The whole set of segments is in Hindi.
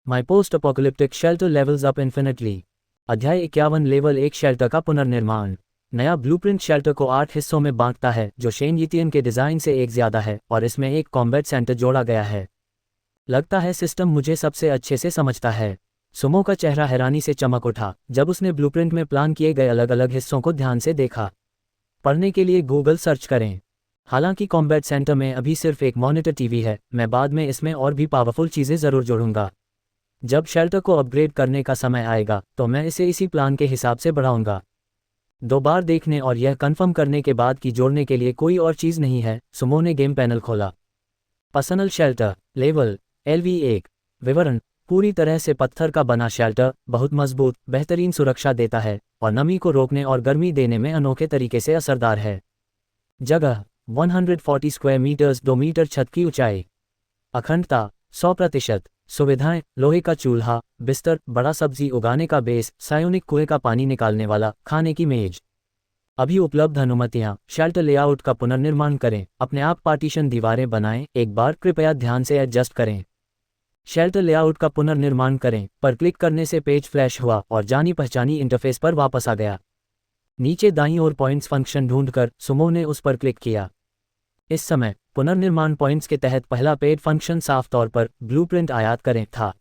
My post apocalyptic shelter levels up infinitely. अध्याय 51 लेवल 1 शेल्टर का पुनर्निर्माण। नया ब्लूप्रिंट शेल्टर को 8 हिस्सों में बांटता है जो शेन यितियन के डिज़ाइन से एक ज़्यादा है और इसमें एक कॉम्बैट सेंटर जोड़ा गया है। लगता है सिस्टम मुझे सबसे अच्छे से समझता है। सुमो का चेहरा हैरानी से चमक उठा जब उसने ब्लूप्रिंट में प्लान किए गए अलग अलग हिस्सों को ध्यान से देखा। पढ़ने के लिए गूगल सर्च करें। हालांकि कॉम्बैट सेंटर में अभी सिर्फ एक मॉनिटर टीवी है, मैं बाद में इसमें और भी पावरफुल चीज़ें ज़रूर जोड़ूंगा। जब शेल्टर को अपग्रेड करने का समय आएगा तो मैं इसे इसी प्लान के हिसाब से बढ़ाऊंगा। 2 बार देखने और यह कंफर्म करने के बाद कि जोड़ने के लिए कोई और चीज़ नहीं है, सुमो ने गेम पैनल खोला। Personal shelter level LV1। विवरण: पूरी तरह से पत्थर का बना शेल्टर बहुत मजबूत, बेहतरीन सुरक्षा देता है और नमी को रोकने और गर्मी देने में अनोखे तरीके से असरदार है। जगह: 140 स्क्वायर मीटर्स, 2 मीटर छत की ऊंचाई। अखंडता: 100%। सुविधाएं: लोहे का चूल्हा, बिस्तर, बड़ा सब्जी उगाने का बेस, सायोनिक कुएं का पानी निकालने वाला, खाने की मेज। अभी उपलब्ध अनुमतियां: शेल्टर लेआउट का पुनर्निर्माण करें, अपने आप पार्टीशन दीवारें बनाएं, एक बार कृपया ध्यान से एडजस्ट करें। शेल्टर लेआउट का पुनर्निर्माण करें पर क्लिक करने से पेज फ्लैश हुआ और जानी पहचानी इंटरफेस पर वापस आ गया। नीचे दाईं ओर पॉइंट्स फंक्शन ढूंढकर सुमो ने उस पर क्लिक किया। इस समय पुनर्निर्माण पॉइंट्स के तहत पहला पेड फंक्शन साफ तौर पर ब्लूप्रिंट आयात करें था।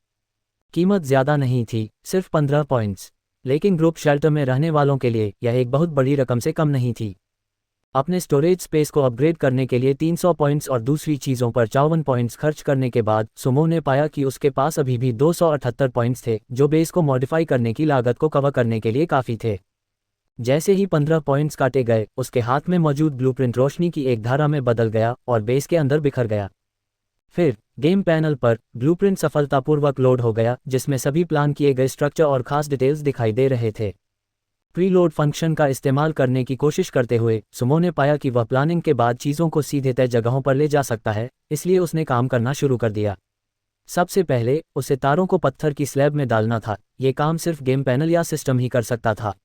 कीमत ज़्यादा नहीं थी, सिर्फ 15 पॉइंट्स, लेकिन ग्रुप शेल्टर में रहने वालों के लिए यह एक बहुत बड़ी रकम से कम नहीं थी। अपने स्टोरेज स्पेस को अपग्रेड करने के लिए 300 पॉइंट्स और दूसरी चीज़ों पर 54 पॉइंट्स खर्च करने के बाद सुमो ने पाया कि उसके पास अभी भी 278 पॉइंट्स थे जो बेस को मॉडिफाई करने की लागत को कवर करने के लिए काफ़ी थे। जैसे ही 15 पॉइंट्स काटे गए, उसके हाथ में मौजूद ब्लूप्रिंट रोशनी की एक धारा में बदल गया और बेस के अंदर बिखर गया। फिर गेम पैनल पर ब्लूप्रिंट सफलतापूर्वक लोड हो गया जिसमें सभी प्लान किए गए स्ट्रक्चर और खास डिटेल्स दिखाई दे रहे थे। प्रीलोड फंक्शन का इस्तेमाल करने की कोशिश करते हुए सुमो ने पाया कि वह प्लानिंग के बाद चीज़ों को सीधे तय जगहों पर ले जा सकता है, इसलिए उसने काम करना शुरू कर दिया। सबसे पहले उसे तारों को पत्थर की स्लैब में डालना था। ये काम सिर्फ गेम पैनल या सिस्टम ही कर सकता था।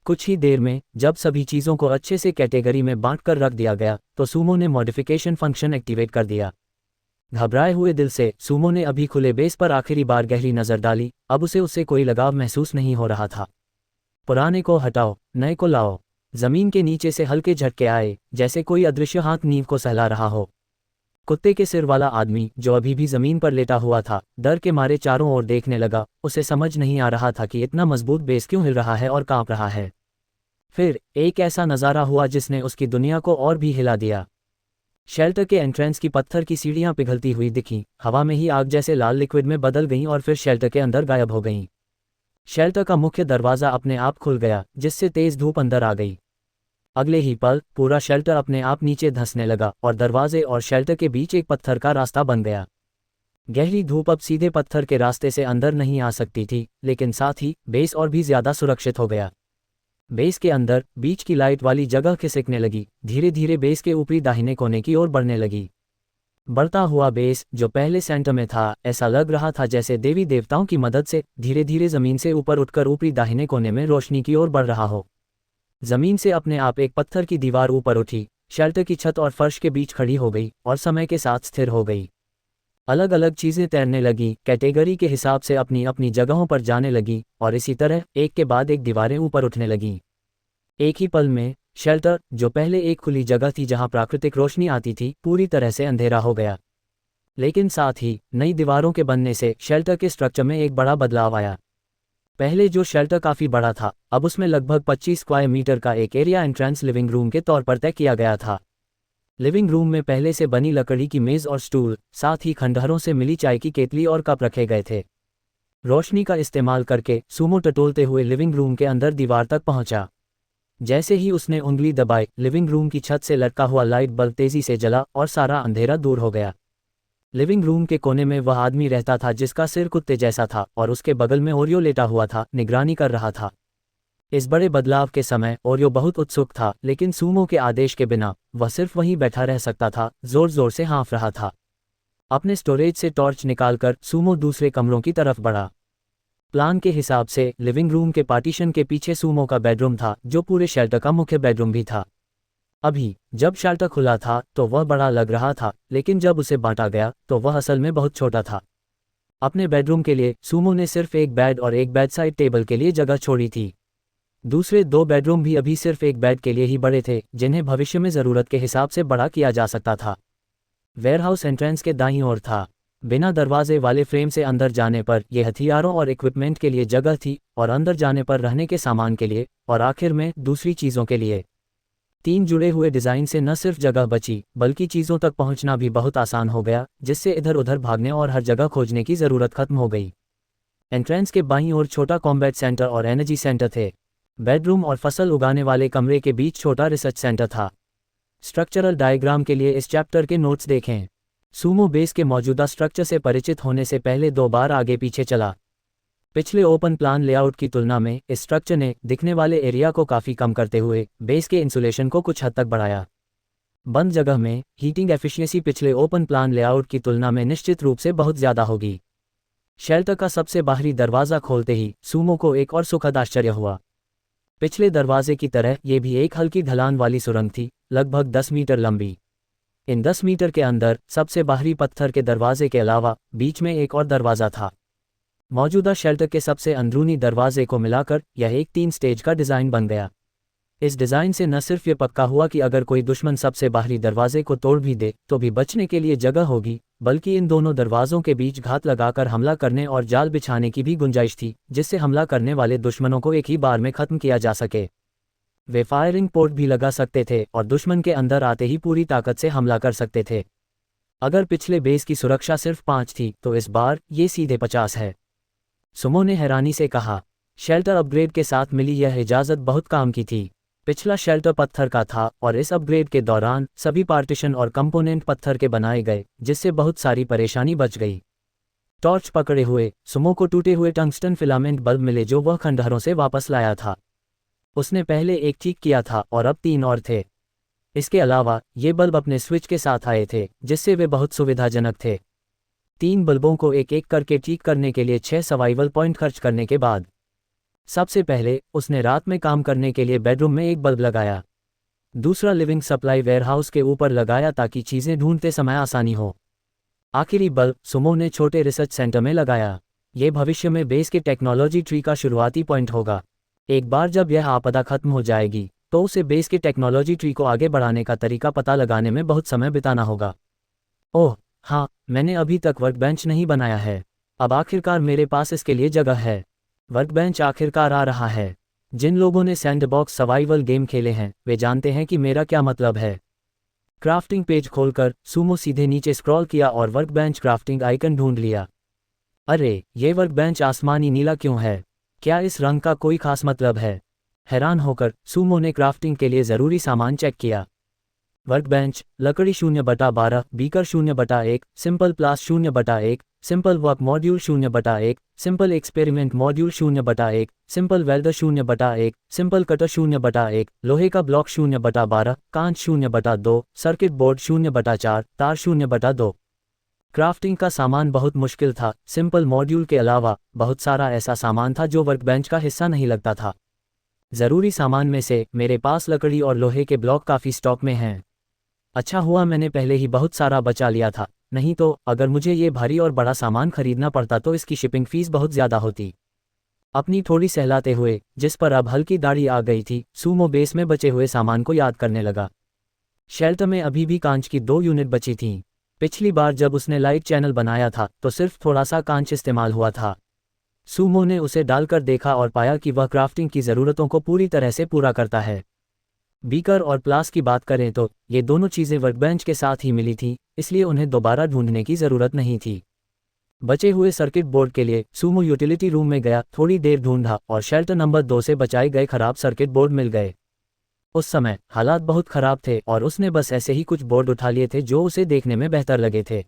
कुछ ही देर में जब सभी चीज़ों को अच्छे से कैटेगरी में बांटकर रख दिया गया तो सुमो ने मॉडिफिकेशन फंक्शन एक्टिवेट कर दिया। घबराए हुए दिल से सुमो ने अभी खुले बेस पर आखिरी बार गहरी नज़र डाली। अब उसे उससे कोई लगाव महसूस नहीं हो रहा था। पुराने को हटाओ, नए को लाओ। जमीन के नीचे से हल्के झटके आए जैसे कोई अदृश्य हाथ नींव को सहला रहा हो। कुत्ते के सिर वाला आदमी जो अभी भी जमीन पर लेटा हुआ था डर के मारे चारों ओर देखने लगा। उसे समझ नहीं आ रहा था कि इतना मजबूत बेस क्यों हिल रहा है और कांप रहा है। फिर एक ऐसा नज़ारा हुआ जिसने उसकी दुनिया को और भी हिला दिया। शेल्टर के एंट्रेंस की पत्थर की सीढ़ियां पिघलती हुई दिखीं, हवा में ही आग जैसे लाल लिक्विड में बदल गईं और फिर शेल्टर के अंदर गायब हो गईं। शेल्टर का मुख्य दरवाज़ा अपने आप खुल गया जिससे तेज धूप अंदर आ गई। अगले ही पल पूरा शेल्टर अपने आप नीचे धंसने लगा और दरवाजे और शेल्टर के बीच एक पत्थर का रास्ता बन गया। गहरी धूप अब सीधे पत्थर के रास्ते से अंदर नहीं आ सकती थी, लेकिन साथ ही बेस और भी ज़्यादा सुरक्षित हो गया। बेस के अंदर बीच की लाइट वाली जगह खिसकने लगी, धीरे धीरे बेस के ऊपरी दाहिने कोने की ओर बढ़ने लगी। बढ़ता हुआ बेस जो पहले सेंटर में था, ऐसा लग रहा था जैसे देवी देवताओं की मदद से धीरे धीरे जमीन से ऊपर उठकर ऊपरी दाहिने कोने में रोशनी की ओर बढ़ रहा हो। जमीन से अपने आप एक पत्थर की दीवार ऊपर उठी, शेल्टर की छत और फर्श के बीच खड़ी हो गई और समय के साथ स्थिर हो गई। अलग अलग चीज़ें तैरने लगी, कैटेगरी के हिसाब से अपनी अपनी जगहों पर जाने लगी और इसी तरह एक के बाद एक दीवारें ऊपर उठने लगीं। एक ही पल में शेल्टर जो पहले एक खुली जगह थी जहां प्राकृतिक रोशनी आती थी, पूरी तरह से अंधेरा हो गया। लेकिन साथ ही नई दीवारों के बनने से शेल्टर के स्ट्रक्चर में एक बड़ा बदलाव आया। पहले जो शेल्टर काफ़ी बड़ा था, अब उसमें लगभग 25 स्क्वायर मीटर का एक एरिया एंट्रेंस लिविंग रूम के तौर पर तय किया गया था। लिविंग रूम में पहले से बनी लकड़ी की मेज़ और स्टूल, साथ ही खंडहरों से मिली चाय की केतली और कप रखे गए थे। रोशनी का इस्तेमाल करके सुमो टटोलते हुए लिविंग रूम के अंदर दीवार तक पहुंचा। जैसे ही उसने उंगली दबाई, लिविंग रूम की छत से लटका हुआ लाइट बल्ब तेजी से जला और सारा अंधेरा दूर हो गया। लिविंग रूम के कोने में वह आदमी रहता था जिसका सिर कुत्ते जैसा था और उसके बगल में ओरियो लेटा हुआ था, निगरानी कर रहा था। इस बड़े बदलाव के समय ओरियो बहुत उत्सुक था, लेकिन सुमो के आदेश के बिना वह सिर्फ वहीं बैठा रह सकता था, जोर जोर से हाँफ रहा था। अपने स्टोरेज से टॉर्च निकालकर सुमो दूसरे कमरों की तरफ बढ़ा। प्लान के हिसाब से लिविंग रूम के पार्टीशन के पीछे सुमो का बेडरूम था जो पूरे शेल्टर का मुख्य बेडरूम भी था। अभी जब शेल्टर खुला था तो वह बड़ा लग रहा था, लेकिन जब उसे बांटा गया तो वह असल में बहुत छोटा था। अपने बेडरूम के लिए सूमो ने सिर्फ एक बेड और एक बेडसाइड टेबल के लिए जगह छोड़ी थी। दूसरे 2 बेडरूम भी अभी सिर्फ एक बेड के लिए ही बड़े थे, जिन्हें भविष्य में ज़रूरत के हिसाब से बड़ा किया जा सकता था। वेयरहाउस एंट्रेंस के दाईं ओर था। बिना दरवाजे वाले फ्रेम से अंदर जाने पर यह हथियारों और इक्विपमेंट के लिए जगह थी, और अंदर जाने पर रहने के सामान के लिए, और आखिर में दूसरी चीज़ों के लिए। 3 जुड़े हुए डिज़ाइन से न सिर्फ जगह बची, बल्कि चीज़ों तक पहुंचना भी बहुत आसान हो गया, जिससे इधर उधर भागने और हर जगह खोजने की ज़रूरत खत्म हो गई। एंट्रेंस के बाईं ओर छोटा कॉम्बैट सेंटर और एनर्जी सेंटर थे। बेडरूम और फसल उगाने वाले कमरे के बीच छोटा रिसर्च सेंटर था। स्ट्रक्चरल डायग्राम के लिए इस चैप्टर के नोट्स देखें। सूमो बेस के मौजूदा स्ट्रक्चर से परिचित होने से पहले 2 बार आगे पीछे चला। पिछले ओपन प्लान लेआउट की तुलना में इस स्ट्रक्चर ने दिखने वाले एरिया को काफ़ी कम करते हुए बेस के इंसुलेशन को कुछ हद तक बढ़ाया। बंद जगह में हीटिंग एफिशिएंसी पिछले ओपन प्लान लेआउट की तुलना में निश्चित रूप से बहुत ज़्यादा होगी। शेल्टर का सबसे बाहरी दरवाज़ा खोलते ही सूमो को एक और सुखद आश्चर्य हुआ। पिछले दरवाजे की तरह ये भी एक हल्की ढलान वाली सुरंग थी, लगभग 10 मीटर लंबी। इन 10 मीटर के अंदर सबसे बाहरी पत्थर के दरवाजे के अलावा बीच में एक और दरवाज़ा था। मौजूदा शेल्टर के सबसे अंदरूनी दरवाजे को मिलाकर यह एक 3 स्टेज का डिज़ाइन बन गया। इस डिज़ाइन से न सिर्फ ये पक्का हुआ कि अगर कोई दुश्मन सबसे बाहरी दरवाजे को तोड़ भी दे तो भी बचने के लिए जगह होगी, बल्कि इन दोनों दरवाज़ों के बीच घात लगाकर हमला करने और जाल बिछाने की भी गुंजाइश थी, जिससे हमला करने वाले दुश्मनों को एक ही बार में ख़त्म किया जा सके। वे फायरिंग पोर्ट भी लगा सकते थे और दुश्मन के अंदर आते ही पूरी ताकत से हमला कर सकते थे। अगर पिछले बेस की सुरक्षा सिर्फ 5 थी तो इस बार ये सीधे 50 है। सुमो ने हैरानी से कहा। शेल्टर अपग्रेड के साथ मिली यह इजाज़त बहुत काम की थी। पिछला शेल्टर पत्थर का था और इस अपग्रेड के दौरान सभी पार्टीशन और कंपोनेंट पत्थर के बनाए गए, जिससे बहुत सारी परेशानी बच गई। टॉर्च पकड़े हुए सुमो को टूटे हुए टंगस्टन फिलामेंट बल्ब मिले जो वह खंडहरों से वापस लाया था। उसने पहले एक ठीक किया था और अब 3 और थे। इसके अलावा ये बल्ब अपने स्विच के साथ आए थे, जिससे वे बहुत सुविधाजनक थे। 3 बल्बों को एक एक करके ठीक करने के लिए 6 सर्वाइवल पॉइंट खर्च करने के बाद सबसे पहले उसने रात में काम करने के लिए बेडरूम में एक बल्ब लगाया। दूसरा लिविंग सप्लाई वेयरहाउस के ऊपर लगाया ताकि चीज़ें ढूंढते समय आसानी हो। आखिरी बल्ब सुमो ने छोटे रिसर्च सेंटर में लगाया। ये भविष्य में बेस के टेक्नोलॉजी ट्री का शुरुआती पॉइंट होगा। एक बार जब यह आपदा खत्म हो जाएगी तो उसे बेस के टेक्नोलॉजी ट्री को आगे बढ़ाने का तरीका पता लगाने में बहुत समय बिताना होगा। ओह हाँ, मैंने अभी तक वर्कबेंच नहीं बनाया है। अब आखिरकार मेरे पास इसके लिए जगह है। वर्कबेंच आखिरकार आ रहा है। जिन लोगों ने सैंडबॉक्स सर्वाइवल गेम खेले हैं वे जानते हैं कि मेरा क्या मतलब है। क्राफ्टिंग पेज खोलकर सूमो सीधे नीचे स्क्रॉल किया और वर्कबेंच क्राफ्टिंग आइकन ढूंढ लिया। अरे, ये वर्कबेंच आसमानी नीला क्यों है? क्या इस रंग का कोई खास मतलब है? हैरान होकर सूमो ने क्राफ्टिंग के लिए ज़रूरी सामान चेक किया। वर्कबेंच, लकड़ी 0/12, बीकर 0/1, सिंपल प्लास 0/1, simple work module 0/1, simple experiment module 0/1, simple welder 0/1, simple cutter 0/1, लोहे का ब्लॉक 0/12, कांच 0/2, सर्किट बोर्ड 0/4, तार 0/2। क्राफ्टिंग का सामान बहुत मुश्किल था। सिंपल मॉड्यूल के अलावा बहुत सारा ऐसा सामान था जो वर्कबेंच का हिस्सा नहीं लगता था। ज़रूरी सामान में से मेरे पास लकड़ी और लोहे के ब्लॉक काफ़ी स्टॉक में हैं। अच्छा हुआ मैंने पहले ही बहुत सारा बचा लिया था, नहीं तो अगर मुझे ये भारी और बड़ा सामान खरीदना पड़ता तो इसकी शिपिंग फीस बहुत ज़्यादा होती। अपनी थोड़ी सहलाते हुए, जिस पर अब हल्की दाढ़ी आ गई थी, सूमो बेस में बचे हुए सामान को याद करने लगा। शेल्टर में अभी भी कांच की 2 यूनिट बची थीं। पिछली बार जब उसने लाइट चैनल बनाया था तो सिर्फ थोड़ा सा कांच इस्तेमाल हुआ था। सूमो ने उसे डालकर देखा और पाया कि वह क्राफ्टिंग की ज़रूरतों को पूरी तरह से पूरा करता है। बीकर और प्लास की बात करें तो ये दोनों चीज़ें वर्कबेंच के साथ ही मिली थीं, इसलिए उन्हें दोबारा ढूंढने की ज़रूरत नहीं थी। बचे हुए सर्किट बोर्ड के लिए सूमो यूटिलिटी रूम में गया, थोड़ी देर ढूंढा और शेल्टर नंबर 2 से बचाए गए खराब सर्किट बोर्ड मिल गए। उस समय हालात बहुत ख़राब थे और उसने बस ऐसे ही कुछ बोर्ड उठा लिए थे जो उसे देखने में बेहतर लगे थे।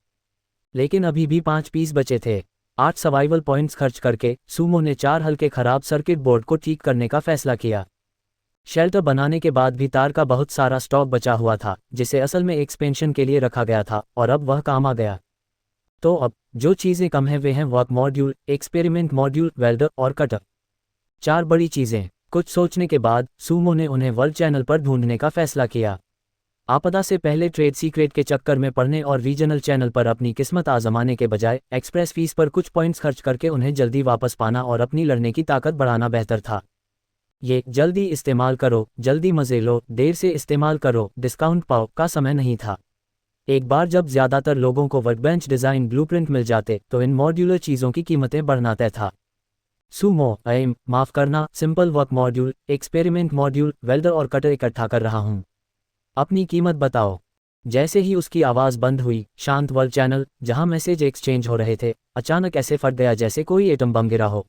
लेकिन अभी भी 5 पीस बचे थे। 8 सर्वाइवल पॉइंट्स खर्च करके सूमो ने 4 हल्के खराब सर्किट बोर्ड को ठीक करने का फैसला किया। शेल्टर बनाने के बाद भी तार का बहुत सारा स्टॉक बचा हुआ था, जिसे असल में एक्सपेंशन के लिए रखा गया था और अब वह काम आ गया। तो अब जो चीज़ें कम हैं वे हैं work module, experiment module, welder और कटर। 4 बड़ी चीज़ें। कुछ सोचने के बाद सूमो ने उन्हें वर्ल्ड चैनल पर ढूंढने का फैसला किया। आपदा से पहले ट्रेड सीक्रेट के चक्कर में पड़ने और रीजनल चैनल पर अपनी किस्मत आजमाने के बजाय एक्सप्रेस फीस पर कुछ पॉइंट्स खर्च करके उन्हें जल्दी वापस पाना और अपनी लड़ने की ताकत बढ़ाना बेहतर था। ये जल्दी इस्तेमाल करो, जल्दी मजे लो, देर से इस्तेमाल करो, डिस्काउंट पाओ का समय नहीं था। एक बार जब ज़्यादातर लोगों को वर्कबेंच डिज़ाइन ब्लूप्रिंट मिल जाते तो इन मॉड्यूलर चीज़ों की कीमतें बढ़ना तय था। सुमो माफ़ करना, simple work module, experiment module, welder और कटर इकट्ठा कर रहा हूँ। अपनी कीमत बताओ। जैसे ही उसकी आवाज़ बंद हुई, शांत वर्ल्ड चैनल जहां मैसेज एक्सचेंज हो रहे थे अचानक ऐसे फट गया जैसे कोई एटम बम गिरा हो।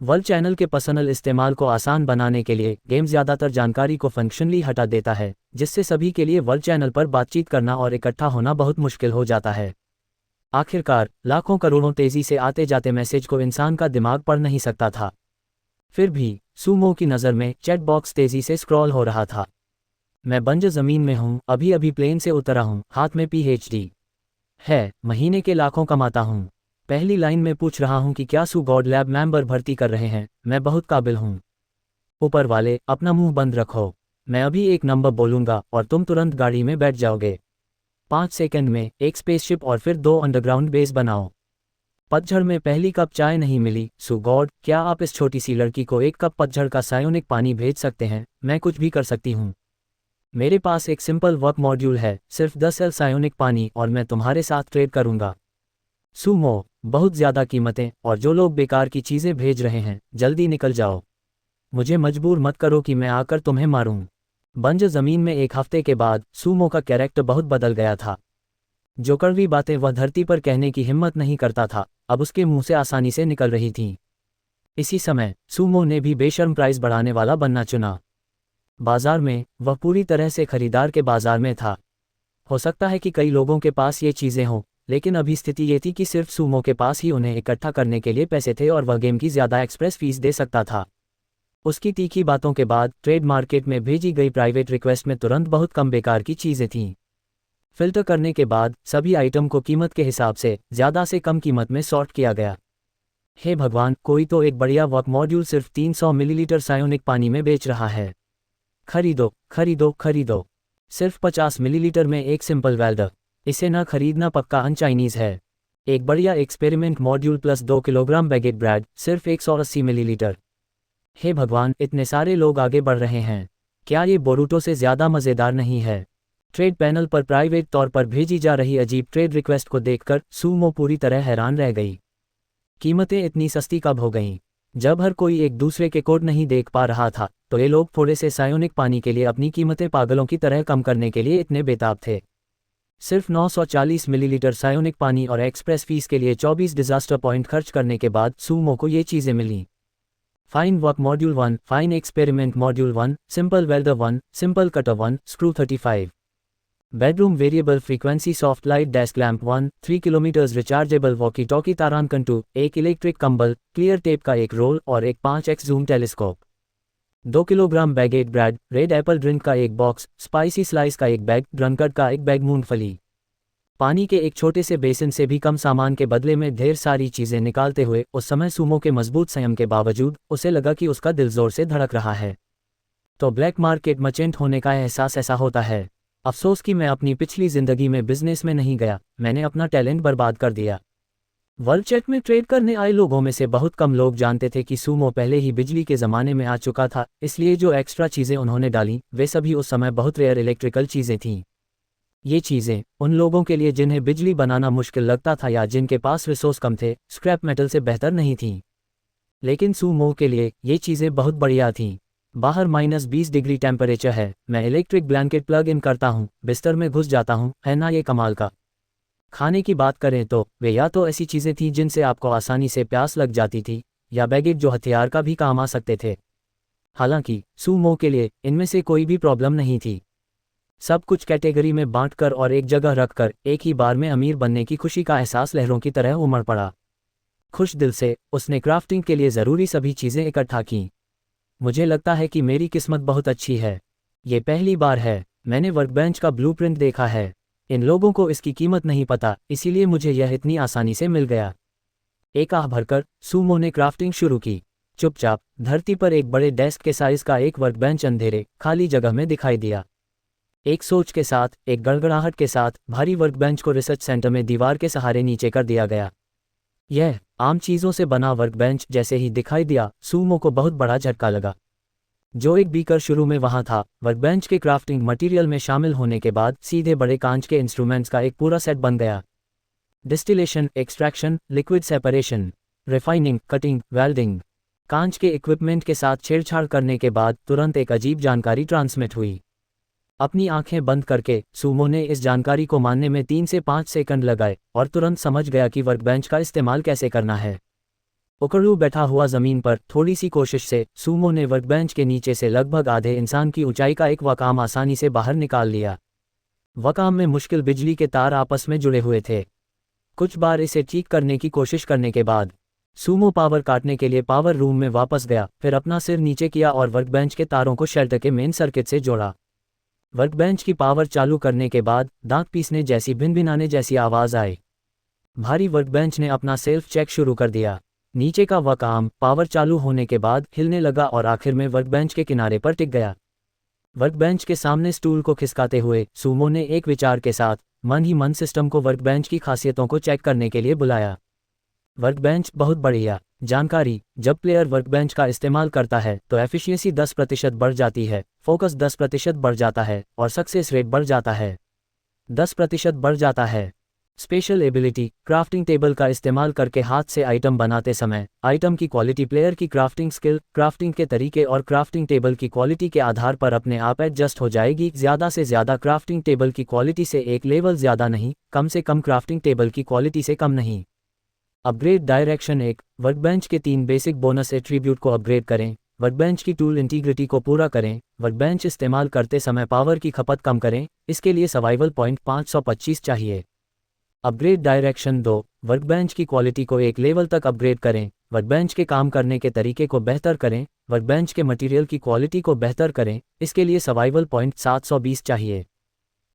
वर्ल्ड चैनल के पर्सनल इस्तेमाल को आसान बनाने के लिए गेम ज़्यादातर जानकारी को फंक्शनली हटा देता है, जिससे सभी के लिए वर्ल्ड चैनल पर बातचीत करना और इकट्ठा होना बहुत मुश्किल हो जाता है। आखिरकार लाखों करोड़ों तेज़ी से आते जाते मैसेज को इंसान का दिमाग पढ़ नहीं सकता था। फिर भी सुमो की नज़र में चैट बॉक्स तेज़ी से स्क्रॉल हो रहा था। मैं बंजर ज़मीन में हूँ, अभी अभी प्लेन से उतरा हूँ, हाथ में पीएचडी है, महीने के लाखों कमाता हूँ। पहली लाइन में पूछ रहा हूँ कि क्या सू गॉड लैब मेंबर भर्ती कर रहे हैं, मैं बहुत काबिल हूँ। ऊपर वाले, अपना मुंह बंद रखो, मैं अभी एक नंबर बोलूँगा और तुम तुरंत गाड़ी में बैठ जाओगे। 5 सेकंड में एक स्पेसशिप और फिर 2 अंडरग्राउंड बेस बनाओ। पतझड़ में पहली कप चाय नहीं मिली, सू गॉड क्या आप इस छोटी सी लड़की को एक कप पतझड़ का सायोनिक पानी भेज सकते हैं? मैं कुछ भी कर सकती हूँ। मेरे पास एक सिंपल वर्क मॉड्यूल है, सिर्फ 10 एल सायोनिक पानी और मैं तुम्हारे साथ ट्रेड करूंगा। सुमो, बहुत ज़्यादा कीमतें और जो लोग बेकार की चीज़ें भेज रहे हैं, जल्दी निकल जाओ। मुझे मजबूर मत करो कि मैं आकर तुम्हें मारूं। बंजर ज़मीन में एक हफ्ते के बाद सुमो का कैरेक्टर बहुत बदल गया था। जो कड़वी बातें वह धरती पर कहने की हिम्मत नहीं करता था, अब उसके मुंह से आसानी से निकल रही थीं। इसी समय सुमो ने भी बेशर्म प्राइस बढ़ाने वाला बनना चुना। बाजार में वह पूरी तरह से खरीदार के बाजार में था। हो सकता है कि कई लोगों के पास ये चीज़ें हों, लेकिन अभी स्थिति ये थी कि सिर्फ सुमो के पास ही उन्हें इकट्ठा करने के लिए पैसे थे और वह गेम की ज़्यादा एक्सप्रेस फीस दे सकता था। उसकी तीखी बातों के बाद ट्रेड मार्केट में भेजी गई प्राइवेट रिक्वेस्ट में तुरंत बहुत कम बेकार की चीज़ें थीं। फिल्टर करने के बाद सभी आइटम को कीमत के हिसाब से ज़्यादा से कम कीमत में सॉर्ट किया गया। हे भगवान, कोई तो एक बढ़िया वर्क मॉड्यूल सिर्फ 300 मिलीलीटर सायोनिक पानी में बेच रहा है। खरीदो खरीदो खरीदो। सिर्फ 50 मिलीलीटर में एक सिंपल वेल्डर, इसे न खरीदना पक्का अनचाइनीज़ है। एक बढ़िया experiment module plus 2 kilogram baguette bread, सिर्फ 180 मिलीलीटर। हे भगवान, इतने सारे लोग आगे बढ़ रहे हैं, क्या ये बोरूटो से ज़्यादा मज़ेदार नहीं है? ट्रेड पैनल पर प्राइवेट तौर पर भेजी जा रही अजीब ट्रेड रिक्वेस्ट को देखकर सुमो पूरी तरह हैरान रह गई। कीमतें इतनी सस्ती कब हो गईं? जब हर कोई एक दूसरे के कोड नहीं देख पा रहा था, तो ये लोग थोड़े से सायोनिक पानी के लिए अपनी कीमतें पागलों की तरह कम करने के लिए इतने बेताब थे। सिर्फ 940 मिलीलीटर सायोनिक पानी और एक्सप्रेस फीस के लिए 24 डिजास्टर पॉइंट खर्च करने के बाद सुमो को ये चीज़ें मिलीं। Fine work module 1, fine experiment module 1, simple welder 1, simple cutter 1, screw 35। Bedroom variable frequency soft light desk lamp 1, 3 kilometres rechargeable walkie talkie तारांकन 2, एक इलेक्ट्रिक कंबल, क्लियर टेप का एक रोल और एक 5x zoom telescope. 2 kilogram baguette bread, red Apple drink का एक बॉक्स, स्पाइसी स्लाइस का एक बैग, ड्रंकर्ड का एक बैग मूंगफली। पानी के एक छोटे से बेसिन से भी कम सामान के बदले में ढेर सारी चीज़ें निकालते हुए उस समय सुमो के मजबूत संयम के बावजूद उसे लगा कि उसका दिल जोर से धड़क रहा है। तो ब्लैक मार्केट मर्चेंट होने का एहसास ऐसा होता है। अफसोस कि मैं अपनी पिछली ज़िंदगी में बिजनेस में नहीं गया, मैंने अपना टैलेंट बर्बाद कर दिया। वर्ल्ड चैट में ट्रेड करने आए लोगों में से बहुत कम लोग जानते थे कि सुमो पहले ही बिजली के ज़माने में आ चुका था, इसलिए जो एक्स्ट्रा चीज़ें उन्होंने डाली वे सभी उस समय बहुत रेयर इलेक्ट्रिकल चीज़ें थीं। ये चीज़ें उन लोगों के लिए जिन्हें बिजली बनाना मुश्किल लगता था या जिनके पास रिसोर्स कम थे, स्क्रैप मेटल से बेहतर नहीं थीं। लेकिन सुमो के लिए ये चीज़ें बहुत बढ़िया थीं। बाहर -20 डिग्री टेम्परेचर है, मैं इलेक्ट्रिक ब्लैंकेट प्लग इन करता हूँ, बिस्तर में घुस जाता हूँ, है ना ये कमाल का? खाने की बात करें तो वे या तो ऐसी चीज़ें थीं जिनसे आपको आसानी से प्यास लग जाती थी, या बैगेट जो हथियार का भी काम आ सकते थे। हालांकि सुमो के लिए इनमें से कोई भी प्रॉब्लम नहीं थी। सब कुछ कैटेगरी में बांटकर और एक जगह रखकर एक ही बार में अमीर बनने की खुशी का एहसास लहरों की तरह उमड़ पड़ा। खुश दिल से उसने क्राफ्टिंग के लिए ज़रूरी सभी चीज़ें इकट्ठा कीं। मुझे लगता है कि मेरी किस्मत बहुत अच्छी है। ये पहली बार है मैंने वर्कबेंच का ब्लूप्रिंट देखा है। इन लोगों को इसकी कीमत नहीं पता, इसीलिए मुझे यह इतनी आसानी से मिल गया। एक आह भरकर सुमो ने क्राफ्टिंग शुरू की। चुपचाप धरती पर एक बड़े डेस्क के साइज का एक वर्कबेंच अंधेरे खाली जगह में दिखाई दिया। एक सोच के साथ, एक गड़गड़ाहट के साथ, भारी वर्कबेंच को रिसर्च सेंटर में दीवार के सहारे नीचे कर दिया गया। यह आम चीज़ों से बना वर्कबेंच जैसे ही दिखाई दिया, सूमो को बहुत बड़ा झटका लगा। जो एक बीकर शुरू में वहां था, वर्कबेंच के क्राफ्टिंग मटेरियल में शामिल होने के बाद सीधे बड़े कांच के इंस्ट्रूमेंट्स का एक पूरा सेट बन गया। Distillation, extraction, liquid separation, refining, cutting, welding. कांच के इक्विपमेंट के साथ छेड़छाड़ करने के बाद तुरंत एक अजीब जानकारी ट्रांसमिट हुई। अपनी आंखें बंद करके सूमो ने इस जानकारी को मानने में 3 से 5 सेकंड लगाए और तुरंत समझ गया कि वर्कबेंच का इस्तेमाल कैसे करना है। उकड़ू बैठा हुआ जमीन पर थोड़ी सी कोशिश से सूमो ने वर्कबेंच के नीचे से लगभग आधे इंसान की ऊंचाई का एक वकाम आसानी से बाहर निकाल लिया। वकाम में मुश्किल बिजली के तार आपस में जुड़े हुए थे। कुछ बार इसे ठीक करने की कोशिश करने के बाद सूमो पावर काटने के लिए पावर रूम में वापस गया, फिर अपना सिर नीचे किया और वर्कबेंच के तारों को शेल्टर के मेन सर्किट से जोड़ा। वर्कबेंच की पावर चालू करने के बाद दांत पीसने जैसी भिनभिनाने जैसी आवाज़ आई। भारी वर्कबेंच ने अपना सेल्फ चेक शुरू कर दिया। नीचे का वकाम पावर चालू होने के बाद हिलने लगा और आखिर में वर्कबेंच के किनारे पर टिक गया। वर्कबेंच के सामने स्टूल को खिसकाते हुए सूमो ने एक विचार के साथ मन ही मन सिस्टम को वर्कबेंच की खासियतों को चेक करने के लिए बुलाया। वर्कबेंच बहुत बढ़िया जानकारी। जब प्लेयर वर्कबेंच का इस्तेमाल करता है तो एफिशिएंसी 10% बढ़ जाती है, फोकस 10% बढ़ जाता है और सक्सेस रेट बढ़ जाता है 10% बढ़ जाता है। स्पेशल एबिलिटी, क्राफ्टिंग टेबल का इस्तेमाल करके हाथ से आइटम बनाते समय आइटम की क्वालिटी प्लेयर की क्राफ्टिंग स्किल, क्राफ्टिंग के तरीके और क्राफ्टिंग टेबल की क्वालिटी के आधार पर अपने आप एडजस्ट हो जाएगी। ज़्यादा से ज़्यादा क्राफ्टिंग टेबल की क्वालिटी से एक लेवल ज़्यादा नहीं, कम से कम क्राफ्टिंग टेबल की क्वालिटी से कम नहीं। अपग्रेड डायरेक्शन 1, वर्कबेंच के 3 बेसिक बोनस एट्रीब्यूट को अपग्रेड करें। वर्कबेंच की टूल इंटीग्रिटी को पूरा करें। वर्कबेंच इस्तेमाल करते समय पावर की खपत कम करें, इसके लिए सर्वाइवल पॉइंट 525 चाहिए। अपग्रेड डायरेक्शन 2, वर्कबेंच की क्वालिटी को एक लेवल तक अपग्रेड करें। वर्कबेंच के काम करने के तरीके को बेहतर करें। वर्कबेंच के मटेरियल की क्वालिटी को बेहतर करें, इसके लिए सर्वाइवल पॉइंट 720 चाहिए।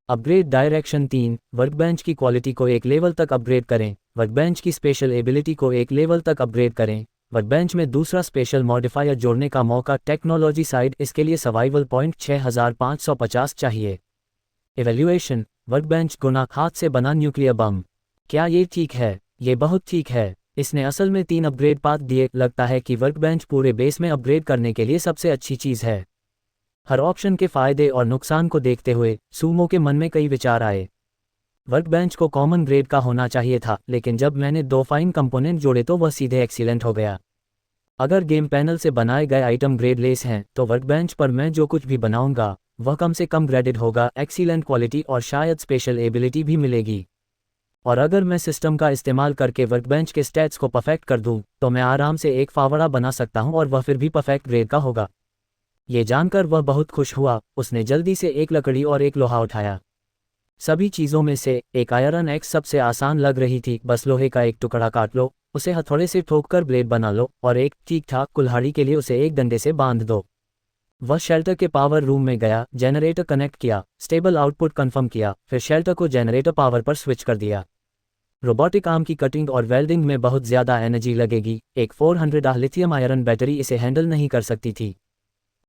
अपग्रेड डायरेक्शन 3, वर्कबेंच की क्वालिटी को एक लेवल तक अपग्रेड करें। वर्कबेंच की स्पेशल एबिलिटी को एक लेवल तक अपग्रेड करें। वर्कबेंच में दूसरा स्पेशल मॉडिफायर जोड़ने का मौका टेक्नोलॉजी साइड, इसके लिए सर्वाइवल पॉइंट 6550 चाहिए। इवैल्यूएशन, वर्कबेंच गुना हाथ से बना न्यूक्लियर बम। क्या ये ठीक है? ये बहुत ठीक है। इसने असल में 3 अपग्रेड पाथ दिए। लगता है कि वर्कबेंच पूरे बेस में अपग्रेड करने के लिए सबसे अच्छी चीज़ है। हर ऑप्शन के फायदे और नुकसान को देखते हुए सूमो के मन में कई विचार आए। वर्कबेंच को कॉमन ग्रेड का होना चाहिए था, लेकिन जब मैंने 2 फाइन कंपोनेंट जोड़े तो वह सीधे एक्सीलेंट हो गया। अगर गेम पैनल से बनाए गए आइटम ग्रेड लेस हैं तो वर्कबेंच पर मैं जो कुछ भी बनाऊंगा वह कम से कम ग्रेडेड होगा, एक्सीलेंट क्वालिटी और शायद स्पेशल एबिलिटी भी मिलेगी। और अगर मैं सिस्टम का इस्तेमाल करके वर्कबेंच के स्टैट्स को परफेक्ट कर दूं तो मैं आराम से एक फावड़ा बना सकता हूं और वह फिर भी परफेक्ट ग्रेड का होगा। ये जानकर वह बहुत खुश हुआ। उसने जल्दी से एक लकड़ी और एक लोहा उठाया। सभी चीज़ों में से एक आयरन एक्स सबसे आसान लग रही थी। बस लोहे का एक टुकड़ा काट लो, उसे हथौड़े से ठोककर ब्लेड बना लो और एक ठीक ठाक कुल्हाड़ी के लिए उसे एक डंडे से बांध दो। वह शेल्टर के पावर रूम में गया, जनरेटर कनेक्ट किया, स्टेबल आउटपुट कंफर्म किया, फिर शेल्टर को जनरेटर पावर पर स्विच कर दिया। रोबोटिक आर्म की कटिंग और वेल्डिंग में बहुत ज़्यादा एनर्जी लगेगी। एक 400 लिथियम आयरन बैटरी इसे हैंडल नहीं कर सकती थी।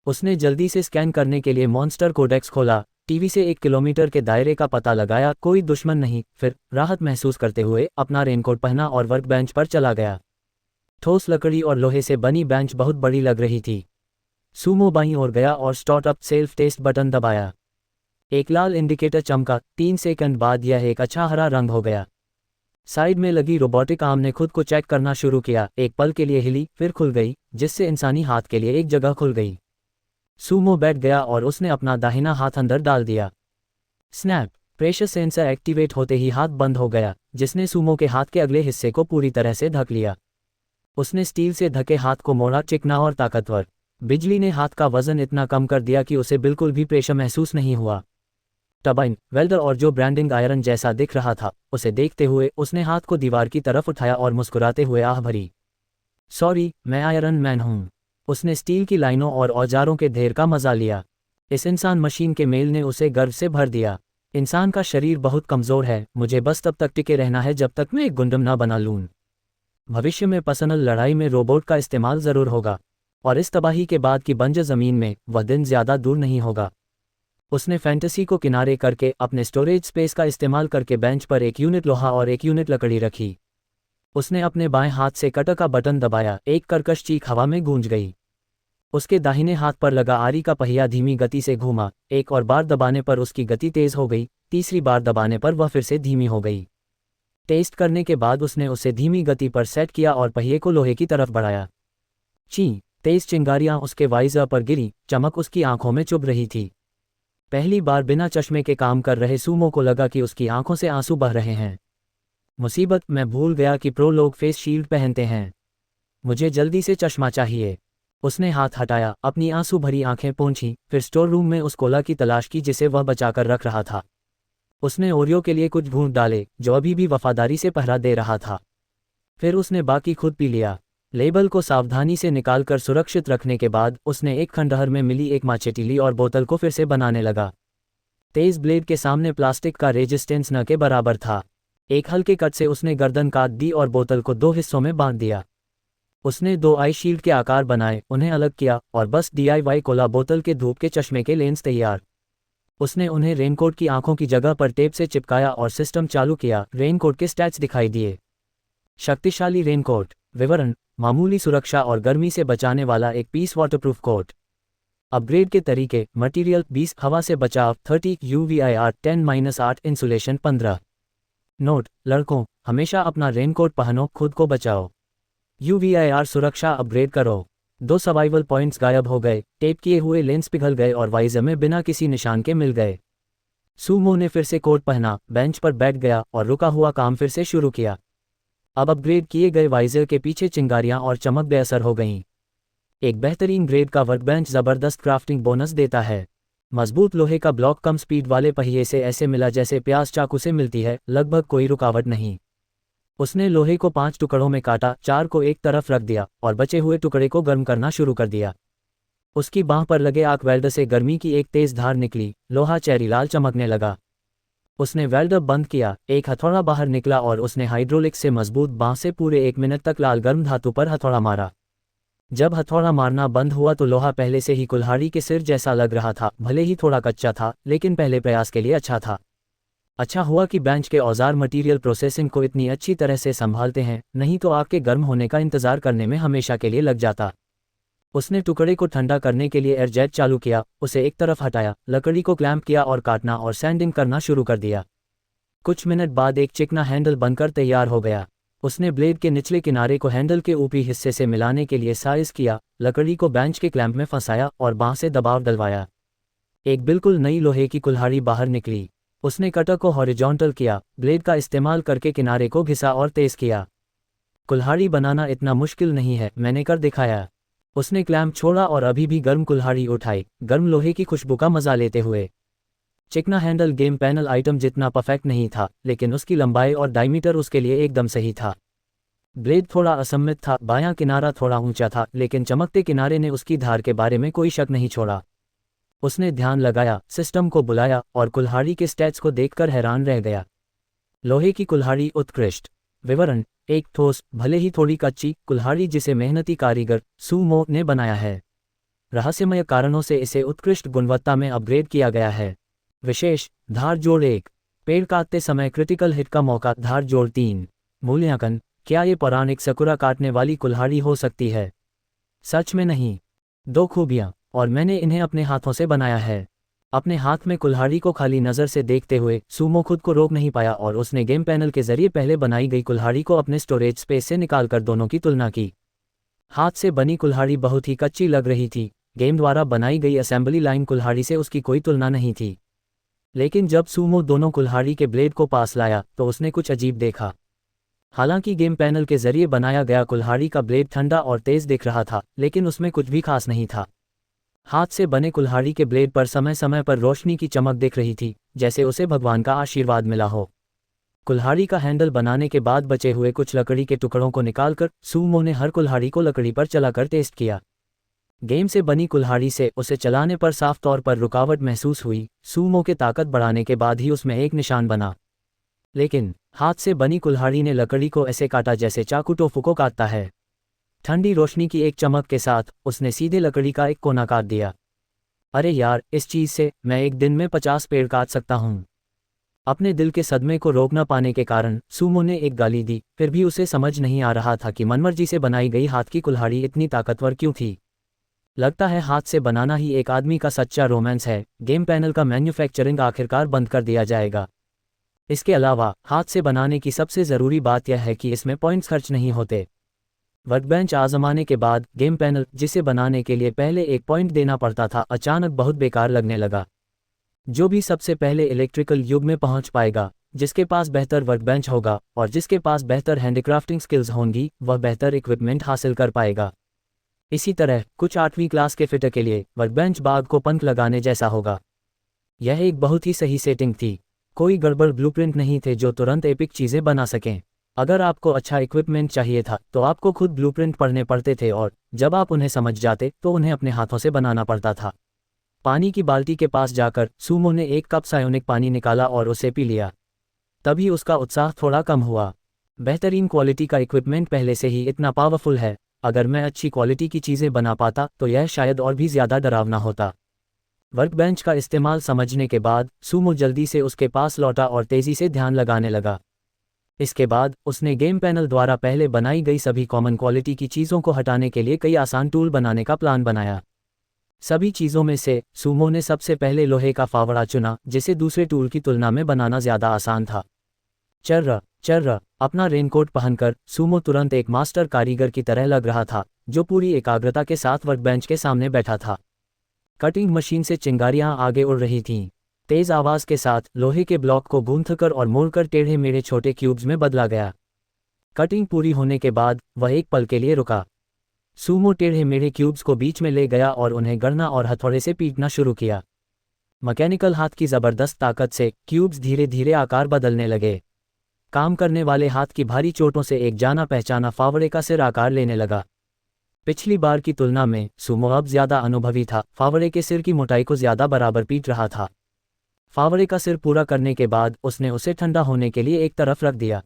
उसने जल्दी से स्कैन करने के लिए मॉन्स्टर कोडेक्स खोला, टीवी से 1 किलोमीटर के दायरे का पता लगाया, कोई दुश्मन नहीं। फिर राहत महसूस करते हुए अपना रेनकोट पहना और वर्कबेंच पर चला गया। ठोस लकड़ी और लोहे से बनी बेंच बहुत बड़ी लग रही थी। सूमो बाईं ओर गया और start up self test button दबाया। एक लाल इंडिकेटर चमका। 3 सेकंड बाद यह एक अच्छा हरा रंग हो गया। साइड में लगी रोबोटिक आर्म ने खुद को चेक करना शुरू किया। एक पल के लिए हिली, फिर खुल गई, जिससे इंसानी हाथ के लिए एक जगह खुल गई। सूमो बैठ गया और उसने अपना दाहिना हाथ अंदर डाल दिया। स्नैप, प्रेशर सेंसर एक्टिवेट होते ही हाथ बंद हो गया, जिसने सूमो के हाथ के अगले हिस्से को पूरी तरह से ढक लिया। उसने स्टील से ढके हाथ को मोड़ा, चिकना और ताकतवर। बिजली ने हाथ का वजन इतना कम कर दिया कि उसे बिल्कुल भी प्रेशर महसूस नहीं हुआ। टर्बाइन, वेल्डर और जो ब्रांडिंग आयरन जैसा दिख रहा था, उसे देखते हुए उसने हाथ को दीवार की तरफ उठाया और मुस्कुराते हुए आह भरी। सॉरी, मैं आयरन मैन हूँ। उसने स्टील की लाइनों और औजारों के ढेर का मजा लिया। इस इंसान मशीन के मेल ने उसे गर्व से भर दिया। इंसान का शरीर बहुत कमज़ोर है, मुझे बस तब तक टिके रहना है जब तक मैं एक गुंडम ना बना लूँ। भविष्य में पर्सनल लड़ाई में रोबोट का इस्तेमाल ज़रूर होगा, और इस तबाही के बाद की बंजर ज़मीन में वह दिन ज़्यादा दूर नहीं होगा। उसने फैंटेसी को किनारे करके अपने स्टोरेज स्पेस का इस्तेमाल करके बेंच पर एक यूनिट लोहा और एक यूनिट लकड़ी रखी। उसने अपने बाएं हाथ से कटर का बटन दबाया, एक कर्कश चीख हवा में गूंज गई। उसके दाहिने हाथ पर लगा आरी का पहिया धीमी गति से घूमा, एक और बार दबाने पर उसकी गति तेज हो गई, तीसरी बार दबाने पर वह फिर से धीमी हो गई। टेस्ट करने के बाद उसने उसे धीमी गति पर सेट किया और पहिए को लोहे की तरफ बढ़ाया। ची, तेज चिंगारियां उसके वाइजर पर गिरी, चमक उसकी आंखों में चुभ रही थी। पहली बार बिना चश्मे के काम कर रहे सूमो को लगा कि उसकी आंखों से आंसू बह रहे हैं। मुसीबत, मैं भूल गया कि प्रो लोग फेस शील्ड पहनते हैं। मुझे जल्दी से चश्मा चाहिए। उसने हाथ हटाया, अपनी आंसू भरी आंखें पोंछीं, फिर स्टोर रूम में उस कोला की तलाश की जिसे वह बचाकर रख रहा था। उसने ओरियो के लिए कुछ ढूंढ डाले, जो अभी भी वफादारी से पहरा दे रहा था। फिर उसने बाकी खुद पी लिया। लेबल को सावधानी से निकालकर सुरक्षित रखने के बाद उसने एक खंडहर में मिली एक माचेटी ली और बोतल को फिर से बनाने लगा। तेज ब्लेड के सामने प्लास्टिक का रेजिस्टेंस न के बराबर था। एक हल्के कट से उसने गर्दन काट दी और बोतल को 2 हिस्सों में बांट दिया। उसने 2 आई शील्ड के आकार बनाए, उन्हें अलग किया और बस DIY कोला बोतल के धूप के चश्मे के लेंस तैयार। उसने उन्हें रेनकोट की आंखों की जगह पर टेप से चिपकाया और सिस्टम चालू किया। रेनकोट के स्टैट्स दिखाई दिए। शक्तिशाली रेनकोट। विवरण: मामूली सुरक्षा और गर्मी से बचाने वाला एक पीस वाटरप्रूफ कोट। अपग्रेड के तरीके: मटेरियल 20, हवा से बचाव 30, UVIR 10-8, इंसुलेशन 15। नोट: लड़कों, हमेशा अपना रेनकोट पहनो, खुद को बचाओ। UVIR सुरक्षा अपग्रेड करो। 2 सर्वाइवल पॉइंट्स गायब हो गए, टेप किए हुए लेंस पिघल गए और वाइजर में बिना किसी निशान के मिल गए। सूमो ने फिर से कोट पहना, बेंच पर बैठ गया और रुका हुआ काम फिर से शुरू किया। अब अपग्रेड किए गए वाइजर के पीछे चिंगारियां और चमक बेअसर हो गईं। एक बेहतरीन ग्रेड का वर्कबेंच ज़बरदस्त क्राफ्टिंग बोनस देता है। मजबूत लोहे का ब्लॉक कम स्पीड वाले पहिए से ऐसे मिला जैसे प्याज चाकू से मिलती है, लगभग कोई रुकावट नहीं। उसने लोहे को 5 टुकड़ों में काटा, 4 को एक तरफ रख दिया और बचे हुए टुकड़े को गर्म करना शुरू कर दिया। उसकी बांह पर लगे आर्क वेल्डर से गर्मी की एक तेज धार निकली, लोहा चेरी लाल चमकने लगा। उसने वेल्डर बंद किया, एक हथौड़ा बाहर निकला और उसने हाइड्रोलिक से मजबूत बांह से पूरे 1 मिनट तक लाल गर्म धातु पर हथौड़ा मारा। जब हथौड़ा मारना बंद हुआ तो लोहा पहले से ही कुल्हाड़ी के सिर जैसा लग रहा था, भले ही थोड़ा कच्चा था, लेकिन पहले प्रयास के लिए अच्छा था। अच्छा हुआ कि बेंच के औजार मटेरियल प्रोसेसिंग को इतनी अच्छी तरह से संभालते हैं, नहीं तो आग के गर्म होने का इंतजार करने में हमेशा के लिए लग जाता। उसने टुकड़े को ठंडा करने के लिए एयरजेट चालू किया, उसे एक तरफ हटाया, लकड़ी को क्लैंप किया और काटना और सैंडिंग करना शुरू कर दिया। कुछ मिनट बाद एक चिकना हैंडल बनकर तैयार हो गया। उसने ब्लेड के निचले किनारे को हैंडल के ऊपरी हिस्से से मिलाने के लिए साइज किया, लकड़ी को बेंच के क्लैंप में फंसाया और बांह से दबाव डलवाया। एक बिल्कुल नई लोहे की कुल्हाड़ी बाहर निकली। उसने कटर को हॉरिजॉन्टल किया, ब्लेड का इस्तेमाल करके किनारे को घिसा और तेज किया। कुल्हाड़ी बनाना इतना मुश्किल नहीं है, मैंने कर दिखाया। उसने क्लैंप छोड़ा और अभी भी गर्म कुल्हाड़ी उठाई, गर्म लोहे की खुशबू का मजा लेते हुए। चिकना हैंडल गेम पैनल आइटम जितना परफेक्ट नहीं था, लेकिन उसकी लंबाई और डायमीटर उसके लिए एकदम सही था। ब्लेड थोड़ा असममित था, बायां किनारा थोड़ा ऊंचा था, लेकिन चमकते किनारे ने उसकी धार के बारे में कोई शक नहीं छोड़ा। उसने ध्यान लगाया, सिस्टम को बुलाया और कुल्हाड़ी के स्टैट्स को देखकर हैरान रह गया। लोहे की कुल्हाड़ी उत्कृष्ट। विवरण: एक ठोस, भले ही थोड़ी कच्ची कुल्हाड़ी जिसे मेहनती कारीगर सूमो ने बनाया है। रहस्यमय कारणों से इसे उत्कृष्ट गुणवत्ता में अपग्रेड किया गया है। विशेष: धार जोड़ 1, पेड़ काटते समय क्रिटिकल हिट का मौका, धार जोड़ 3। मूल्यांकन: क्या ये पौराणिक सकुरा काटने वाली कुल्हाड़ी हो सकती है? सच में नहीं। 2 खूबियाँ, और मैंने इन्हें अपने हाथों से बनाया है। अपने हाथ में कुल्हाड़ी को खाली नज़र से देखते हुए सूमो खुद को रोक नहीं पाया और उसने गेम पैनल के जरिए पहले बनाई गई कुल्हाड़ी को अपने स्टोरेज स्पेस से निकालकर दोनों की तुलना की। हाथ से बनी कुल्हाड़ी बहुत ही कच्ची लग रही थी, गेम द्वारा बनाई गई असेंबली लाइन कुल्हाड़ी से उसकी कोई तुलना नहीं थी। लेकिन जब सूमो दोनों कुल्हाड़ी के ब्लेड को पास लाया तो उसने कुछ अजीब देखा। हालांकि गेम पैनल के जरिए बनाया गया कुल्हाड़ी का ब्लेड ठंडा और तेज दिख रहा था, लेकिन उसमें कुछ भी खास नहीं था। हाथ से बने कुल्हाड़ी के ब्लेड पर समय समय पर रोशनी की चमक दिख रही थी, जैसे उसे भगवान का आशीर्वाद मिला हो। कुल्हाड़ी का हैंडल बनाने के बाद बचे हुए कुछ लकड़ी के टुकड़ों को निकालकर सूमो ने हर कुल्हाड़ी को लकड़ी पर चलाकर टेस्ट किया। गेम से बनी कुल्हाड़ी से उसे चलाने पर साफ तौर पर रुकावट महसूस हुई। सूमो के ताकत बढ़ाने के बाद ही उसमें एक निशान बना। लेकिन हाथ से बनी कुल्हाड़ी ने लकड़ी को ऐसे काटा जैसे चाकू टोफू को काटता है। ठंडी रोशनी की एक चमक के साथ उसने सीधे लकड़ी का एक कोना काट दिया। अरे यार, इस चीज़ से मैं एक दिन में 50 पेड़ काट सकता हूँ। अपने दिल के सदमे को रोक न पाने के कारण सूमो ने एक गाली दी, फिर भी उसे समझ नहीं आ रहा था कि मनमर्जी से बनाई गई हाथ की कुल्हाड़ी इतनी ताकतवर क्यों थी। लगता है हाथ से बनाना ही एक आदमी का सच्चा रोमांस है। गेम पैनल का मैन्युफैक्चरिंग आखिरकार बंद कर दिया जाएगा। इसके अलावा हाथ से बनाने की सबसे ज़रूरी बात यह है कि इसमें पॉइंट्स खर्च नहीं होते। वर्कबेंच आजमाने के बाद गेम पैनल, जिसे बनाने के लिए पहले एक पॉइंट देना पड़ता था, अचानक बहुत बेकार लगने लगा। जो भी सबसे पहले इलेक्ट्रिकल युग में पहुंच पाएगा, जिसके पास बेहतर वर्कबेंच होगा और जिसके पास बेहतर हैंडीक्राफ्टिंग स्किल्स होंगी, वह बेहतर इक्विपमेंट हासिल कर पाएगा। इसी तरह कुछ 8वीं क्लास के फिटर के लिए वर्कबेंच बाग को पंख लगाने जैसा होगा। यह एक बहुत ही सही सेटिंग थी। कोई गड़बड़ ब्लूप्रिंट नहीं थे जो तुरंत एपिक चीज़ें बना सकें। अगर आपको अच्छा इक्विपमेंट चाहिए था तो आपको खुद ब्लूप्रिंट पढ़ने पड़ते थे और जब आप उन्हें समझ जाते तो उन्हें अपने हाथों से बनाना पड़ता था। पानी की बाल्टी के पास जाकर सूमो ने एक कप सायोनिक पानी निकाला और उसे पी लिया। तभी उसका उत्साह थोड़ा कम हुआ। बेहतरीन क्वालिटी का इक्विपमेंट पहले से ही इतना पावरफुल है, अगर मैं अच्छी क्वालिटी की चीज़ें बना पाता तो यह शायद और भी ज़्यादा डरावना होता। वर्कबेंच का इस्तेमाल समझने के बाद सूमो जल्दी से उसके पास लौटा और तेज़ी से ध्यान लगाने लगा। इसके बाद उसने गेम पैनल द्वारा पहले बनाई गई सभी कॉमन क्वालिटी की चीज़ों को हटाने के लिए कई आसान टूल बनाने का प्लान बनाया। सभी चीज़ों में से सूमो ने सबसे पहले लोहे का फावड़ा चुना, जिसे दूसरे टूल की तुलना में बनाना ज़्यादा आसान था। चर्र अपना रेनकोट पहनकर सूमो तुरंत एक मास्टर कारीगर की तरह लग रहा था, जो पूरी एकाग्रता के साथ वर्कबेंच के सामने बैठा था। कटिंग मशीन से चिंगारियां आगे उड़ रही थीं। तेज आवाज के साथ लोहे के ब्लॉक को गूंथकर और मोड़कर टेढ़े मेढ़े छोटे क्यूब्स में बदला गया। कटिंग पूरी होने के बाद वह एक पल के लिए रुका। सूमो टेढ़े मेढ़े क्यूब्स को बीच में ले गया और उन्हें गढ़ना और हथौड़े से पीटना शुरू किया। मैकेनिकल हाथ की जबरदस्त ताकत से क्यूब्स धीरे धीरे आकार बदलने लगे। काम करने वाले हाथ की भारी चोटों से एक जाना पहचाना फावड़े का सिर आकार लेने लगा। पिछली बार की तुलना में सूमो अब ज्यादा अनुभवी था। फावड़े के सिर की मोटाई को ज्यादा बराबर पीट रहा था। फावड़े का सिर पूरा करने के बाद उसने उसे ठंडा होने के लिए एक तरफ रख दिया।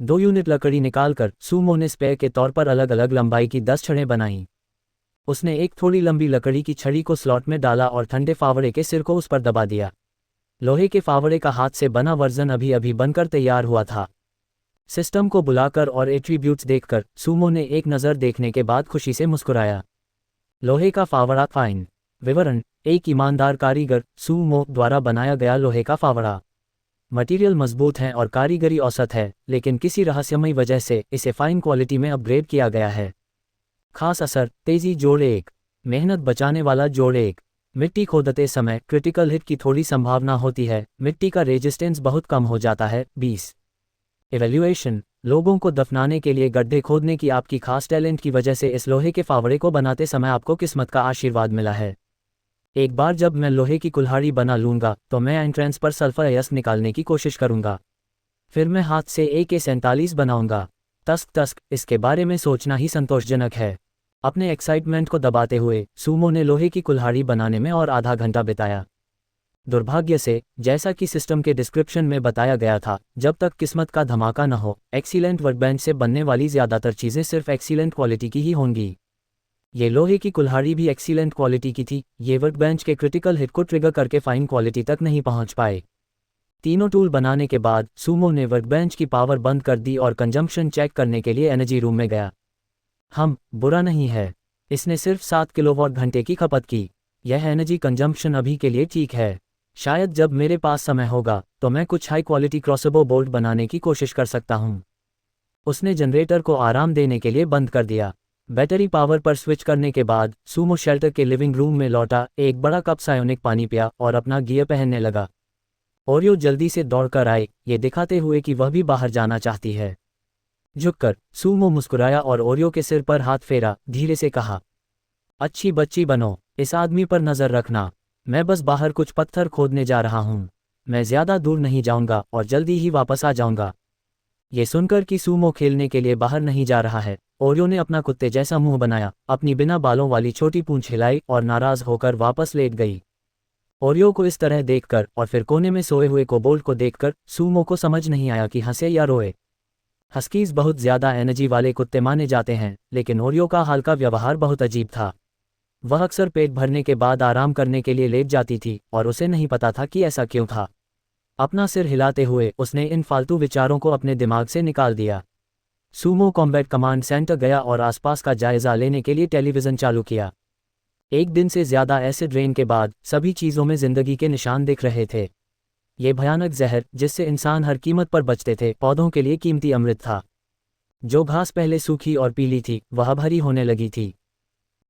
2 यूनिट लकड़ी निकालकर सूमो ने स्पेयर के तौर पर अलग अलग लंबाई की 10 छड़ें बनाईं। उसने एक थोड़ी लंबी लकड़ी की छड़ी को स्लॉट में डाला और ठंडे फावड़े के सिर को उस पर दबा दिया। लोहे के फावड़े का हाथ से बना वर्जन अभी अभी बनकर तैयार हुआ था। सिस्टम को बुलाकर और एट्रीब्यूट्स देखकर सूमो ने एक नज़र देखने के बाद खुशी से मुस्कुराया। लोहे का फावड़ा फाइन। विवरण: एक ईमानदार कारीगर सूमो द्वारा बनाया गया लोहे का फावड़ा। मटेरियल मजबूत है और कारीगरी औसत है, लेकिन किसी रहस्यमयी वजह से इसे फाइन क्वालिटी में अपग्रेड किया गया है। खास असर: तेजी जोड़ 1, मेहनत बचाने वाला जोड़ 1। मिट्टी खोदते समय क्रिटिकल हिट की थोड़ी संभावना होती है। मिट्टी का रेजिस्टेंस बहुत कम हो जाता है। 20। इवैल्यूएशन: लोगों को दफनाने के लिए गड्ढे खोदने की आपकी खास टैलेंट की वजह से इस लोहे के फावड़े को बनाते समय आपको किस्मत का आशीर्वाद मिला है। एक बार जब मैं लोहे की कुल्हाड़ी बना लूँगा तो मैं एंट्रेंस पर सल्फर अयस्क निकालने की कोशिश करूँगा। फिर मैं हाथ से AK-47 बनाऊँगा। तस्क, इसके बारे में सोचना ही संतोषजनक है। अपने एक्साइटमेंट को दबाते हुए सूमो ने लोहे की कुल्हाड़ी बनाने में और आधा घंटा बिताया। दुर्भाग्य से, जैसा कि सिस्टम के डिस्क्रिप्शन में बताया गया था, जब तक किस्मत का धमाका न हो, एक्सीलेंट वर्कबेंच से बनने वाली ज़्यादातर चीज़ें सिर्फ एक्सीलेंट क्वालिटी की ही होंगी। ये लोहे की कुल्हाड़ी भी एक्सीलेंट क्वालिटी की थी। ये वर्कबेंच के क्रिटिकल हिट को ट्रिगर करके फाइन क्वालिटी तक नहीं पहुंच पाए। तीनों टूल बनाने के बाद सूमो ने वर्कबेंच की पावर बंद कर दी और कंजम्पशन चेक करने के लिए एनर्जी रूम में गया। बुरा नहीं है। इसने सिर्फ 7 किलोवाट घंटे की खपत की। यह एनर्जी कंजम्पशन अभी के लिए ठीक है। शायद जब मेरे पास समय होगा तो मैं कुछ हाई क्वालिटी क्रॉसबो बोल्ट बनाने की कोशिश कर सकता हूँ। उसने जनरेटर को आराम देने के लिए बंद कर दिया। बैटरी पावर पर स्विच करने के बाद सूमो शेल्टर के लिविंग रूम में लौटा, एक बड़ा कप सायोनिक पानी पिया और अपना गियर पहनने लगा। ओरियो जल्दी से दौड़कर आए, ये दिखाते हुए कि वह भी बाहर जाना चाहती है। झुककर सूमो मुस्कुराया और ओरियो के सिर पर हाथ फेरा, धीरे से कहा, अच्छी बच्ची बनो, इस आदमी पर नज़र रखना। मैं बस बाहर कुछ पत्थर खोदने जा रहा हूँ। मैं ज़्यादा दूर नहीं जाऊँगा और जल्दी ही वापस आ जाऊँगा। ये सुनकर कि सूमो खेलने के लिए बाहर नहीं जा रहा है, ओरियो ने अपना कुत्ते जैसा मुंह बनाया, अपनी बिना बालों वाली छोटी पूंछ हिलाई और नाराज होकर वापस लेट गई। ओरियो को इस तरह देखकर और फिर कोने में सोए हुए कोबोल्ट को देखकर सूमो को समझ नहीं आया कि हंसे या रोए। हस्कीज बहुत ज़्यादा एनर्जी वाले कुत्ते माने जाते हैं, लेकिन ओरियो का हाल का व्यवहार बहुत अजीब था। वह अक्सर पेट भरने के बाद आराम करने के लिए लेट जाती थी और उसे नहीं पता था कि ऐसा क्यों था। अपना सिर हिलाते हुए उसने इन फालतू विचारों को अपने दिमाग से निकाल दिया। सूमो कॉम्बैट कमांड सेंटर गया और आसपास का जायजा लेने के लिए टेलीविज़न चालू किया। एक दिन से ज़्यादा एसिड रेन के बाद सभी चीज़ों में ज़िंदगी के निशान दिख रहे थे। ये भयानक जहर जिससे इंसान हर कीमत पर बचते थे पौधों के लिए कीमती अमृत था। जो घास पहले सूखी और पीली थी वह भरी होने लगी थी।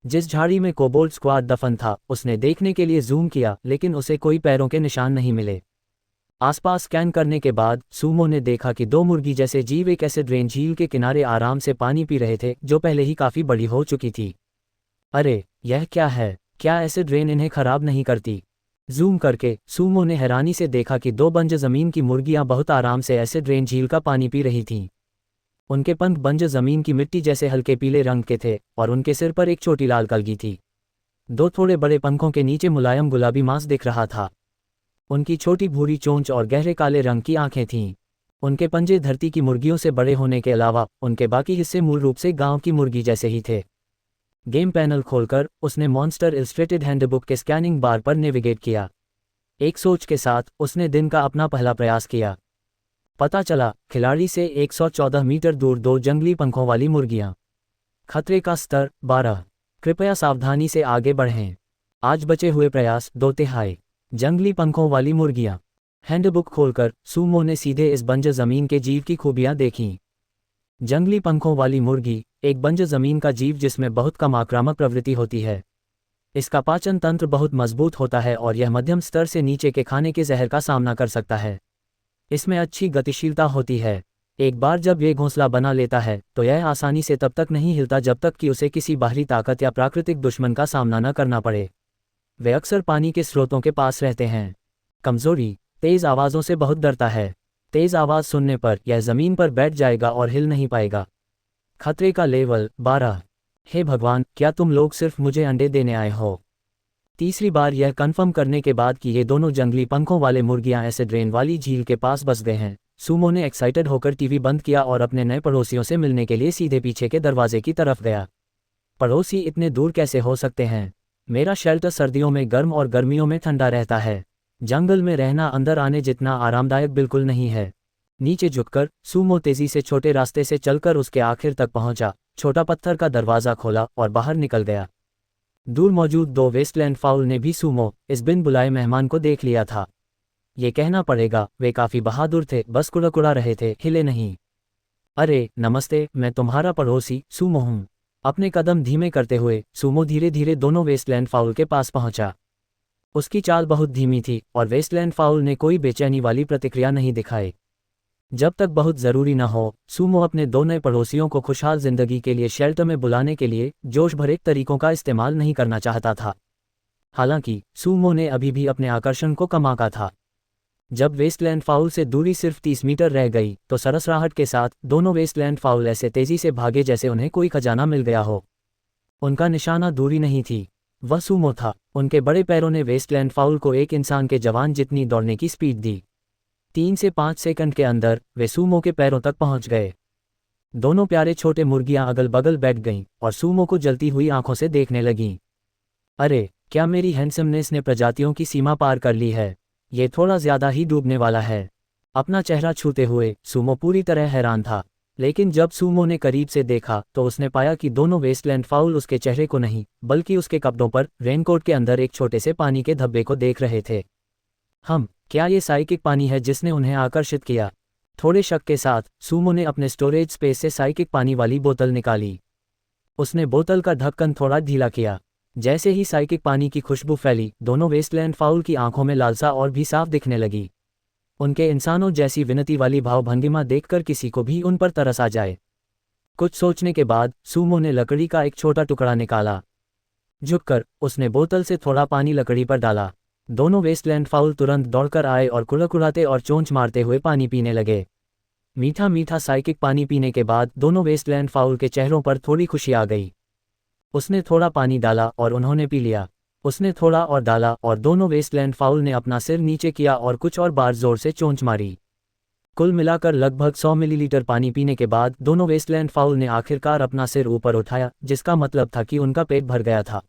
जिस झाड़ी में कोबोल्ट स्क्वाड दफन था उसने देखने के लिए जूम किया लेकिन उसे कोई पैरों के निशान नहीं मिले। आसपास स्कैन करने के बाद सूमो ने देखा कि दो मुर्गी जैसे जीव एक एसिड रेन झील के किनारे आराम से पानी पी रहे थे जो पहले ही काफ़ी बड़ी हो चुकी थी। अरे यह क्या है, क्या एसिड रेन इन्हें खराब नहीं करती? जूम करके सूमो ने हैरानी से देखा कि दो बंजर ज़मीन की मुर्गियां बहुत आराम से एसिड रेन झील का पानी पी रही थीं। उनके पंख बंजर ज़मीन की मिट्टी जैसे हल्के पीले रंग के थे और उनके सिर पर एक छोटी लाल कलगी थी। दो थोड़े बड़े पंखों के नीचे मुलायम गुलाबी मांस दिख रहा था। उनकी छोटी भूरी चोंच और गहरे काले रंग की आंखें थीं। उनके पंजे धरती की मुर्गियों से बड़े होने के अलावा उनके बाकी हिस्से मूल रूप से गांव की मुर्गी जैसे ही थे। गेम पैनल खोलकर उसने मॉन्स्टर इलस्ट्रेटेड हैंडबुक के स्कैनिंग बार पर नेविगेट किया। एक सोच के साथ उसने दिन का अपना पहला प्रयास किया। पता चला खिलाड़ी से 114 मीटर दूर दो जंगली पंखों वाली मुर्गियां। खतरे का स्तर 12। कृपया सावधानी से आगे बढ़ें। आज बचे हुए प्रयास 2/3। जंगली पंखों वाली मुर्गियां। हैंडबुक खोलकर सूमो ने सीधे इस बंजर ज़मीन के जीव की खूबियां देखीं। जंगली पंखों वाली मुर्गी एक बंजर ज़मीन का जीव जिसमें बहुत कम आक्रामक प्रवृत्ति होती है। इसका पाचन तंत्र बहुत मजबूत होता है और यह मध्यम स्तर से नीचे के खाने के जहर का सामना कर सकता है। इसमें अच्छी गतिशीलता होती है। एक बार जब ये घोंसला बना लेता है तो यह आसानी से तब तक नहीं हिलता जब तक कि उसे किसी बाहरी ताकत या प्राकृतिक दुश्मन का सामना न करना पड़े। वे अक्सर पानी के स्रोतों के पास रहते हैं। कमजोरी, तेज़ आवाज़ों से बहुत डरता है। तेज़ आवाज़ सुनने पर यह ज़मीन पर बैठ जाएगा और हिल नहीं पाएगा। खतरे का लेवल 12। हे भगवान, क्या तुम लोग सिर्फ मुझे अंडे देने आए हो? तीसरी बार यह कन्फर्म करने के बाद कि ये दोनों जंगली पंखों वाले मुर्गियां एसिड रेन वाली झील के पास बस गए हैं, सूमो ने एक्साइटेड होकर टीवी बंद किया और अपने नए पड़ोसियों से मिलने के लिए सीधे पीछे के दरवाजे की तरफ गया। पड़ोसी इतने दूर कैसे हो सकते हैं? मेरा शेल्टर सर्दियों में गर्म और गर्मियों में ठंडा रहता है। जंगल में रहना अंदर आने जितना आरामदायक बिल्कुल नहीं है। नीचे झुककर सूमो तेजी से छोटे रास्ते से चलकर उसके आखिर तक पहुंचा, छोटा पत्थर का दरवाज़ा खोला और बाहर निकल गया। दूर मौजूद दो वेस्टलैंड फाउल ने भी सूमो इस बिन बुलाए मेहमान को देख लिया था। ये कहना पड़ेगा वे काफ़ी बहादुर थे, बस कुड़कुड़ा रहे थे, हिले नहीं। अरे नमस्ते, मैं तुम्हारा पड़ोसी सूमो हूँ। अपने कदम धीमे करते हुए सूमो धीरे धीरे दोनों वेस्टलैंड फाउल के पास पहुंचा। उसकी चाल बहुत धीमी थी और वेस्टलैंड फाउल ने कोई बेचैनी वाली प्रतिक्रिया नहीं दिखाई। जब तक बहुत ज़रूरी न हो, सूमो अपने दो नए पड़ोसियों को खुशहाल जिंदगी के लिए शेल्टर में बुलाने के लिए जोश भरे तरीकों का इस्तेमाल नहीं करना चाहता था। हालांकि सूमो ने अभी भी अपने आकर्षण को कम आंका था। जब वेस्टलैंड फाउल से दूरी सिर्फ 30 मीटर रह गई तो सरसराहट के साथ दोनों वेस्टलैंड फाउल ऐसे तेजी से भागे जैसे उन्हें कोई खजाना मिल गया हो। उनका निशाना दूरी नहीं थी, वह सूमो था। उनके बड़े पैरों ने वेस्टलैंड फाउल को एक इंसान के जवान जितनी दौड़ने की स्पीड दी। 3 से 5 सेकंड के अंदर वे सूमो के पैरों तक पहुंच गए। दोनों प्यारे छोटे मुर्गियां अगल बगल बैठ गईं और सूमो को जलती हुई आंखों से देखने लगीं। अरे, क्या मेरी हैंडसमनेस ने प्रजातियों की सीमा पार कर ली है? ये थोड़ा ज्यादा ही डूबने वाला है। अपना चेहरा छूते हुए सूमो पूरी तरह हैरान था, लेकिन जब सूमो ने करीब से देखा तो उसने पाया कि दोनों वेस्टलैंड फाउल उसके चेहरे को नहीं बल्कि उसके कपड़ों पर रेनकोट के अंदर एक छोटे से पानी के धब्बे को देख रहे थे। क्या ये साइकिक पानी है जिसने उन्हें आकर्षित किया? थोड़े शक के साथ सूमो ने अपने स्टोरेज स्पेस से साइकिक पानी वाली बोतल निकाली। उसने बोतल का ढक्कन थोड़ा ढीला किया। जैसे ही साइकिक पानी की खुशबू फैली, दोनों वेस्टलैंड फाउल की आंखों में लालसा और भी साफ दिखने लगी। उनके इंसानों जैसी विनती वाली भावभंगिमा देखकर किसी को भी उन पर तरस आ जाए। कुछ सोचने के बाद सूमो ने लकड़ी का एक छोटा टुकड़ा निकाला। झुककर उसने बोतल से थोड़ा पानी लकड़ी पर डाला। दोनों वेस्टलैंड फाउल तुरंत दौड़कर आए और कुड़कुड़ाते और चोंच मारते हुए पानी पीने लगे। मीठा मीठा साइकिक पानी पीने के बाद दोनों वेस्टलैंड फाउल के चेहरों पर थोड़ी खुशी आ गई। उसने थोड़ा पानी डाला और उन्होंने पी लिया। उसने थोड़ा और डाला और दोनों वेस्टलैंड फाउल ने अपना सिर नीचे किया और कुछ और बार जोर से चोंच मारी। कुल मिलाकर लगभग 100 मिलीलीटर पानी पीने के बाद दोनों वेस्टलैंड फाउल ने आखिरकार अपना सिर ऊपर उठाया, जिसका मतलब था कि उनका पेट भर गया था।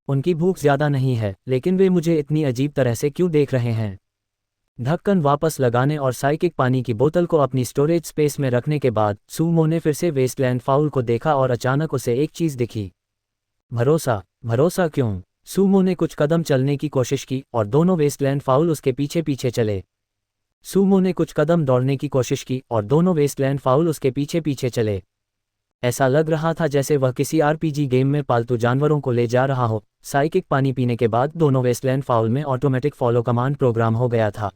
उनकी भूख ज्यादा नहीं है, लेकिन वे मुझे इतनी अजीब तरह से क्यों देख रहे हैं? ढक्कन वापस लगाने और साइकिक पानी की बोतल को अपनी स्टोरेज स्पेस में रखने के बाद सूमो ने फिर से वेस्टलैंड फाउल को देखा और अचानक उसे एक चीज दिखी। भरोसा। भरोसा क्यों? सूमो ने कुछ कदम चलने की कोशिश की और दोनों वेस्टलैंड फाउल उसके पीछे पीछे चले। सूमो ने कुछ कदम दौड़ने की कोशिश की और दोनों वेस्टलैंड फाउल उसके पीछे पीछे चले। ऐसा लग रहा था जैसे वह किसी आरपीजी गेम में पालतू जानवरों को ले जा रहा हो। साइकिक पानी पीने के बाद दोनों वेस्टलैंड फाउल में ऑटोमेटिक फॉलो कमांड प्रोग्राम हो गया था।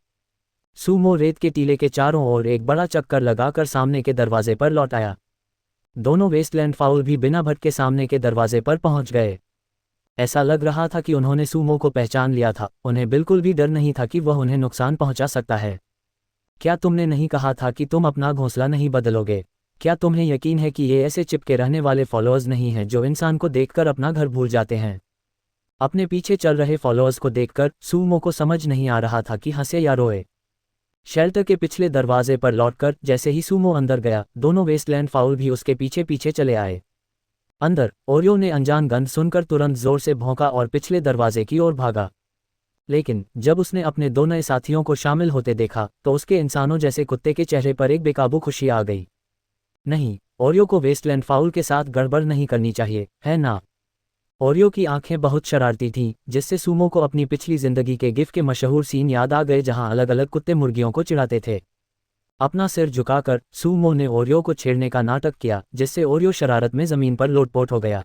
सूमो रेत के टीले के चारों ओर एक बड़ा चक्कर लगाकर सामने के दरवाजे पर लौट आया। दोनों वेस्टलैंड फाउल भी बिना भटके सामने के दरवाजे पर पहुंच गए। ऐसा लग रहा था कि उन्होंने सूमो को पहचान लिया था। उन्हें बिल्कुल भी डर नहीं था कि वह उन्हें नुकसान पहुंचा सकता है। क्या तुमने नहीं कहा था कि तुम अपना घोंसला नहीं बदलोगे? क्या तुम्हें यकीन है कि ये ऐसे चिपके रहने वाले फॉलोअर्स नहीं हैं जो इंसान को देखकर अपना घर भूल जाते हैं? अपने पीछे चल रहे फॉलोअर्स को देखकर सूमो को समझ नहीं आ रहा था कि हंसे या रोए। शेल्टर के पिछले दरवाजे पर लौटकर जैसे ही सूमो अंदर गया, दोनों वेस्टलैंड फाउल भी उसके पीछे पीछे चले आए। अंदर ओरियो ने अनजान गंध सुनकर तुरंत जोर से भौंका और पिछले दरवाजे की ओर भागा। लेकिन जब उसने अपने दो नए साथियों को शामिल होते देखा तो उसके इंसानों जैसे कुत्ते के चेहरे पर एक बेकाबू खुशी आ गई। नहीं, ओरियो को वेस्टलैंड फाउल के साथ गड़बड़ नहीं करनी चाहिए, है ना? ओरियो की आंखें बहुत शरारती थीं, जिससे सूमो को अपनी पिछली जिंदगी के गिफ के मशहूर सीन याद आ गए जहां अलग अलग कुत्ते मुर्गियों को चिढ़ाते थे। अपना सिर झुकाकर सूमो ने ओरियो को छेड़ने का नाटक किया, जिससे ओरियो शरारत में जमीन पर लोटपोट हो गया।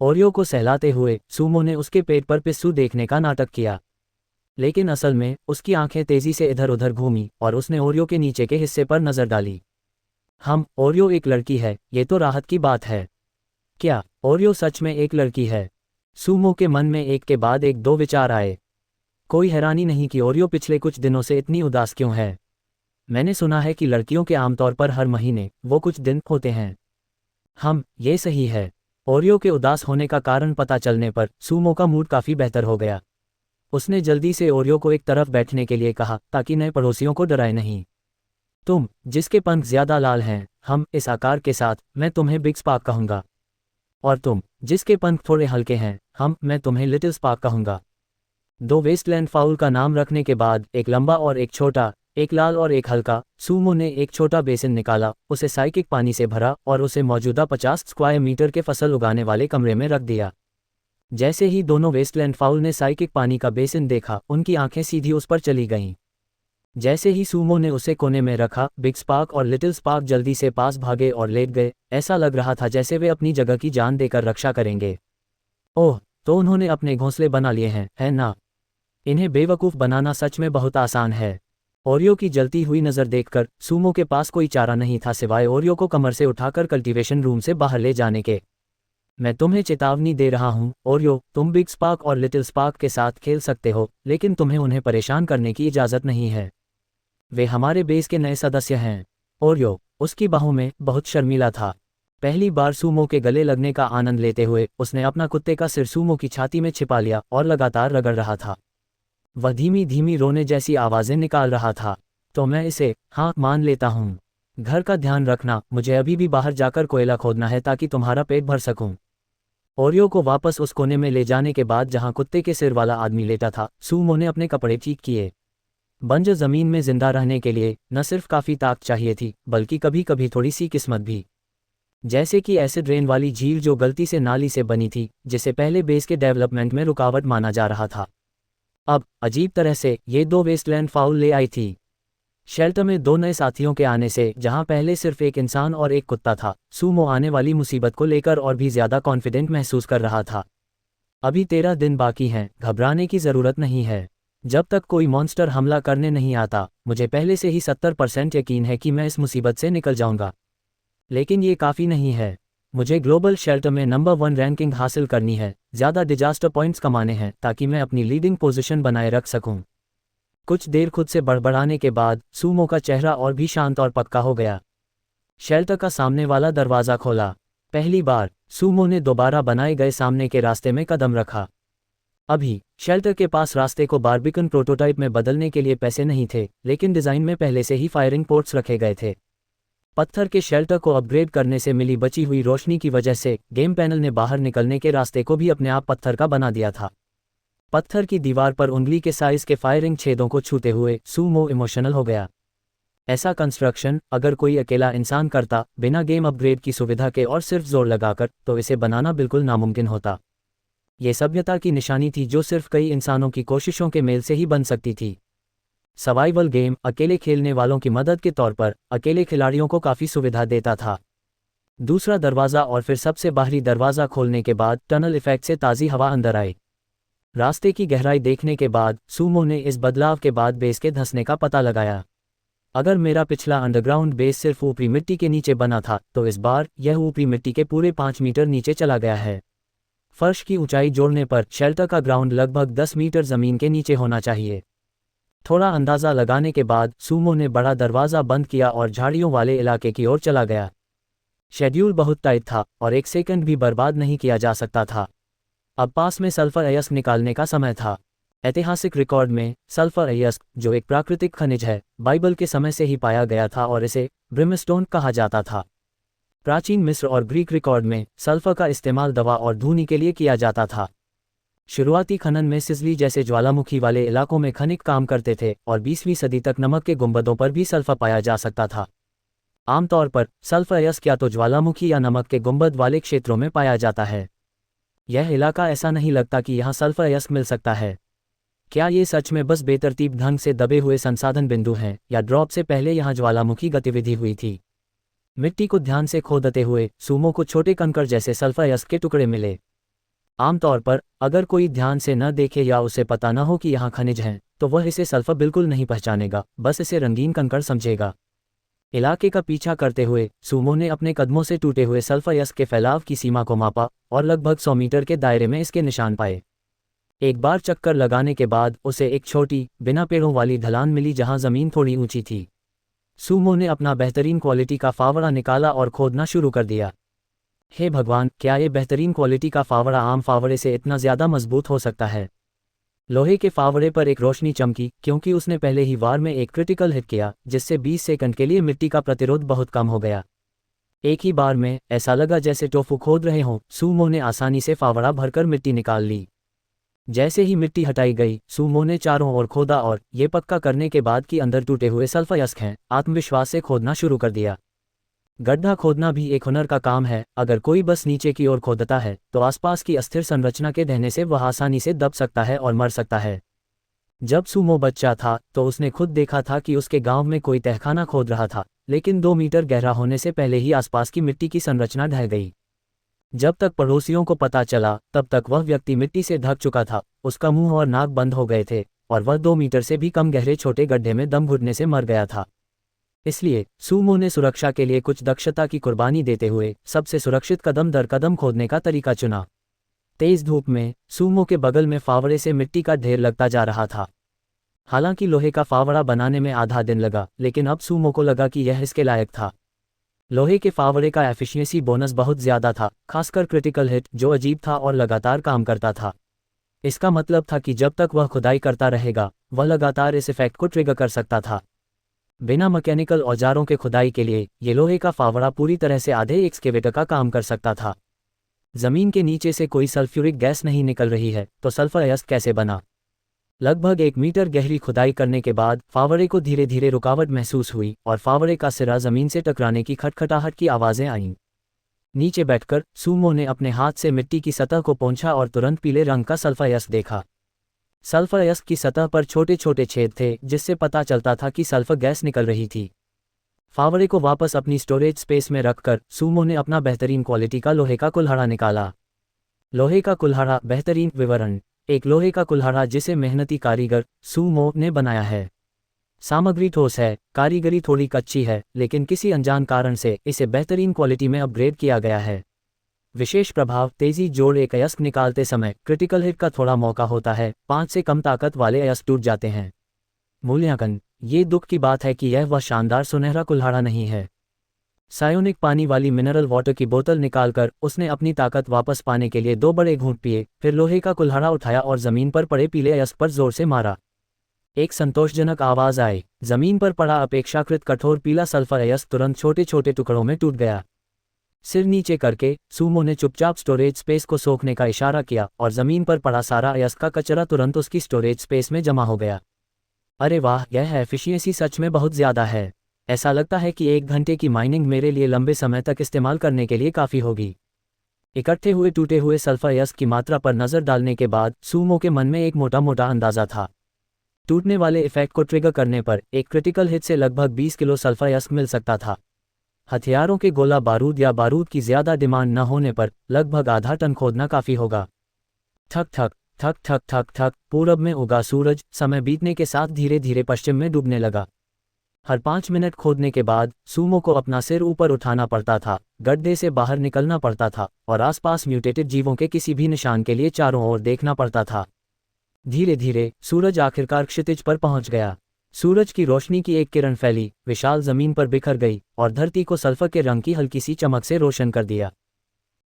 ओरियो को सहलाते हुए सूमो ने उसके पेट पर पिस्सू देखने का नाटक किया, लेकिन असल में उसकी आंखें तेजी से इधर उधर घूमी और उसने ओरियो के नीचे के हिस्से पर नजर डाली। ओरियो एक लड़की है, ये तो राहत की बात है। क्या ओरियो सच में एक लड़की है? सूमो के मन में एक के बाद एक दो विचार आए। कोई हैरानी नहीं कि ओरियो पिछले कुछ दिनों से इतनी उदास क्यों है। मैंने सुना है कि लड़कियों के आमतौर पर हर महीने वो कुछ दिन होते हैं। ये सही है। ओरियो के उदास होने का कारण पता चलने पर सूमो का मूड काफी बेहतर हो गया। उसने जल्दी से ओरियो को एक तरफ बैठने के लिए कहा ताकि नए पड़ोसियों को डराए नहीं। तुम जिसके पंख ज्यादा लाल हैं, इस आकार के साथ मैं तुम्हें बिग स्पार्क कहूंगा। और तुम जिसके पंख थोड़े हल्के हैं, मैं तुम्हें लिटिल स्पार्क कहूंगा। दो वेस्टलैंड फाउल का नाम रखने के बाद एक लंबा और एक छोटा, एक लाल और एक हल्का। सूमो ने एक छोटा बेसिन निकाला, उसे साइकिक पानी से भरा और उसे मौजूदा 50 स्क्वायर मीटर के फसल उगाने वाले कमरे में रख दिया। जैसे ही दोनों वेस्टलैंड फाउल ने साइकिक पानी का बेसिन देखा, उनकी आंखें सीधी उस पर चली गईं। जैसे ही सूमो ने उसे कोने में रखा, बिग स्पार्क और लिटिल स्पार्क जल्दी से पास भागे और लेट गए। ऐसा लग रहा था जैसे वे अपनी जगह की जान देकर रक्षा करेंगे। ओह, तो उन्होंने अपने घोंसले बना लिए हैं, है ना? इन्हें बेवकूफ़ बनाना सच में बहुत आसान है। ओरियो की जलती हुई नज़र देखकर सूमो के पास कोई चारा नहीं था सिवाय ओरियो को कमर से उठाकर कल्टीवेशन रूम से बाहर ले जाने के। मैं तुम्हें चेतावनी दे रहा हूँ ओरियो, तुम बिग स्पार्क और लिटिल स्पार्क के साथ खेल सकते हो, लेकिन तुम्हें उन्हें परेशान करने की इजाज़त नहीं है। वे हमारे बेस के नए सदस्य हैं। ओरियो उसकी बाहों में बहुत शर्मीला था। पहली बार सूमो के गले लगने का आनंद लेते हुए उसने अपना कुत्ते का सिर सूमो की छाती में छिपा लिया और लगातार रगड़ रहा था। वह धीमी धीमी रोने जैसी आवाज़ें निकाल रहा था। तो मैं इसे मान लेता हूँ। घर का ध्यान रखना, मुझे अभी भी बाहर जाकर कोयला खोदना है ताकि तुम्हारा पेट भर सकूं। ओरियो को वापस उस कोने में ले जाने के बाद जहां कुत्ते के सिर वाला आदमी लेटा था, सूमो ने अपने कपड़े ठीक किए। बंजर जमीन में जिंदा रहने के लिए न सिर्फ काफ़ी ताकत चाहिए थी, बल्कि कभी कभी थोड़ी सी किस्मत भी। जैसे कि एसिड रेन वाली झील जो गलती से नाली से बनी थी, जिसे पहले बेस के डेवलपमेंट में रुकावट माना जा रहा था। अब अजीब तरह से ये दो वेस्टलैंड फाउल ले आई थी। शेल्टर में दो नए साथियों के आने से जहां पहले सिर्फ एक इंसान और एक कुत्ता था, सूमो आने वाली मुसीबत को लेकर और भी ज्यादा कॉन्फिडेंट महसूस कर रहा था। अभी 13 दिन बाकी हैं, घबराने की ज़रूरत नहीं है। जब तक कोई मॉन्स्टर हमला करने नहीं आता, मुझे पहले से ही 70% यकीन है कि मैं इस मुसीबत से निकल जाऊंगा। लेकिन ये काफ़ी नहीं है। मुझे ग्लोबल शेल्टर में नंबर 1 रैंकिंग हासिल करनी है, ज़्यादा डिजास्टर पॉइंट्स कमाने हैं ताकि मैं अपनी लीडिंग पोजीशन बनाए रख सकूं। कुछ देर खुद से बड़बड़ाने के बाद सूमो का चेहरा और भी शांत और पक्का हो गया। शेल्टर का सामने वाला दरवाज़ा खोला। पहली बार सूमो ने दोबारा बनाए गए सामने के रास्ते में कदम रखा। अभी शेल्टर के पास रास्ते को बारबिकन प्रोटोटाइप में बदलने के लिए पैसे नहीं थे, लेकिन डिज़ाइन में पहले से ही फायरिंग पोर्ट्स रखे गए थे। पत्थर के शेल्टर को अपग्रेड करने से मिली बची हुई रोशनी की वजह से गेम पैनल ने बाहर निकलने के रास्ते को भी अपने आप पत्थर का बना दिया था। पत्थर की दीवार पर उंगली के साइज के फायरिंग छेदों को छूते हुए सूमो इमोशनल हो गया। ऐसा कंस्ट्रक्शन अगर कोई अकेला इंसान करता बिना गेम अपग्रेड की सुविधा के और सिर्फ जोर लगाकर, तो इसे बनाना बिल्कुल नामुमकिन होता। ये सभ्यता की निशानी थी जो सिर्फ कई इंसानों की कोशिशों के मेल से ही बन सकती थी। सर्वाइवल गेम अकेले खेलने वालों की मदद के तौर पर अकेले खिलाड़ियों को काफ़ी सुविधा देता था। दूसरा दरवाज़ा और फिर सबसे बाहरी दरवाज़ा खोलने के बाद टनल इफेक्ट से ताज़ी हवा अंदर आई। रास्ते की गहराई देखने के बाद सूमो ने इस बदलाव के बाद बेस के धंसने का पता लगाया। अगर मेरा पिछला अंडरग्राउंड बेस सिर्फ ऊपरी मिट्टी के नीचे बना था, तो इस बार यह ऊपरी मिट्टी के पूरे 5 मीटर नीचे चला गया है। फर्श की ऊंचाई जोड़ने पर शेल्टर का ग्राउंड लगभग 10 मीटर ज़मीन के नीचे होना चाहिए। थोड़ा अंदाज़ा लगाने के बाद सूमो ने बड़ा दरवाज़ा बंद किया और झाड़ियों वाले इलाके की ओर चला गया। शेड्यूल बहुत टाइट था और 1 सेकंड भी बर्बाद नहीं किया जा सकता था। अब पास में सल्फर अयस्क निकालने का समय था। ऐतिहासिक रिकॉर्ड में सल्फर अयस्क, जो एक प्राकृतिक खनिज है, बाइबल के समय से ही पाया गया था और इसे ब्रिमस्टोन कहा जाता था। प्राचीन मिस्र और ग्रीक रिकॉर्ड में सल्फर का इस्तेमाल दवा और धूनी के लिए किया जाता था। शुरुआती खनन में सिजली जैसे ज्वालामुखी वाले इलाकों में खनिक काम करते थे और 20वीं सदी तक नमक के गुंबदों पर भी सल्फर पाया जा सकता था। आमतौर पर सल्फर अयस्क या तो ज्वालामुखी या नमक के गुंबद वाले क्षेत्रों में पाया जाता है। यह इलाका ऐसा नहीं लगता कि यहाँ सल्फर अयस्क मिल सकता है। क्या ये सच में बस बेतरतीब ढंग से दबे हुए संसाधन बिंदु हैं, या ड्रॉप से पहले यहाँ ज्वालामुखी गतिविधि हुई थी? मिट्टी को ध्यान से खोदते हुए सूमो को छोटे कंकड़ जैसे सल्फर अयस्क के टुकड़े मिले। आमतौर पर अगर कोई ध्यान से न देखे या उसे पता न हो कि यहाँ खनिज हैं, तो वह इसे सल्फर बिल्कुल नहीं पहचानेगा, बस इसे रंगीन कंकड़ समझेगा। इलाके का पीछा करते हुए सूमो ने अपने कदमों से टूटे हुए सल्फर अयस्क के फैलाव की सीमा को मापा और लगभग 100 मीटर के दायरे में इसके निशान पाए। एक बार चक्कर लगाने के बाद उसे एक छोटी, बिना पेड़ों वाली ढलान मिली जहां जमीन थोड़ी ऊंची थी। सूमो ने अपना बेहतरीन क्वालिटी का फावड़ा निकाला और खोदना शुरू कर दिया। हे भगवान, क्या ये बेहतरीन क्वालिटी का फावड़ा आम फावड़े से इतना ज़्यादा मजबूत हो सकता है? लोहे के फावड़े पर एक रोशनी चमकी, क्योंकि उसने पहले ही वार में एक क्रिटिकल हिट किया, जिससे 20 सेकंड के लिए मिट्टी का प्रतिरोध बहुत कम हो गया। एक ही बार में ऐसा लगा जैसे टोफू खोद रहे हों। सूमो ने आसानी से फावड़ा भरकर मिट्टी निकाल ली। जैसे ही मिट्टी हटाई गई, सूमो ने चारों ओर खोदा और ये पक्का करने के बाद कि अंदर टूटे हुए सल्फर अयस्क हैं, आत्मविश्वास से खोदना शुरू कर दिया। गड्ढा खोदना भी एक हुनर का काम है। अगर कोई बस नीचे की ओर खोदता है, तो आसपास की अस्थिर संरचना के ढहने से वह आसानी से दब सकता है और मर सकता है। जब सूमो बच्चा था तो उसने खुद देखा था कि उसके गांव में कोई तहखाना खोद रहा था, लेकिन 2 मीटर गहरा होने से पहले ही आसपास की मिट्टी की संरचना ढह गई। जब तक पड़ोसियों को पता चला, तब तक वह व्यक्ति मिट्टी से ढक चुका था। उसका मुंह और नाक बंद हो गए थे और वह 2 मीटर से भी कम गहरे छोटे गड्ढे में दम घुटने से मर गया था। इसलिए सूमो ने सुरक्षा के लिए कुछ दक्षता की कुर्बानी देते हुए सबसे सुरक्षित कदम दर कदम खोदने का तरीका चुना। तेज धूप में सूमो के बगल में फावड़े से मिट्टी का ढेर लगता जा रहा था। हालांकि लोहे का फावड़ा बनाने में आधा दिन लगा, लेकिन अब सूमो को लगा कि यह इसके लायक था। लोहे के फावड़े का एफिशिएंसी बोनस बहुत ज़्यादा था, खासकर क्रिटिकल हिट, जो अजीब था और लगातार काम करता था। इसका मतलब था कि जब तक वह खुदाई करता रहेगा, वह लगातार इस इफेक्ट को ट्रिगर कर सकता था। बिना मैकेनिकल औजारों के खुदाई के लिए ये लोहे का फावड़ा पूरी तरह से आधे एक्सकेवेटर का काम कर सकता था। जमीन के नीचे से कोई सल्फ्यूरिक गैस नहीं निकल रही है, तो सल्फर अयस्क कैसे बना? लगभग 1 मीटर गहरी खुदाई करने के बाद फावड़े को धीरे धीरे रुकावट महसूस हुई और फावड़े का सिरा जमीन से टकराने की खटखटाहट की आवाज़ें आईं। नीचे बैठकर सूमो ने अपने हाथ से मिट्टी की सतह को पोंछा और तुरंत पीले रंग का सल्फर अयस्क देखा। सल्फर अयस्क की सतह पर छोटे छोटे छेद थे, जिससे पता चलता था कि सल्फर गैस निकल रही थी। फावड़े को वापस अपनी स्टोरेज स्पेस में रखकर सूमो ने अपना बेहतरीन क्वालिटी का लोहे का कुल्हाड़ा निकाला। लोहे का कुल्हाड़ा बेहतरीन विवरण। एक लोहे का कुल्हाड़ा जिसे मेहनती कारीगर सूमो ने बनाया है। सामग्री ठोस है, कारीगरी थोड़ी कच्ची है, लेकिन किसी अनजान कारण से इसे बेहतरीन क्वालिटी में अपग्रेड किया गया है। विशेष प्रभाव तेजी जोड़। एक अयस्क निकालते समय क्रिटिकल हिट का थोड़ा मौका होता है, 5 से कम ताकत वाले अयस्क टूट जाते हैं। मूल्यांकन। ये दुख की बात है कि यह वह शानदार सुनहरा कुल्हाड़ा नहीं है। सायोनिक पानी वाली मिनरल वाटर की बोतल निकालकर उसने अपनी ताकत वापस पाने के लिए 2 बड़े घूंट पिए, फिर लोहे का कुल्हाड़ा उठाया और जमीन पर पड़े पीले अयस्क पर जोर से मारा। एक संतोषजनक आवाज आई। जमीन पर पड़ा अपेक्षाकृत कठोर पीला सल्फर अयस्क तुरंत छोटे छोटे टुकड़ों में टूट गया। सिर नीचे करके सूमो ने चुपचाप स्टोरेज स्पेस को सोखने का इशारा किया और जमीन पर पड़ा सारा अयस्क का कचरा तुरंत उसकी स्टोरेज स्पेस में जमा हो गया। अरे वाह, यह एफिशिएंसी सच में बहुत ज़्यादा है। ऐसा लगता है कि 1 घंटे की माइनिंग मेरे लिए लंबे समय तक इस्तेमाल करने के लिए काफ़ी होगी। इकट्ठे हुए टूटे हुए सल्फर अयस्क की मात्रा पर नज़र डालने के बाद सूमो के मन में एक मोटा मोटा अंदाज़ा था। टूटने वाले इफेक्ट को ट्रिगर करने पर एक क्रिटिकल हिट से लगभग 20 किलो सल्फर अयस्क मिल सकता था। हथियारों के गोला बारूद या बारूद की ज़्यादा डिमांड न होने पर लगभग आधा टन खोदना काफ़ी होगा। ठक ठक ठक ठक ठक ठक। पूरब में उगा सूरज समय बीतने के साथ धीरे धीरे पश्चिम में डूबने लगा। हर 5 मिनट खोदने के बाद सूमो को अपना सिर ऊपर उठाना पड़ता था, गड्ढे से बाहर निकलना पड़ता था और आसपास म्यूटेटेड जीवों के किसी भी निशान के लिए चारों ओर देखना पड़ता था। धीरे धीरे सूरज आखिरकार क्षितिज पर पहुंच गया। सूरज की रोशनी की एक किरण फैली, विशाल जमीन पर बिखर गई और धरती को सल्फर के रंग की हल्की सी चमक से रोशन कर दिया।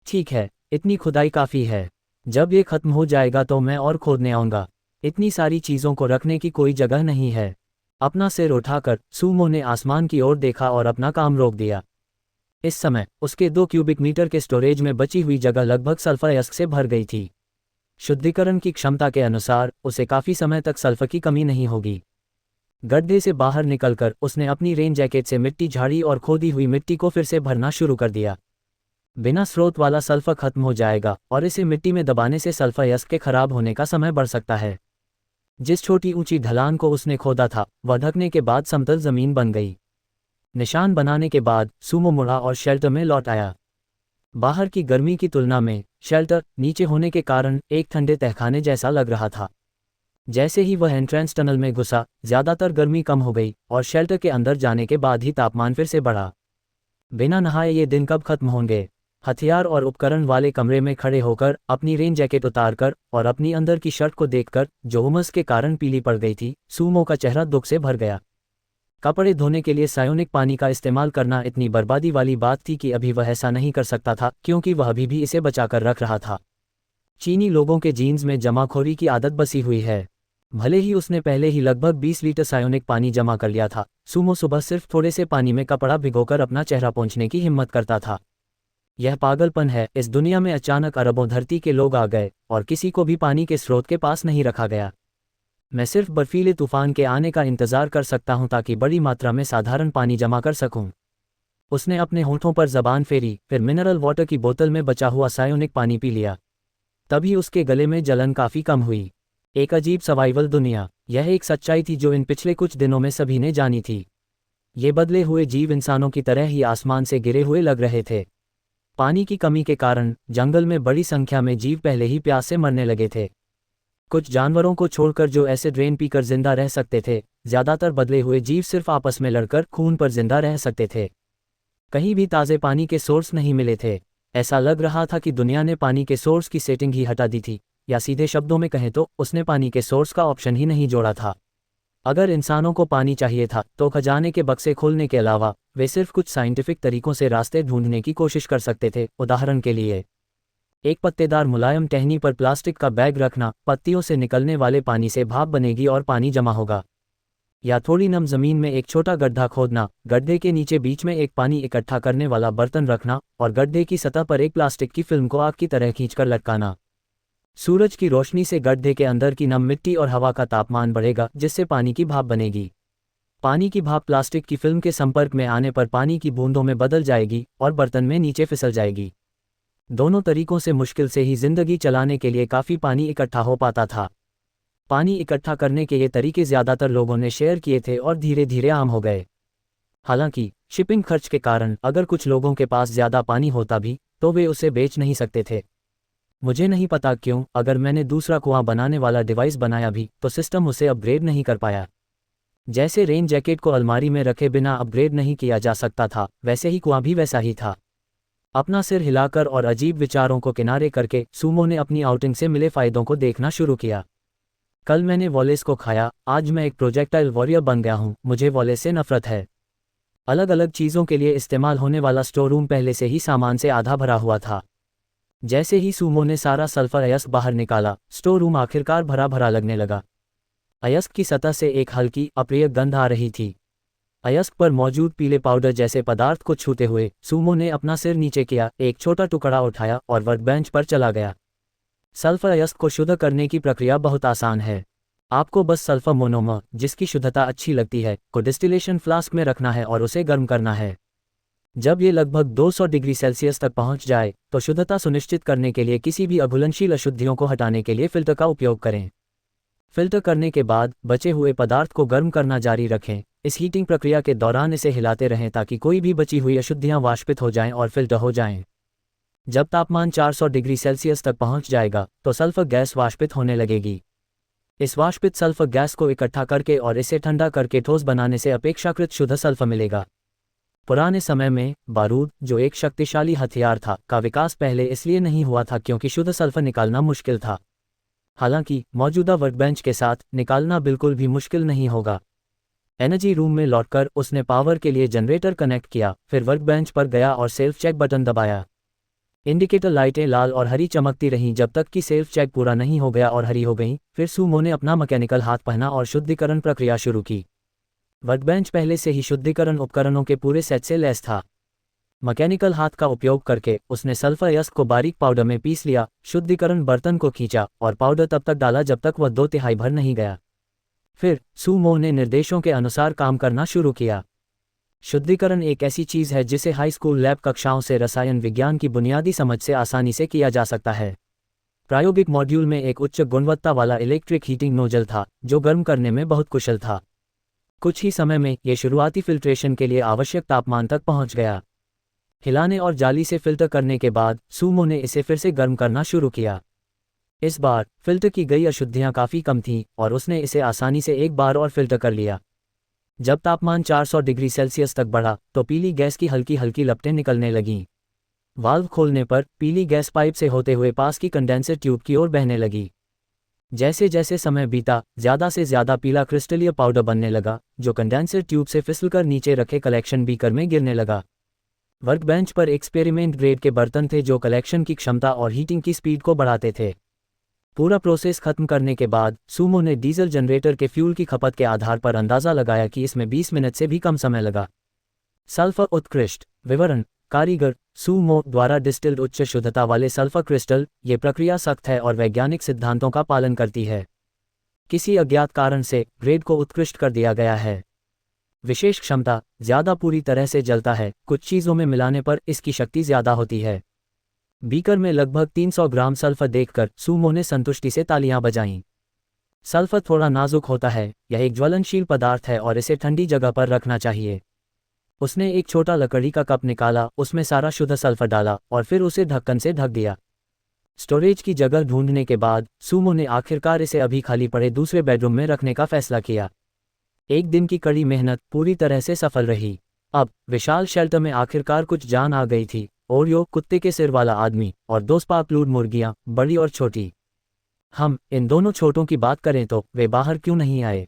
ठीक है, इतनी खुदाई काफ़ी है। जब ये खत्म हो जाएगा तो मैं और खोदने आऊँगा। इतनी सारी चीज़ों को रखने की कोई जगह नहीं है। अपना सिर उठाकर सूमो ने आसमान की ओर देखा और अपना काम रोक दिया। इस समय उसके 2 क्यूबिक मीटर के स्टोरेज में बची हुई जगह लगभग सल्फर अयस्क से भर गई थी। शुद्धिकरण की क्षमता के अनुसार उसे काफ़ी समय तक सल्फर की कमी नहीं होगी। गड्ढे से बाहर निकलकर उसने अपनी रेन जैकेट से मिट्टी झाड़ी और खोदी हुई मिट्टी को फिर से भरना शुरू कर दिया। बिना स्रोत वाला सल्फर खत्म हो जाएगा और इसे मिट्टी में दबाने से सल्फर अयस्क के खराब होने का समय बढ़ सकता है। जिस छोटी ऊंची ढलान को उसने खोदा था वह ढकने के बाद समतल जमीन बन गई। निशान बनाने के बाद सूमो मुड़ा और शेल्टर में लौट आया। बाहर की गर्मी की तुलना में शेल्टर नीचे होने के कारण एक ठंडे तहखाने जैसा लग रहा था। जैसे ही वह एंट्रेंस टनल में घुसा, ज़्यादातर गर्मी कम हो गई और शेल्टर के अंदर जाने के बाद ही तापमान फिर से बढ़ा। बिना नहाए ये दिन कब खत्म होंगे। हथियार और उपकरण वाले कमरे में खड़े होकर अपनी रेन जैकेट उतारकर और अपनी अंदर की शर्ट को देखकर जो उमस के कारण पीली पड़ गई थी, सूमो का चेहरा दुख से भर गया। कपड़े धोने के लिए सायोनिक पानी का इस्तेमाल करना इतनी बर्बादी वाली बात थी कि अभी वह ऐसा नहीं कर सकता था क्योंकि वह अभी भी इसे बचाकर रख रहा था। चीनी लोगों के जीन्स में जमाखोरी की आदत बसी हुई है। भले ही उसने पहले ही लगभग 20 लीटर सायोनिक पानी जमा कर लिया था, सूमो सुबह सिर्फ थोड़े से पानी में कपड़ा भिगोकर अपना चेहरा पोंछने की हिम्मत करता था। यह पागलपन है। इस दुनिया में अचानक अरबों धरती के लोग आ गए और किसी को भी पानी के स्रोत के पास नहीं रखा गया। मैं सिर्फ बर्फीले तूफान के आने का इंतजार कर सकता हूं ताकि बड़ी मात्रा में साधारण पानी जमा कर सकूं। उसने अपने होठों पर जबान फेरी, फिर मिनरल वाटर की बोतल में बचा हुआ सायोनिक पानी पी लिया। तभी उसके गले में जलन काफ़ी कम हुई। एक अजीब सर्वाइवल दुनिया। यह एक सच्चाई थी जो इन पिछले कुछ दिनों में सभी ने जानी थी। ये बदले हुए जीव इंसानों की तरह ही आसमान से गिरे हुए लग रहे थे। पानी की कमी के कारण जंगल में बड़ी संख्या में जीव पहले ही प्यास से मरने लगे थे। कुछ जानवरों को छोड़कर जो एसिड रेन पीकर जिंदा रह सकते थे, ज़्यादातर बदले हुए जीव सिर्फ आपस में लड़कर खून पर जिंदा रह सकते थे। कहीं भी ताज़े पानी के सोर्स नहीं मिले थे। ऐसा लग रहा था कि दुनिया ने पानी के सोर्स की सेटिंग ही हटा दी थी, या सीधे शब्दों में कहें तो उसने पानी के सोर्स का ऑप्शन ही नहीं जोड़ा था। अगर इंसानों को पानी चाहिए था तो खजाने के बक्से खोलने के अलावा वे सिर्फ कुछ साइंटिफिक तरीकों से रास्ते ढूंढने की कोशिश कर सकते थे। उदाहरण के लिए, एक पत्तेदार मुलायम टहनी पर प्लास्टिक का बैग रखना, पत्तियों से निकलने वाले पानी से भाप बनेगी और पानी जमा होगा। या थोड़ी नम जमीन में एक छोटा गड्ढा खोदना, गड्ढे के नीचे बीच में एक पानी इकट्ठा करने वाला बर्तन रखना और गड्ढे की सतह पर एक प्लास्टिक की फिल्म को आग की तरह खींचकर लटकाना। सूरज की रोशनी से गड्ढे के अंदर की नम मिट्टी और हवा का तापमान बढ़ेगा जिससे पानी की भाप बनेगी। पानी की भाप प्लास्टिक की फिल्म के संपर्क में आने पर पानी की बूंदों में बदल जाएगी और बर्तन में नीचे फिसल जाएगी। दोनों तरीकों से मुश्किल से ही जिंदगी चलाने के लिए काफ़ी पानी इकट्ठा हो पाता था। पानी इकट्ठा करने के ये तरीके ज़्यादातर लोगों ने शेयर किए थे और धीरे धीरे आम हो गए। हालांकि शिपिंग खर्च के कारण अगर कुछ लोगों के पास ज़्यादा पानी होता भी तो वे उसे बेच नहीं सकते थे। मुझे नहीं पता क्यों, अगर मैंने दूसरा कुआं बनाने वाला डिवाइस बनाया भी तो सिस्टम उसे अपग्रेड नहीं कर पाया। जैसे रेन जैकेट को अलमारी में रखे बिना अपग्रेड नहीं किया जा सकता था, वैसे ही कुआं भी वैसा ही था। अपना सिर हिलाकर और अजीब विचारों को किनारे करके सूमो ने अपनी आउटिंग से मिले फायदों को देखना शुरू किया। कल मैंने वॉलेस को खाया, आज मैं एक प्रोजेक्टाइल वॉरियर बन गया हूँ। मुझे वॉलेस से नफरत है। अलग अलग चीज़ों के लिए इस्तेमाल होने वाला स्टोर रूम पहले से ही सामान से आधा भरा हुआ था। जैसे ही सूमो ने सारा सल्फर अयस्क बाहर निकाला, स्टोर रूम आखिरकार भरा भरा लगने लगा। अयस्क की सतह से एक हल्की अप्रिय गंध आ रही थी। अयस्क पर मौजूद पीले पाउडर जैसे पदार्थ को छूते हुए सूमो ने अपना सिर नीचे किया, एक छोटा टुकड़ा उठाया और वर्कबेंच पर चला गया। सल्फर अयस्क को शुद्ध करने की प्रक्रिया बहुत आसान है। आपको बस सल्फर मोनोमर, जिसकी शुद्धता अच्छी लगती है, को डिस्टिलेशन फ्लास्क में रखना है और उसे गर्म करना है। जब ये लगभग 200 डिग्री सेल्सियस तक पहुंच जाए तो शुद्धता सुनिश्चित करने के लिए किसी भी अघुलनशील अशुद्धियों को हटाने के लिए फिल्टर का उपयोग करें। फिल्टर करने के बाद बचे हुए पदार्थ को गर्म करना जारी रखें। इस हीटिंग प्रक्रिया के दौरान इसे हिलाते रहें ताकि कोई भी बची हुई अशुद्धियां वाष्पित हो जाएं और फिल्टर हो जाएं। जब तापमान 400 डिग्री सेल्सियस तक पहुंच जाएगा तो सल्फर गैस वाष्पित होने लगेगी। इस वाष्पित सल्फर गैस को इकट्ठा करके और इसे ठंडा करके ठोस बनाने से अपेक्षाकृत शुद्ध सल्फर मिलेगा। पुराने समय में बारूद, जो एक शक्तिशाली हथियार था, का विकास पहले इसलिए नहीं हुआ था क्योंकि शुद्ध सल्फर निकालना मुश्किल था। हालांकि मौजूदा वर्कबेंच के साथ निकालना बिल्कुल भी मुश्किल नहीं होगा। एनर्जी रूम में लौटकर उसने पावर के लिए जनरेटर कनेक्ट किया, फिर वर्कबेंच पर गया और सेल्फ चेक बटन दबाया। इंडिकेटर लाइटें लाल और हरी चमकती रहीं जब तक कि सेल्फ चेक पूरा नहीं हो गया और हरी हो गई। फिर सूमो ने अपना मैकेनिकल हाथ पहना और शुद्धिकरण प्रक्रिया शुरू की। वर्कबेंच पहले से ही शुद्धिकरण उपकरणों के पूरे सेट से लैस था। मैकेनिकल हाथ का उपयोग करके उसने सल्फर अयस्क को बारीक पाउडर में पीस लिया, शुद्धिकरण बर्तन को खींचा और पाउडर तब तक डाला जब तक वह 2/3 भर नहीं गया। फिर सूमो ने निर्देशों के अनुसार काम करना शुरू किया। शुद्धिकरण एक ऐसी चीज़ है जिसे हाई स्कूल लैब कक्षाओं से रसायन विज्ञान की बुनियादी समझ से आसानी से किया जा सकता है। प्रायोगिक मॉड्यूल में एक उच्च गुणवत्ता वाला इलेक्ट्रिक हीटिंग नोजल था जो गर्म करने में बहुत कुशल था। कुछ ही समय में यह शुरुआती फिल्ट्रेशन के लिए आवश्यक तापमान तक पहुंच गया। हिलाने और जाली से फिल्टर करने के बाद सूमो ने इसे फिर से गर्म करना शुरू किया। इस बार फिल्टर की गई अशुद्धियां काफ़ी कम थीं और उसने इसे आसानी से एक बार और फिल्टर कर लिया। जब तापमान 400 डिग्री सेल्सियस तक बढ़ा तो पीली गैस की हल्की हल्की लपटें निकलने लगीं। वाल्व खोलने पर पीली गैस पाइप से होते हुए पास की कंडेंसर ट्यूब की ओर बहने लगी। जैसे जैसे समय बीता, ज़्यादा से ज़्यादा पीला क्रिस्टलीय पाउडर बनने लगा, जो कंडेंसर ट्यूब से फिसलकर नीचे रखे कलेक्शन बीकर में गिरने लगा। वर्कबेंच पर एक्सपेरिमेंट ग्रेड के बर्तन थे जो कलेक्शन की क्षमता और हीटिंग की स्पीड को बढ़ाते थे। पूरा प्रोसेस खत्म करने के बाद सूमो ने डीजल जनरेटर के फ्यूल की खपत के आधार पर अंदाज़ा लगाया कि इसमें 20 मिनट से भी कम समय लगा। सल्फर उत्कृष्ट विवरण। कारीगर सूमो द्वारा डिस्टिल्ड उच्च शुद्धता वाले सल्फर क्रिस्टल। ये प्रक्रिया सख्त है और वैज्ञानिक सिद्धांतों का पालन करती है। किसी अज्ञात कारण से ग्रेड को उत्कृष्ट कर दिया गया है। विशेष क्षमता, ज़्यादा पूरी तरह से जलता है, कुछ चीज़ों में मिलाने पर इसकी शक्ति ज़्यादा होती है। बीकर में लगभग 300 ग्राम सल्फर देखकर सूमो ने संतुष्टि से तालियां बजाईं। सल्फर थोड़ा नाजुक होता है, यह एक ज्वलनशील पदार्थ है और इसे ठंडी जगह पर रखना चाहिए। उसने एक छोटा लकड़ी का कप निकाला, उसमें सारा शुद्ध सल्फर डाला और फिर उसे ढक्कन से ढक दिया। स्टोरेज की जगह ढूंढने के बाद सूमो ने आखिरकार इसे अभी खाली पड़े दूसरे बेडरूम में रखने का फैसला किया। एक दिन की कड़ी मेहनत पूरी तरह से सफल रही। अब विशाल शेल्टर में आखिरकार कुछ जान आ गई थी। ओरियो, कुत्ते के सिर वाला आदमी, और 2 स्पार्कप्लूड मुर्गियां, बड़ी और छोटी। हम इन दोनों छोटों की बात करें तो वे बाहर क्यों नहीं आए?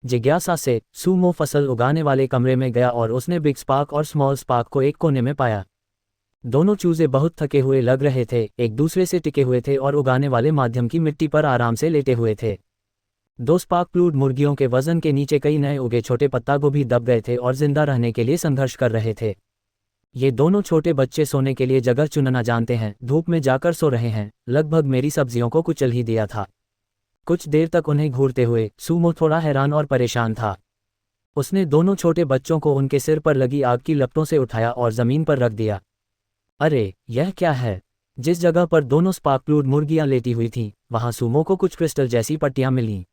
जिज्ञासा से सूमो फसल उगाने वाले कमरे में गया और उसने बिग स्पार्क और स्मॉल स्पार्क को एक कोने में पाया। दोनों चूजे बहुत थके हुए लग रहे थे, एक दूसरे से टिके हुए थे और उगाने वाले माध्यम की मिट्टी पर आराम से लेटे हुए थे। 2 स्पार्कप्लूड मुर्गियों के वजन के नीचे कई नए उगे छोटे पत्ता गोभी दब गए थे और जिंदा रहने के लिए संघर्ष कर रहे थे। ये दोनों छोटे बच्चे सोने के लिए जगह चुनना जानते हैं, धूप में जाकर सो रहे हैं। लगभग मेरी सब्जियों को कुचल ही दिया था। कुछ देर तक उन्हें घूरते हुए सूमो थोड़ा हैरान और परेशान था। उसने दोनों छोटे बच्चों को उनके सिर पर लगी आग की लपटों से उठाया और जमीन पर रख दिया। अरे, यह क्या है? जिस जगह पर दोनों स्पार्कप्लूड मुर्गियां लेटी हुई थीं, वहां सूमो को कुछ क्रिस्टल जैसी पट्टियां मिलीं।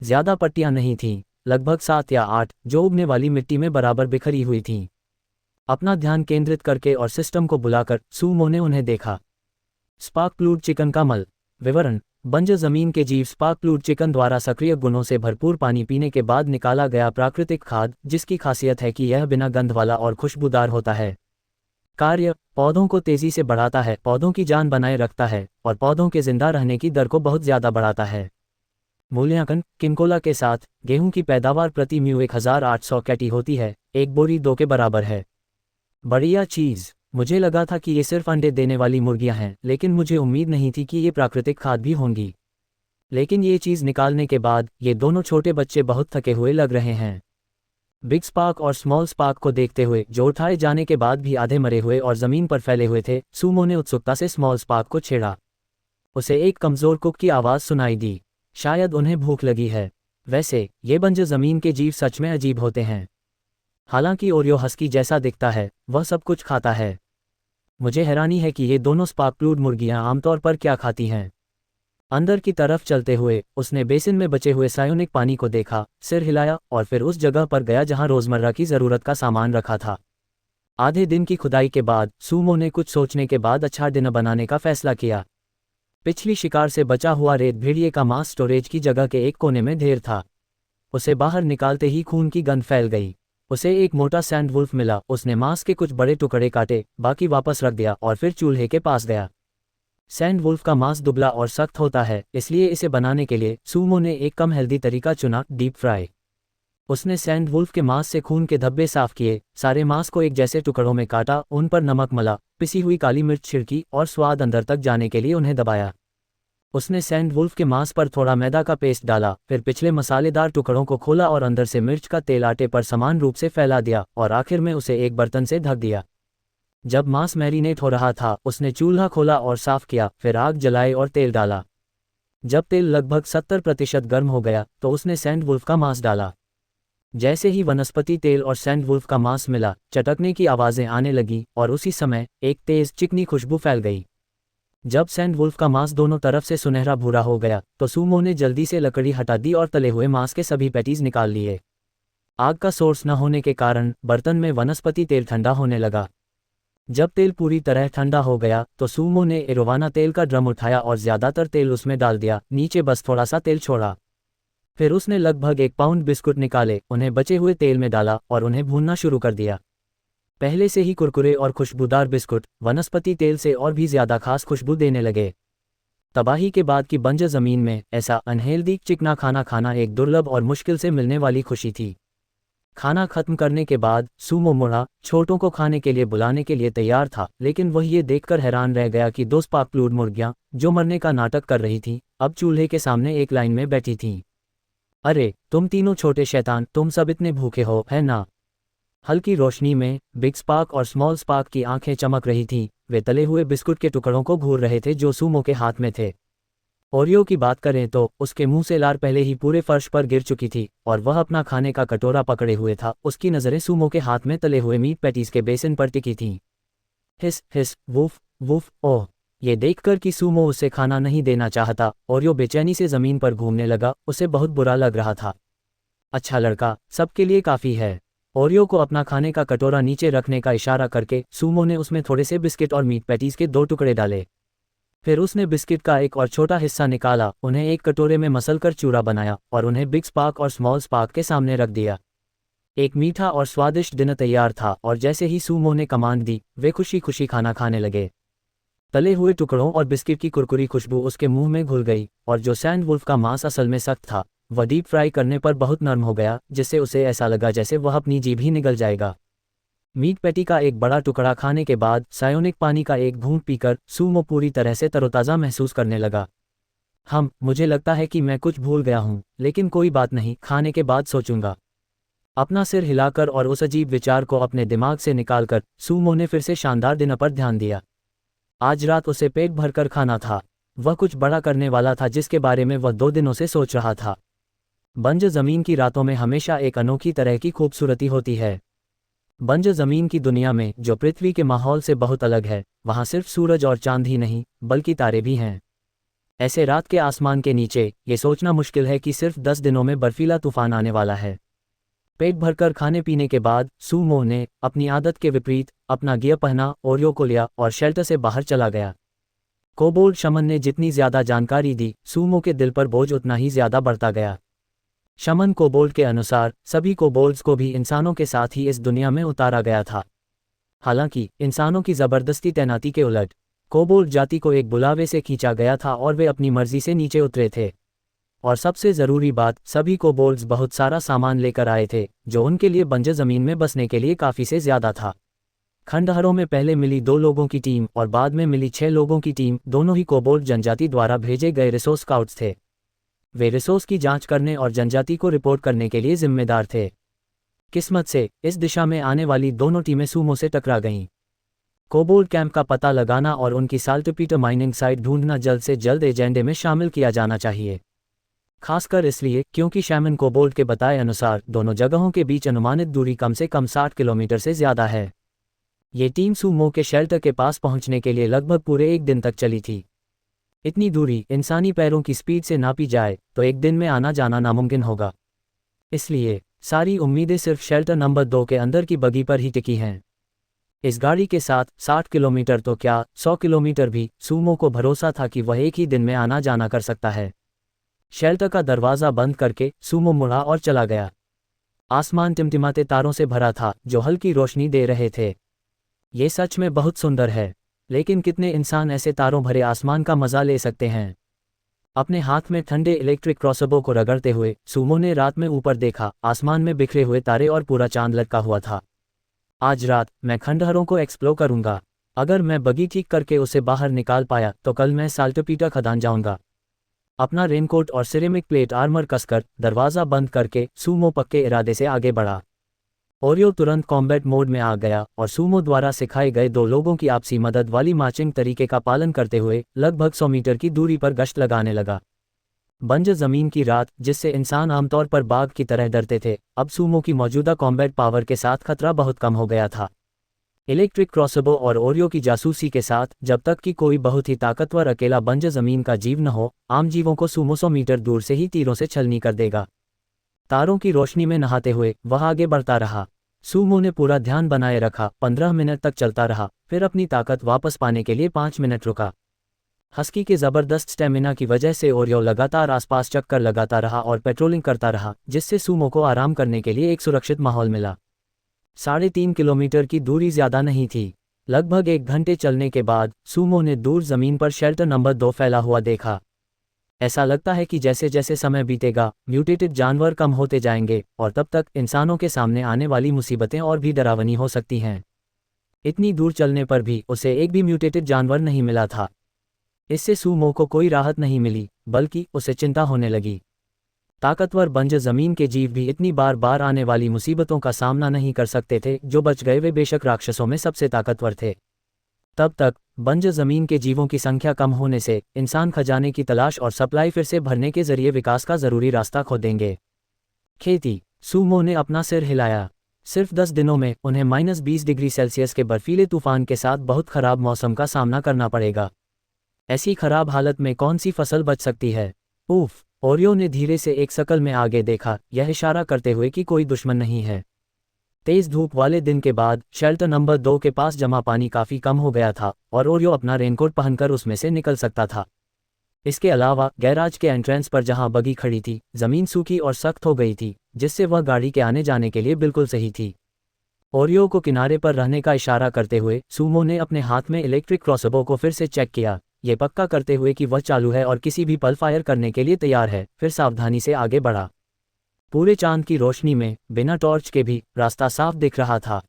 ज्यादा पट्टियां नहीं थीं, लगभग 7 या 8, जो उगने वाली मिट्टी में बराबर बिखरी हुई थीं। अपना ध्यान केंद्रित करके और सिस्टम को बुलाकर सूमो ने उन्हें देखा। स्पार्कप्लूड चिकन का मल। विवरण। बंजर जमीन के जीव स्पार्कप्लूड चिकन द्वारा सक्रिय गुणों से भरपूर पानी पीने के बाद निकाला गया प्राकृतिक खाद, जिसकी खासियत है कि यह बिना गंध वाला और खुशबूदार होता है। कार्य। पौधों को तेजी से बढ़ाता है, पौधों की जान बनाए रखता है और पौधों के जिंदा रहने की दर को बहुत ज्यादा बढ़ाता है। मूल्यांकन। किनकोला के साथ गेहूं की पैदावार प्रति म्यू 1800 कैटी होती है, एक बोरी 2 के बराबर है। बढ़िया चीज़। मुझे लगा था कि ये सिर्फ अंडे देने वाली मुर्गियां हैं, लेकिन मुझे उम्मीद नहीं थी कि ये प्राकृतिक खाद भी होंगी। लेकिन ये चीज़ निकालने के बाद ये दोनों छोटे बच्चे बहुत थके हुए लग रहे हैं। बिग स्पार्क और स्मॉल स्पार्क को देखते हुए, जो उठाए जाने के बाद भी आधे मरे हुए और ज़मीन पर फैले हुए थे, सूमो ने उत्सुकता से स्मॉल स्पार्क को छेड़ा। उसे एक कमज़ोर कुक की आवाज़ सुनाई दी। शायद उन्हें भूख लगी है। वैसे ये बंजर ज़मीन के जीव सच में अजीब होते हैं। हालांकि ओरियो हस्की जैसा दिखता है, वह सब कुछ खाता है। मुझे हैरानी है कि ये दोनों स्पार्कप्लूड मुर्गियां आमतौर पर क्या खाती हैं। अंदर की तरफ चलते हुए उसने बेसिन में बचे हुए सायोनिक पानी को देखा, सिर हिलाया और फिर उस जगह पर गया जहां रोज़मर्रा की ज़रूरत का सामान रखा था। आधे दिन की खुदाई के बाद सूमो ने कुछ सोचने के बाद अच्छा डिनर बनाने का फैसला किया। पिछली शिकार से बचा हुआ रेत भेड़िए का मांस स्टोरेज की जगह के एक कोने में ढेर था। उसे बाहर निकालते ही खून की गंध फैल गई। उसे एक मोटा सैंड वुल्फ मिला। उसने मांस के कुछ बड़े टुकड़े काटे, बाकी वापस रख दिया और फिर चूल्हे के पास गया। सैंड वुल्फ का मांस दुबला और सख्त होता है, इसलिए इसे बनाने के लिए सूमो ने एक कम हेल्दी तरीका चुना, डीप फ्राई। उसने सैंड वुल्फ के मांस से खून के धब्बे साफ किए, सारे मांस को एक जैसे टुकड़ों में काटा, उन पर नमक मला, पिसी हुई काली मिर्च छिड़की और स्वाद अंदर तक जाने के लिए उन्हें दबाया। उसने सैंड वुल्फ के मांस पर थोड़ा मैदा का पेस्ट डाला, फिर पिछले मसालेदार टुकड़ों को खोला और अंदर से मिर्च का तेल आटे पर समान रूप से फैला दिया और आखिर में उसे एक बर्तन से ढक दिया। जब मांस मैरिनेट हो रहा था, उसने चूल्हा खोला और साफ किया, फिर आग जलाई और तेल डाला। जब तेल लगभग 70% गर्म हो गया तो उसने सैंड वुल्फ का मांस डाला। जैसे ही वनस्पति तेल और सैंड वुल्फ का मांस मिला, चटकने की आवाज़ें आने लगीं और उसी समय एक तेज चिकनी खुशबू फैल गई। जब सैंड वुल्फ का मांस दोनों तरफ से सुनहरा भूरा हो गया तो सूमो ने जल्दी से लकड़ी हटा दी और तले हुए मांस के सभी पैटीज निकाल लिए। आग का सोर्स न होने के कारण बर्तन में वनस्पति तेल ठंडा होने लगा। जब तेल पूरी तरह ठंडा हो गया तो सूमो ने एरोवाना तेल का ड्रम उठाया और ज़्यादातर तेल उसमें डाल दिया, नीचे बस थोड़ा सा तेल छोड़ा। फिर उसने लगभग 1 पाउंड बिस्कुट निकाले, उन्हें बचे हुए तेल में डाला और उन्हें भूनना शुरू कर दिया। पहले से ही कुरकुरे और खुशबूदार बिस्कुट वनस्पति तेल से और भी ज़्यादा खास खुशबू देने लगे। तबाही के बाद की बंजर ज़मीन में ऐसा अनहेल्दी चिकना खाना खाना एक दुर्लभ और मुश्किल से मिलने वाली खुशी थी। खाना खत्म करने के बाद सूमो मुड़ा, छोटों को खाने के लिए बुलाने के लिए तैयार था, लेकिन वह ये देखकर हैरान रह गया कि 2 स्पार्कप्लूड मुर्गियां, जो मरने का नाटक कर रही थीं, अब चूल्हे के सामने एक लाइन में बैठी थीं। अरे तुम तीनों छोटे शैतान, तुम सब इतने भूखे हो, है ना? हल्की रोशनी में बिग स्पार्क और स्मॉल स्पार्क की आंखें चमक रही थीं। वे तले हुए बिस्कुट के टुकड़ों को घूर रहे थे जो सूमो के हाथ में थे। ओरियो की बात करें तो उसके मुंह से लार पहले ही पूरे फर्श पर गिर चुकी थी और वह अपना खाने का कटोरा पकड़े हुए था। उसकी नज़रें सूमो के हाथ में तले हुए मीट पैटीज के बेसिन पर टिकी थीं। हिस हिस, वूफ वूफ, ओह! ये देखकर कि सूमो उसे खाना नहीं देना चाहता, ओरियो बेचैनी से ज़मीन पर घूमने लगा। उसे बहुत बुरा लग रहा था। अच्छा लड़का, सबके लिए काफ़ी है। ओरियो को अपना खाने का कटोरा नीचे रखने का इशारा करके सूमो ने उसमें थोड़े से बिस्किट और मीट पैटीज के 2 टुकड़े डाले। फिर उसने बिस्किट का एक और छोटा हिस्सा निकाला, उन्हें एक कटोरे में मसलकर चूरा बनाया और उन्हें बिग स्पार्क और स्मॉल स्पार्क के सामने रख दिया। एक मीठा और स्वादिष्ट डिनर तैयार था और जैसे ही सूमो ने कमांड दी, वे खुशी खुशी खाना खाने लगे। तले हुए टुकड़ों और बिस्किट की कुरकुरी खुशबू उसके मुंह में घुल गई और जो सैंड वुल्फ का मांस असल में सख्त था, वह डीप फ्राई करने पर बहुत नरम हो गया, जिससे उसे ऐसा लगा जैसे वह अपनी जीभ ही निगल जाएगा। मीट पैटी का एक बड़ा टुकड़ा खाने के बाद सायोनिक पानी का एक घूंट पीकर सूमो पूरी तरह से तरोताज़ा महसूस करने लगा। मुझे लगता है कि मैं कुछ भूल गया हूँ, लेकिन कोई बात नहीं, खाने के बाद सोचूंगा। अपना सिर हिलाकर और उस अजीब विचार को अपने दिमाग से निकालकर सूमो ने फिर से शानदार डिनर पर ध्यान दिया। आज रात उसे पेट भरकर खाना था। वह कुछ बड़ा करने वाला था जिसके बारे में वह 2 दिनों से सोच रहा था। बंजर ज़मीन की रातों में हमेशा एक अनोखी तरह की खूबसूरती होती है। बंजर ज़मीन की दुनिया में, जो पृथ्वी के माहौल से बहुत अलग है, वहाँ सिर्फ सूरज और चांद ही नहीं, बल्कि तारे भी हैं। ऐसे रात के आसमान के नीचे ये सोचना मुश्किल है कि सिर्फ 10 दिनों में बर्फीला तूफान आने वाला है। पेट भरकर खाने पीने के बाद सूमो ने अपनी आदत के विपरीत अपना गियर पहना, ओरियो को लिया और शेल्टर से बाहर चला गया। कोबोल्ड शमन ने जितनी ज़्यादा जानकारी दी, सूमो के दिल पर बोझ उतना ही ज़्यादा बढ़ता गया। शमन कोबोल्ड के अनुसार सभी कोबोल्ड्स को भी इंसानों के साथ ही इस दुनिया में उतारा गया था। हालांकि इंसानों की ज़बरदस्ती तैनाती के उलट कोबोल्ड जाति को एक बुलावे से खींचा गया था और वे अपनी मर्जी से नीचे उतरे थे। और सबसे ज़रूरी बात, सभी कोबोल्ड्स बहुत सारा सामान लेकर आए थे जो उनके लिए बंजर ज़मीन में बसने के लिए काफ़ी से ज़्यादा था। खंडहरों में पहले मिली 2 लोगों की टीम और बाद में मिली 6 लोगों की टीम, दोनों ही कोबोल्ड जनजाति द्वारा भेजे गए रिसोर्स स्काउट्स थे। वे रिसोर्स की जांच करने और जनजाति को रिपोर्ट करने के लिए जिम्मेदार थे। किस्मत से इस दिशा में आने वाली दोनों टीमें सूमो से टकरा गईं। कोबोल्ड कैंप का पता लगाना और उनकी साल्टपीटर माइनिंग साइट ढूंढना जल्द से जल्द एजेंडे में शामिल किया जाना चाहिए, खासकर इसलिए क्योंकि शैमन कोबोल्ड के बताए अनुसार दोनों जगहों के बीच अनुमानित दूरी कम से कम 60 किलोमीटर से ज़्यादा है। ये टीम सूमो के शेल्टर के पास पहुंचने के लिए लगभग पूरे एक दिन तक चली थी। इतनी दूरी इंसानी पैरों की स्पीड से नापी जाए तो एक दिन में आना जाना नामुमकिन होगा। इसलिए सारी उम्मीदें सिर्फ शेल्टर नंबर 2 के अंदर की बगी पर ही टिकी हैं। इस गाड़ी के साथ 60 किलोमीटर तो क्या 100 किलोमीटर भी सूमो को भरोसा था कि वह एक ही दिन में आना जाना कर सकता है। शेल्टर का दरवाज़ा बंद करके सूमो मुड़ा और चला गया। आसमान टिमटिमाते तारों से भरा था जो हल्की रोशनी दे रहे थे। ये सच में बहुत सुंदर है, लेकिन कितने इंसान ऐसे तारों भरे आसमान का मज़ा ले सकते हैं। अपने हाथ में ठंडे इलेक्ट्रिक क्रॉसबो को रगड़ते हुए सूमो ने रात में ऊपर देखा। आसमान में बिखरे हुए तारे और पूरा चांद लटका हुआ था। आज रात मैं खंडहरों को एक्सप्लोर करूंगा। अगर मैं बगी ठीक करके उसे बाहर निकाल पाया तो कल मैं साल्टपीटर खदान जाऊंगा। अपना रेनकोट और सिरेमिक प्लेट आर्मर कसकर दरवाज़ा बंद करके सूमो पक्के इरादे से आगे बढ़ा। ओरियो तुरंत कॉम्बैट मोड में आ गया और सूमो द्वारा सिखाए गए 2 लोगों की आपसी मदद वाली मार्चिंग तरीके का पालन करते हुए लगभग 100 मीटर की दूरी पर गश्त लगाने लगा। बंजर ज़मीन की रात, जिससे इंसान आमतौर पर बाघ की तरह डरते थे, अब सूमो की मौजूदा कॉम्बैट पावर के साथ खतरा बहुत कम हो गया था। इलेक्ट्रिक क्रॉसबो और ओरियो की जासूसी के साथ, जब तक कि कोई बहुत ही ताकतवर अकेला बंजर ज़मीन का जीव न हो, आम जीवों को सूमो 100 मीटर दूर से ही तीरों से छलनी कर देगा। तारों की रोशनी में नहाते हुए वह आगे बढ़ता रहा। सूमो ने पूरा ध्यान बनाए रखा। 15 मिनट तक चलता रहा, फिर अपनी ताकत वापस पाने के लिए 5 मिनट रुका। हस्की के ज़बरदस्त स्टेमिना की वजह से ओरियो लगातार आसपास चक्कर लगाता रहा और पेट्रोलिंग करता रहा, जिससे सूमो को आराम करने के लिए एक सुरक्षित माहौल मिला। 3.5 किलोमीटर की दूरी ज़्यादा नहीं थी। लगभग 1 घंटे चलने के बाद सूमो ने दूर ज़मीन पर शेल्टर नंबर 2 फैला हुआ देखा। ऐसा लगता है कि जैसे जैसे समय बीतेगा म्यूटेटेड जानवर कम होते जाएंगे और तब तक इंसानों के सामने आने वाली मुसीबतें और भी डरावनी हो सकती हैं। इतनी दूर चलने पर भी उसे एक भी म्यूटेटेड जानवर नहीं मिला था। इससे सूमो को कोई राहत नहीं मिली, बल्कि उसे चिंता होने लगी। ताकतवर बंजर ज़मीन के जीव भी इतनी बार बार आने वाली मुसीबतों का सामना नहीं कर सकते थे। जो बच गए वे बेशक राक्षसों में सबसे ताकतवर थे। तब तक बंजर ज़मीन के जीवों की संख्या कम होने से इंसान खजाने की तलाश और सप्लाई फिर से भरने के जरिए विकास का ज़रूरी रास्ता खो देंगे। खेती। सूमो ने अपना सिर हिलाया। सिर्फ 10 दिनों में उन्हें -20 डिग्री सेल्सियस के बर्फीले तूफान के साथ बहुत खराब मौसम का सामना करना पड़ेगा। ऐसी खराब हालत में कौन सी फसल बच सकती है? उफ! ओरियो ने धीरे से एक शकल में आगे देखा, यह इशारा करते हुए कि कोई दुश्मन नहीं है। तेज धूप वाले दिन के बाद शेल्टर नंबर 2 के पास जमा पानी काफ़ी कम हो गया था और ओरियो अपना रेनकोट पहनकर उसमें से निकल सकता था। इसके अलावा गैराज के एंट्रेंस पर जहां बगी खड़ी थी, ज़मीन सूखी और सख्त हो गई थी, जिससे वह गाड़ी के आने जाने के लिए बिल्कुल सही थी। ओरियो को किनारे पर रहने का इशारा करते हुए सूमो ने अपने हाथ में इलेक्ट्रिक क्रॉसबो को फिर से चेक किया, ये पक्का करते हुए कि वह चालू है और किसी भी पल फायर करने के लिए तैयार है। फिर सावधानी से आगे बढ़ा। पूरे चांद की रोशनी में बिना टॉर्च के भी रास्ता साफ दिख रहा था।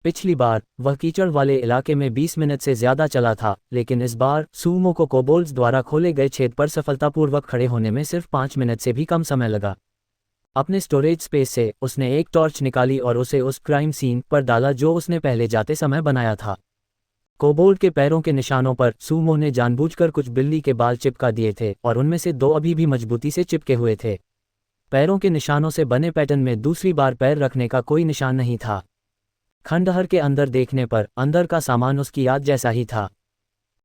पिछली बार वह कीचड़ वाले इलाके में 20 मिनट से ज़्यादा चला था, लेकिन इस बार सूमो को कोबोल्ड्स द्वारा खोले गए छेद पर सफलतापूर्वक खड़े होने में सिर्फ 5 मिनट से भी कम समय लगा। अपने स्टोरेज स्पेस से उसने एक टॉर्च निकाली और उसे उस क्राइम सीन पर डाला जो उसने पहले जाते समय बनाया था। कोबोल्ड के पैरों के निशानों पर सूमो ने जानबूझकर कुछ बिल्ली के बाल चिपका दिए थे और उनमें से 2 अभी भी मजबूती से चिपके हुए थे। पैरों के निशानों से बने पैटर्न में दूसरी बार पैर रखने का कोई निशान नहीं था। खंडहर के अंदर देखने पर अंदर का सामान उसकी याद जैसा ही था।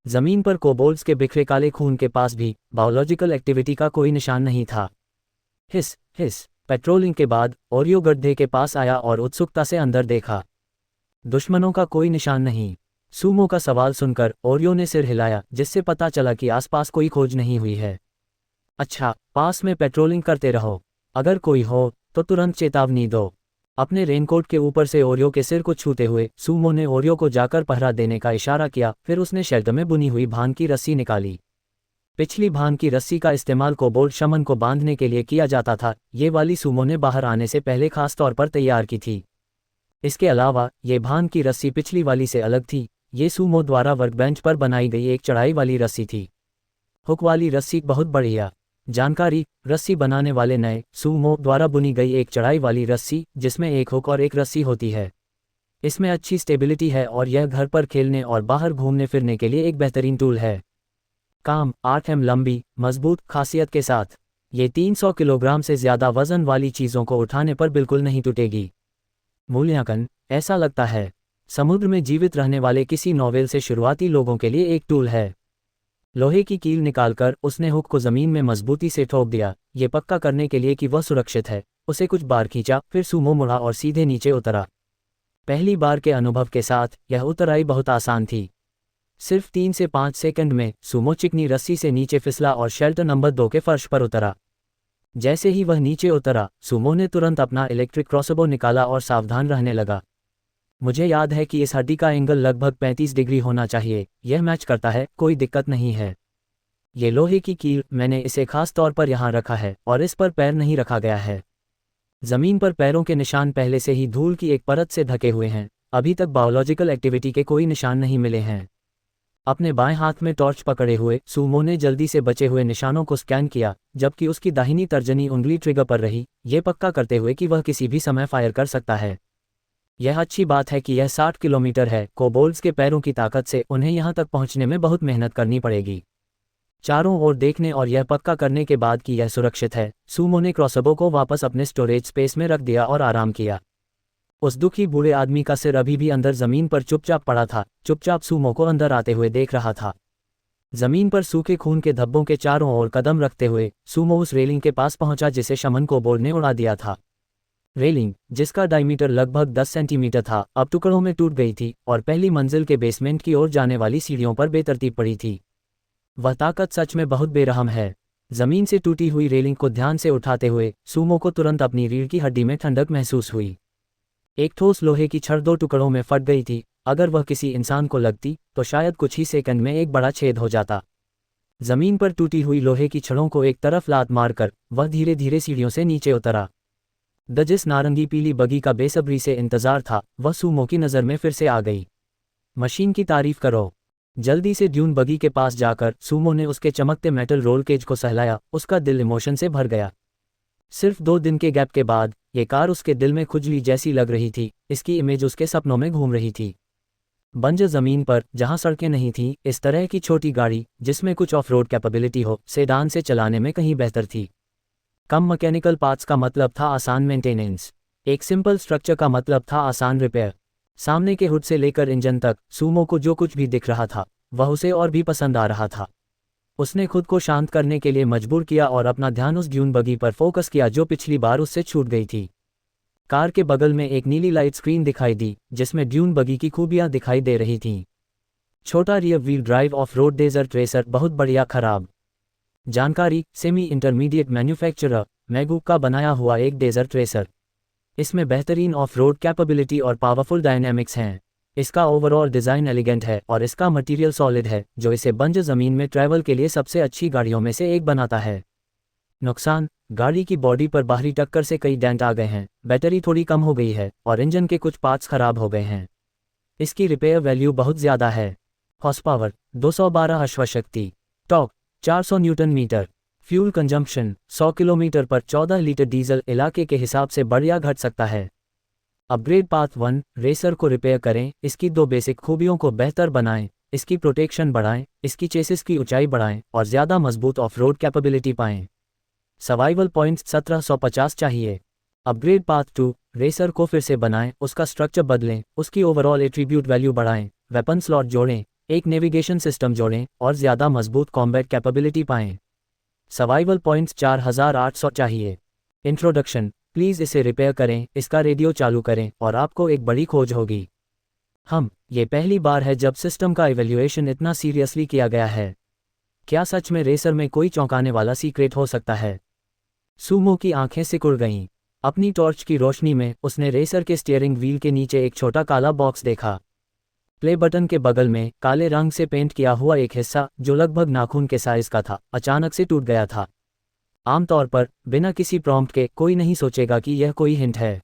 जमीन पर कोबोल्ड्स के बिखरे काले खून के पास भी बायोलॉजिकल एक्टिविटी का कोई निशान नहीं था। हिस हिस। पेट्रोलिंग के बाद ओरियो गड्ढे के पास आया और उत्सुकता से अंदर देखा। दुश्मनों का कोई निशान नहीं। सूमो का सवाल सुनकर ओरियो ने सिर हिलाया, जिससे पता चला कि आसपास कोई खोज नहीं हुई है। अच्छा, पास में पेट्रोलिंग करते रहो। अगर कोई हो तो तुरंत चेतावनी दो। अपने रेनकोट के ऊपर से ओरियो के सिर को छूते हुए सूमो ने ओरियो को जाकर पहरा देने का इशारा किया। फिर उसने शेल्टर में बुनी हुई भांग की रस्सी निकाली। पिछली भांग की रस्सी का इस्तेमाल कोबोल्ड शमन को बांधने के लिए किया जाता था। ये वाली सूमो ने बाहर आने से पहले खास तौर पर तैयार की थी। इसके अलावा ये भांग की रस्सी पिछली वाली से अलग थी। ये सूमो द्वारा वर्कबेंच पर बनाई गई एक चढ़ाई वाली रस्सी थी। हुक वाली रस्सी बहुत बढ़िया। जानकारी, रस्सी बनाने वाले नए सूमो द्वारा बुनी गई एक चढ़ाई वाली रस्सी जिसमें एक हुक और एक रस्सी होती है। इसमें अच्छी स्टेबिलिटी है और यह घर पर खेलने और बाहर घूमने फिरने के लिए एक बेहतरीन टूल है। काम, 8 एम लंबी, मजबूत खासियत के साथ। ये 300 किलोग्राम से ज़्यादा वजन वाली चीज़ों को उठाने पर बिल्कुल नहीं टूटेगी। मूल्यांकन, ऐसा लगता है समुद्र में जीवित रहने वाले किसी नॉवेल से शुरुआती लोगों के लिए एक टूल है। लोहे की कील निकालकर उसने हुक को ज़मीन में मजबूती से ठोक दिया, ये पक्का करने के लिए कि वह सुरक्षित है। उसे कुछ बार खींचा, फिर सूमो मुड़ा और सीधे नीचे उतरा। पहली बार के अनुभव के साथ यह उतराई बहुत आसान थी। सिर्फ 3 से 5 सेकंड में सूमो चिकनी रस्सी से नीचे फिसला और शेल्टर नंबर 2 के फर्श पर उतरा। जैसे ही वह नीचे उतरा, सूमो ने तुरंत अपना इलेक्ट्रिक क्रॉसबो निकाला और सावधान रहने लगा। मुझे याद है कि इस हड्डी का एंगल लगभग 35 डिग्री होना चाहिए, यह मैच करता है, कोई दिक्कत नहीं है। ये लोहे की कील, मैंने इसे खास तौर पर यहाँ रखा है और इस पर पैर नहीं रखा गया है। ज़मीन पर पैरों के निशान पहले से ही धूल की एक परत से ढके हुए हैं। अभी तक बायोलॉजिकल एक्टिविटी के कोई निशान नहीं मिले हैं। अपने बाएं हाथ में टॉर्च पकड़े हुए सूमो ने जल्दी से बचे हुए निशानों को स्कैन किया, जबकि उसकी दाहिनी तर्जनी उंगली ट्रिगर पर रही, ये पक्का करते हुए कि वह किसी भी समय फायर कर सकता है। यह अच्छी बात है कि यह 60 किलोमीटर है। कोबोल्ड्स के पैरों की ताकत से उन्हें यहाँ तक पहुँचने में बहुत मेहनत करनी पड़ेगी। चारों ओर देखने और यह पक्का करने के बाद कि यह सुरक्षित है, सूमो ने क्रॉसबो को वापस अपने स्टोरेज स्पेस में रख दिया और आराम किया। उस दुखी बूढ़े आदमी का सिर अभी भी अंदर ज़मीन पर चुपचाप पड़ा था, चुपचाप सूमो को अंदर आते हुए देख रहा था। ज़मीन पर सूखे खून के धब्बों के चारों ओर कदम रखते हुए सूमो उस रेलिंग के पास पहुंचा जिसे शमन कोबोल्ड ने उड़ा दिया था। रेलिंग, जिसका डायमीटर लगभग 10 सेंटीमीटर था, अब टुकड़ों में टूट गई थी और पहली मंजिल के बेसमेंट की ओर जाने वाली सीढ़ियों पर बेतरतीब पड़ी थी। वह ताकत सच में बहुत बेरहम है। ज़मीन से टूटी हुई रेलिंग को ध्यान से उठाते हुए सूमो को तुरंत अपनी रीढ़ की हड्डी में ठंडक महसूस हुई। एक ठोस लोहे की छड़ 2 टुकड़ों में फट गई थी। अगर वह किसी इंसान को लगती तो शायद कुछ ही सेकंड में एक बड़ा छेद हो जाता। ज़मीन पर टूटी हुई लोहे की छड़ों को एक तरफ लात मारकर वह धीरे धीरे सीढ़ियों से नीचे उतरा। जिस नारंगी पीली बगी का बेसब्री से इंतजार था, वह सूमो की नज़र में फिर से आ गई। मशीन की तारीफ करो। जल्दी से ड्यून बगी के पास जाकर सूमो ने उसके चमकते मेटल रोल केज को सहलाया। उसका दिल इमोशन से भर गया। सिर्फ 2 दिन के गैप के बाद ये कार उसके दिल में खुजली जैसी लग रही थी। इसकी इमेज उसके सपनों में घूम रही थी। बंजर ज़मीन पर जहां सड़कें नहीं थीं, इस तरह की छोटी गाड़ी जिसमें कुछ ऑफ रोड कैपेबिलिटी हो, सेडान से चलाने में कहीं बेहतर थी। कम मैकेनिकल पार्ट्स का मतलब था आसान मेंटेनेंस। एक सिंपल स्ट्रक्चर का मतलब था आसान रिपेयर। सामने के हुड से लेकर इंजन तक सूमो को जो कुछ भी दिख रहा था वह उसे और भी पसंद आ रहा था। उसने खुद को शांत करने के लिए मजबूर किया और अपना ध्यान उस ड्यून बगी पर फोकस किया जो पिछली बार उससे छूट गई थी। कार के बगल में एक नीली लाइट स्क्रीन दिखाई दी जिसमें ड्यून बगी की खूबियां दिखाई दे रही थीं। छोटा rear wheel drive off road desert racer, बहुत बढ़िया खराब। जानकारी, सेमी इंटरमीडिएट मैन्युफैक्चरर मैगू का बनाया हुआ एक डेजर्ट रेसर। इसमें बेहतरीन ऑफ रोड कैपेबिलिटी और पावरफुल डायनेमिक्स हैं। इसका ओवरऑल डिज़ाइन एलिगेंट है और इसका मटेरियल सॉलिड है जो इसे बंजर ज़मीन में ट्रैवल के लिए सबसे अच्छी गाड़ियों में से एक बनाता है। नुकसान, गाड़ी की बॉडी पर बाहरी टक्कर से कई डेंट आ गए हैं, बैटरी थोड़ी कम हो गई है और इंजन के कुछ पार्ट्स खराब हो गए हैं। इसकी रिपेयर वैल्यू बहुत ज़्यादा है। हॉर्स पावर 212 अश्वशक्ति, torque 400 newton metre, fuel consumption 100 kilometre पर 14 लीटर डीजल इलाके के हिसाब से बढ़िया घट सकता है। अपग्रेड पाथ 1, रेसर को रिपेयर करें, इसकी 2 बेसिक खूबियों को बेहतर बनाएं, इसकी प्रोटेक्शन बढ़ाएं, इसकी चेसिस की ऊंचाई बढ़ाएं और ज़्यादा मजबूत ऑफ रोड कैपेबिलिटी पाएं। सर्वाइवल पॉइंट्स 1750 चाहिए। अपग्रेड पाथ 2, रेसर को फिर से बनाएं, उसका स्ट्रक्चर बदलें, उसकी ओवरऑल एट्रीब्यूट वैल्यू बढ़ाएं, वेपन स्लॉट जोड़ें, एक नेविगेशन सिस्टम जोड़ें और ज़्यादा मजबूत कॉम्बैट कैपेबिलिटी पाएं। सर्वाइवल पॉइंट्स 4800 चाहिए। इंट्रोडक्शन, प्लीज़ इसे रिपेयर करें, इसका रेडियो चालू करें और आपको एक बड़ी खोज होगी। ये पहली बार है जब सिस्टम का इवैल्यूएशन इतना सीरियसली किया गया है। क्या सच में रेसर में कोई चौंकाने वाला सीक्रेट हो सकता है? सूमो की आंखें सिकुड़ गईं। अपनी टॉर्च की रोशनी में उसने रेसर के स्टीयरिंग व्हील के नीचे एक छोटा काला बॉक्स देखा। प्ले बटन के बगल में काले रंग से पेंट किया हुआ एक हिस्सा जो लगभग नाखून के साइज का था, अचानक से टूट गया था। आमतौर पर बिना किसी प्रॉम्प्ट के कोई नहीं सोचेगा कि यह कोई हिंट है,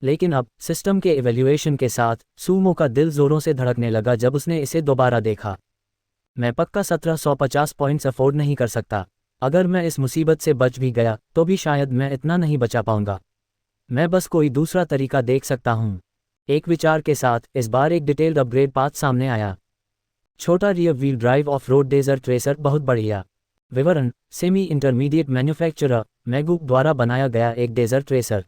लेकिन अब सिस्टम के इवैल्यूएशन के साथ सूमो का दिल जोरों से धड़कने लगा जब उसने इसे दोबारा देखा। मैं पक्का 1750 पॉइंट्स अफोर्ड नहीं कर सकता। अगर मैं इस मुसीबत से बच भी गया तो भी शायद मैं इतना नहीं बचा पाऊंगा। मैं बस कोई दूसरा तरीका देख सकता हूँ। एक विचार के साथ इस बार एक डिटेल्ड अपग्रेड पाथ सामने आया। छोटा rear wheel drive off road desert racer बहुत बढ़िया। विवरण: सेमी इंटरमीडिएट मैन्युफैक्चरर मैगुक द्वारा बनाया गया एक desert racer.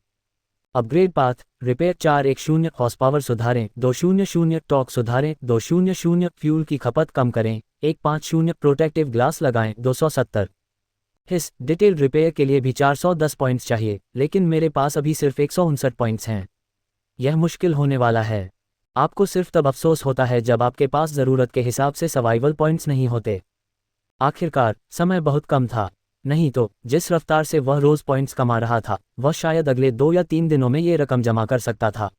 Upgrade path: repair 410 horsepower सुधारें, 200 टॉर्क सुधारें, 200 फ्यूल की खपत कम करें, 150 प्रोटेक्टिव ग्लास लगाएं, 270 हिस। डिटेल्ड रिपेयर के लिए भी 410 पॉइंट्स चाहिए, लेकिन मेरे पास अभी सिर्फ 159 पॉइंट्स हैं। यह मुश्किल होने वाला है। आपको सिर्फ तब अफसोस होता है जब आपके पास ज़रूरत के हिसाब से सर्वाइवल पॉइंट्स नहीं होते। आखिरकार समय बहुत कम था, नहीं तो जिस रफ्तार से वह रोज़ पॉइंट्स कमा रहा था वह शायद अगले 2 या 3 दिनों में ये रकम जमा कर सकता था।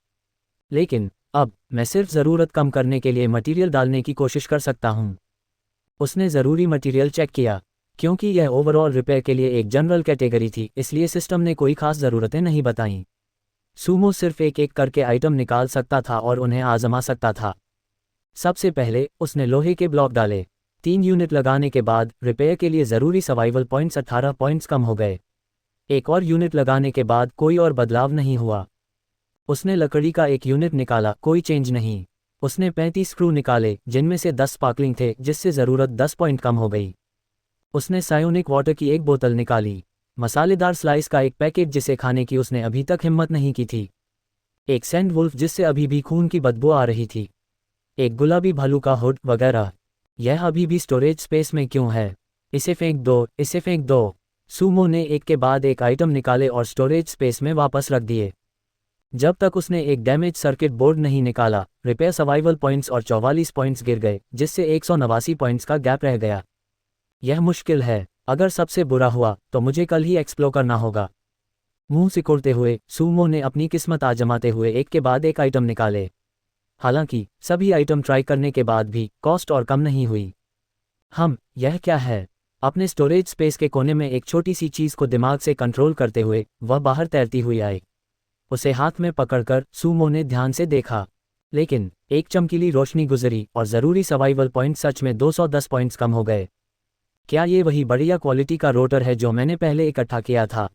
लेकिन अब मैं सिर्फ ज़रूरत कम करने के लिए मटेरियल डालने की कोशिश कर सकता हूँ। उसने ज़रूरी मटेरियल चेक किया। क्योंकि यह ओवरऑल रिपेयर के लिए एक जनरल कैटेगरी थी, इसलिए सिस्टम ने कोई खास ज़रूरतें नहीं बताईं। सूमो सिर्फ एक एक करके आइटम निकाल सकता था और उन्हें आजमा सकता था। सबसे पहले उसने लोहे के ब्लॉक डाले। 3 यूनिट लगाने के बाद रिपेयर के लिए ज़रूरी सर्वाइवल पॉइंट्स 18 पॉइंट्स कम हो गए। एक और यूनिट लगाने के बाद कोई और बदलाव नहीं हुआ। उसने लकड़ी का एक यूनिट निकाला, कोई चेंज नहीं। उसने 35 स्क्रू निकाले, जिनमें से 10 स्पार्कलिंग थे, जिससे ज़रूरत 10 पॉइंट कम हो गई। उसने सायोनिक वाटर की एक बोतल निकाली, मसालेदार स्लाइस का एक पैकेट जिसे खाने की उसने अभी तक हिम्मत नहीं की थी, एक सैंड वुल्फ जिससे अभी भी खून की बदबू आ रही थी, एक गुलाबी भालू का हुड वगैरह। यह अभी भी स्टोरेज स्पेस में क्यों है? इसे फेंक दो, इसे फेंक दो। सूमो ने एक के बाद एक आइटम निकाले और स्टोरेज स्पेस में वापस रख दिए। जब तक उसने एक डैमेज सर्किट बोर्ड नहीं निकाला, रिपेयर सर्वाइवल पॉइंट्स और 44 पॉइंट्स गिर गए, जिससे 189 पॉइंट्स का गैप रह गया। यह मुश्किल है। अगर सबसे बुरा हुआ तो मुझे कल ही एक्सप्लोर करना होगा। मुंह सिकोड़ते हुए सूमो ने अपनी किस्मत आजमाते हुए एक के बाद एक आइटम निकाले। हालांकि सभी आइटम ट्राई करने के बाद भी कॉस्ट और कम नहीं हुई। यह क्या है? अपने स्टोरेज स्पेस के कोने में एक छोटी सी चीज़ को दिमाग से कंट्रोल करते हुए वह बाहर तैरती हुई आई। उसे हाथ में पकड़कर सूमो ने ध्यान से देखा, लेकिन एक चमकीली रोशनी गुजरी और ज़रूरी सर्वाइवल पॉइंट सच में 210 पॉइंट्स कम हो गए। क्या ये वही बढ़िया क्वालिटी का रोटर है जो मैंने पहले इकट्ठा किया था?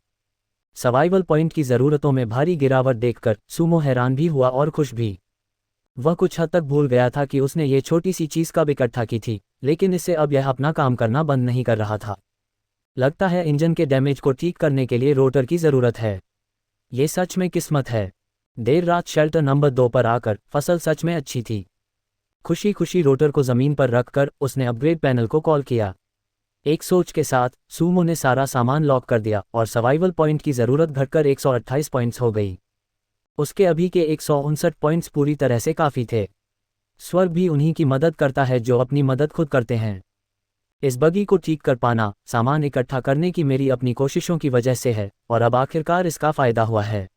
सर्वाइवल पॉइंट की ज़रूरतों में भारी गिरावट देखकर सूमो हैरान भी हुआ और खुश भी। वह कुछ हद तक भूल गया था कि उसने ये छोटी सी चीज़ कब इकट्ठा की थी, लेकिन इससे अब यह अपना काम करना बंद नहीं कर रहा था। लगता है इंजन के डैमेज को ठीक करने के लिए रोटर की ज़रूरत है। ये सच में किस्मत है। देर रात शेल्टर नंबर 2 पर आकर फसल सच में अच्छी थी। खुशी खुशी रोटर को ज़मीन पर रखकर उसने अपग्रेड पैनल को कॉल किया। एक सोच के साथ सूमो ने सारा सामान लॉक कर दिया और सर्वाइवल पॉइंट की ज़रूरत घटकर 128 पॉइंट्स हो गई। उसके अभी के 159 पॉइंट्स पूरी तरह से काफ़ी थे। स्वर्ग भी उन्हीं की मदद करता है जो अपनी मदद खुद करते हैं। इस बगी को ठीक कर पाना सामान इकट्ठा करने की मेरी अपनी कोशिशों की वजह से है, और अब आखिरकार इसका फ़ायदा हुआ है।